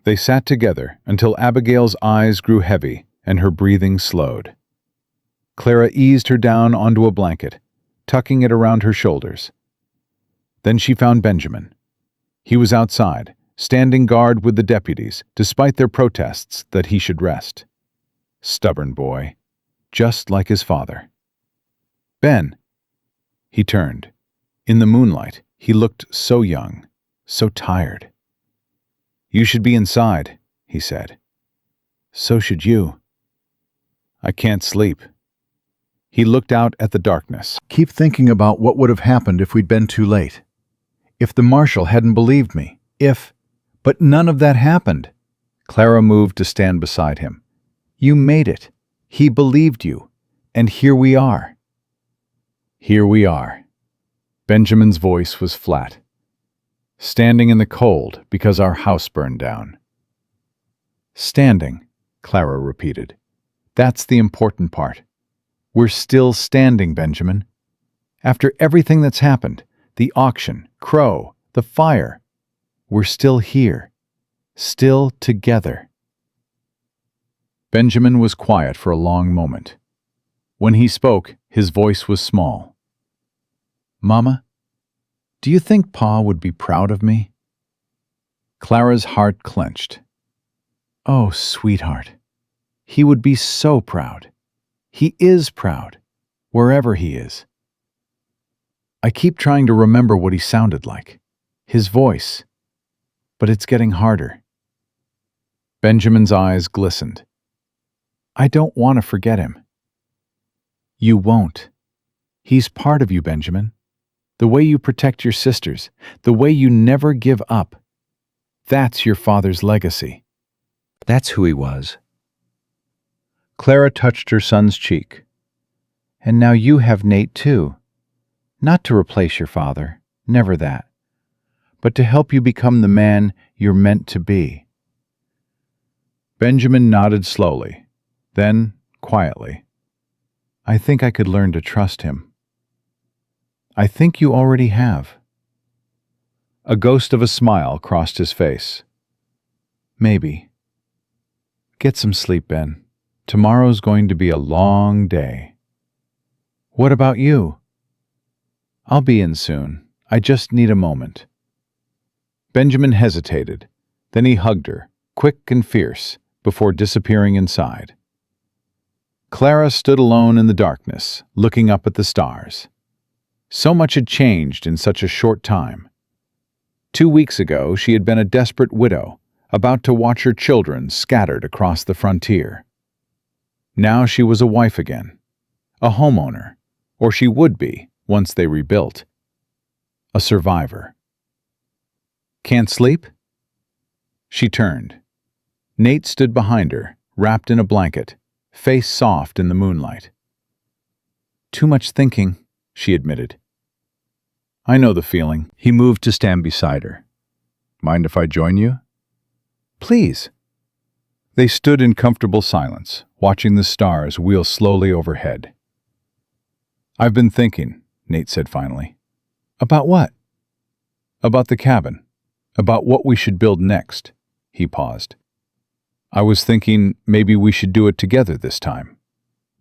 They sat together until Abigail's eyes grew heavy and her breathing slowed. Clara eased her down onto a blanket, tucking it around her shoulders. Then she found Benjamin. He was outside, standing guard with the deputies, despite their protests that he should rest. Stubborn boy, just like his father. "Ben!" He turned. In the moonlight, he looked so young, so tired. "You should be inside," he said. "So should you." "I can't sleep." He looked out at the darkness. "Keep thinking about what would have happened if we'd been too late. If the marshal hadn't believed me. But none of that happened." Clara moved to stand beside him. "You made it. He believed you. And here we are." "Here we are." Benjamin's voice was flat. "Standing in the cold because our house burned down." "Standing," Clara repeated. "That's the important part. We're still standing, Benjamin. After everything that's happened, the auction, Crow, the fire, we're still here, still together." Benjamin was quiet for a long moment. When he spoke, his voice was small. "Mama, do you think Pa would be proud of me?" Clara's heart clenched. "Oh, sweetheart, he would be so proud. He is proud, wherever he is." "I keep trying to remember what he sounded like, his voice, but it's getting harder." Benjamin's eyes glistened. "I don't want to forget him." "You won't. He's part of you, Benjamin. The way you protect your sisters, the way you never give up. That's your father's legacy." "That's who he was." Clara touched her son's cheek. "And now you have Nate too. Not to replace your father, never that, but to help you become the man you're meant to be." Benjamin nodded slowly, then, quietly, "I think I could learn to trust him." "I think you already have." A ghost of a smile crossed his face. "Maybe. Get some sleep, Ben. Tomorrow's going to be a long day." "What about you?" "I'll be in soon. I just need a moment." Benjamin hesitated. Then he hugged her, quick and fierce, before disappearing inside. Clara stood alone in the darkness, looking up at the stars. So much had changed in such a short time. 2 weeks ago, she had been a desperate widow, about to watch her children scattered across the frontier. Now she was a wife again, a homeowner, or she would be once they rebuilt. A survivor. Can't sleep? She turned. Nate stood behind her, wrapped in a blanket, face soft in the moonlight. Too much thinking, she admitted. I know the feeling. He moved to stand beside her. Mind if I join you? Please. They stood in comfortable silence, watching the stars wheel slowly overhead. I've been thinking, Nate said finally. About what? About the cabin. About what we should build next. He paused. I was thinking maybe we should do it together this time.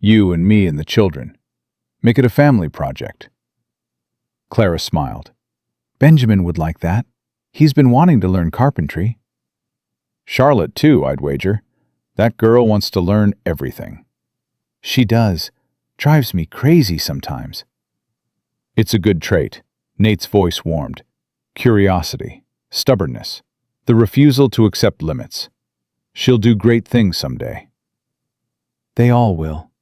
You and me and the children. Make it a family project. Clara smiled. Benjamin would like that. He's been wanting to learn carpentry. Charlotte, too, I'd wager. That girl wants to learn everything. She does. Drives me crazy sometimes. It's a good trait. Nate's voice warmed. Curiosity, stubbornness, the refusal to accept limits. She'll do great things someday. They all will.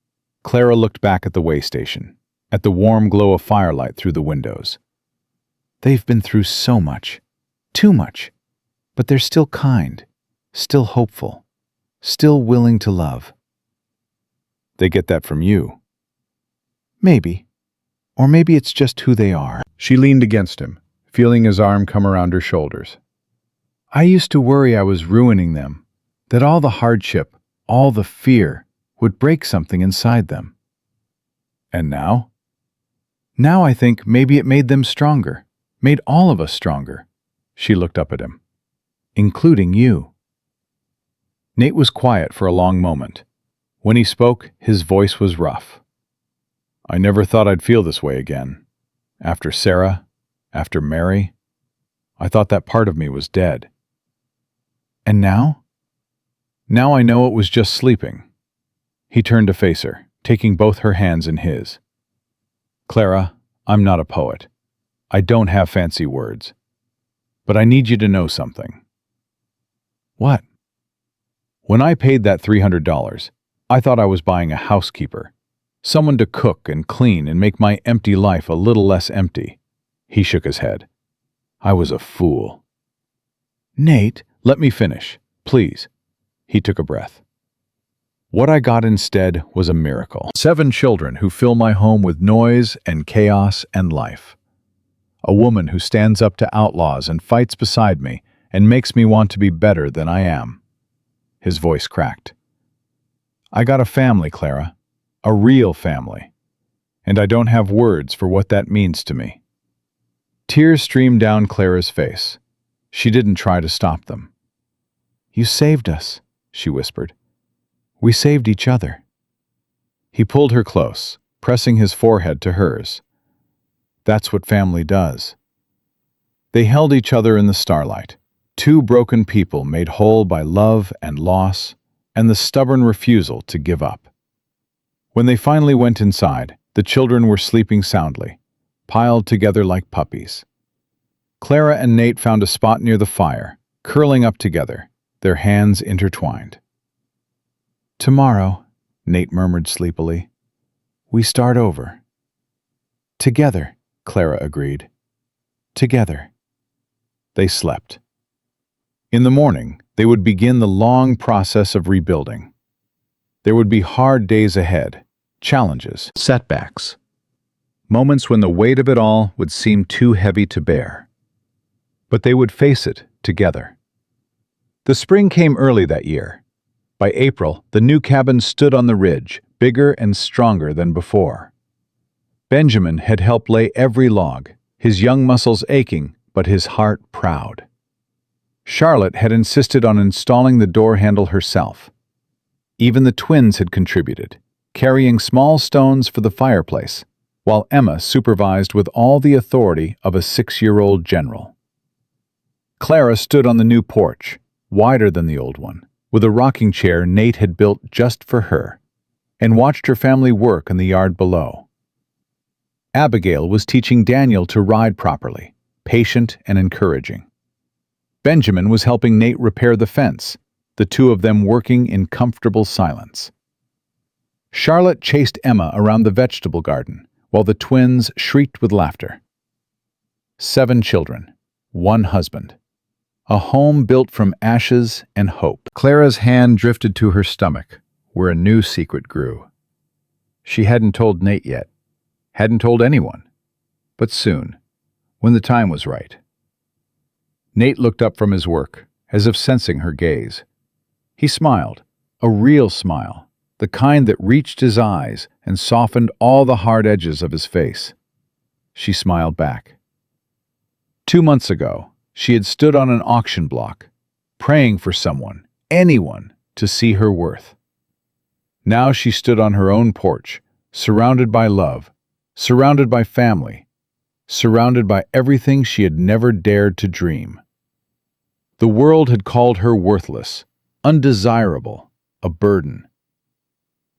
Clara looked back at the way station, at the warm glow of firelight through the windows. They've been through so much. Too much. But they're still kind, still hopeful, still willing to love. They get that from you. Maybe. Or maybe it's just who they are. She leaned against him, feeling his arm come around her shoulders. I used to worry I was ruining them, that all the hardship, all the fear, would break something inside them. And now? Now I think maybe it made them stronger, made all of us stronger. She looked up at him. Including you. Nate was quiet for a long moment. When he spoke, his voice was rough. I never thought I'd feel this way again. After Sarah, after Mary, I thought that part of me was dead. And now? Now I know it was just sleeping. He turned to face her, taking both her hands in his. Clara, I'm not a poet. I don't have fancy words. But I need you to know something. What? When I paid that $300, I thought I was buying a housekeeper, someone to cook and clean and make my empty life a little less empty. He shook his head. I was a fool. Nate, let me finish, please. He took a breath. What I got instead was a miracle. 7 children who fill my home with noise and chaos and life. A woman who stands up to outlaws and fights beside me and makes me want to be better than I am. His voice cracked. I got a family, Clara. A real family. And I don't have words for what that means to me. Tears streamed down Clara's face. She didn't try to stop them. You saved us, she whispered. We saved each other. He pulled her close, pressing his forehead to hers. That's what family does. They held each other in the starlight, 2 broken people made whole by love and loss and the stubborn refusal to give up. When they finally went inside, the children were sleeping soundly, piled together like puppies. Clara and Nate found a spot near the fire, curling up together, their hands intertwined. Tomorrow, Nate murmured sleepily, we start over. Together, Clara agreed. Together. They slept. In the morning, they would begin the long process of rebuilding. There would be hard days ahead, challenges, setbacks, moments when the weight of it all would seem too heavy to bear. But they would face it together. The spring came early that year. By April, the new cabin stood on the ridge, bigger and stronger than before. Benjamin had helped lay every log, his young muscles aching, but his heart proud. Charlotte had insisted on installing the door handle herself. Even the twins had contributed, carrying small stones for the fireplace, while Emma supervised with all the authority of a 6-year-old general. Clara stood on the new porch, wider than the old one, with a rocking chair Nate had built just for her, and watched her family work in the yard below. Abigail was teaching Daniel to ride properly, patient and encouraging. Benjamin was helping Nate repair the fence, the two of them working in comfortable silence. Charlotte chased Emma around the vegetable garden, while the twins shrieked with laughter. 7 children, 1 husband. A home built from ashes and hope. Clara's hand drifted to her stomach, where a new secret grew. She hadn't told Nate yet, hadn't told anyone, but soon, when the time was right. Nate looked up from his work, as if sensing her gaze. He smiled, a real smile, the kind that reached his eyes and softened all the hard edges of his face. She smiled back. 2 months ago, she had stood on an auction block, praying for someone, anyone, to see her worth. Now she stood on her own porch, surrounded by love, surrounded by family, surrounded by everything she had never dared to dream. The world had called her worthless, undesirable, a burden.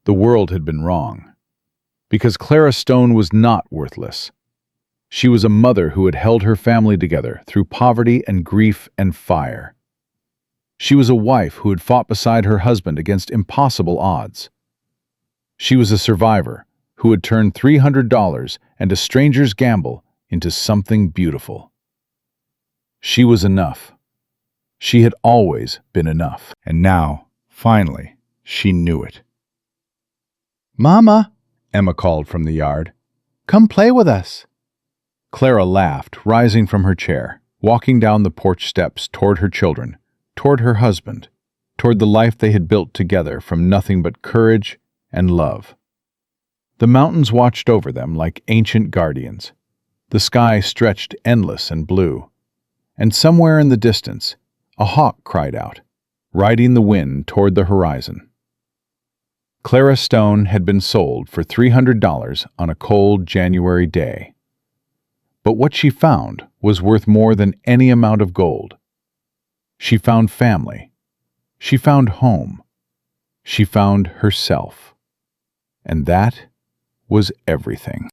The world had been wrong, because Clara Stone was not worthless. She was a mother who had held her family together through poverty and grief and fire. She was a wife who had fought beside her husband against impossible odds. She was a survivor who had turned $300 and a stranger's gamble into something beautiful. She was enough. She had always been enough. And now, finally, she knew it. "Mama," Emma called from the yard, "come play with us." Clara laughed, rising from her chair, walking down the porch steps toward her children, toward her husband, toward the life they had built together from nothing but courage and love. The mountains watched over them like ancient guardians. The sky stretched endless and blue. And somewhere in the distance, a hawk cried out, riding the wind toward the horizon. Clara Stone had been sold for $300 on a cold January day. But what she found was worth more than any amount of gold. She found family. She found home. She found herself. And that was everything.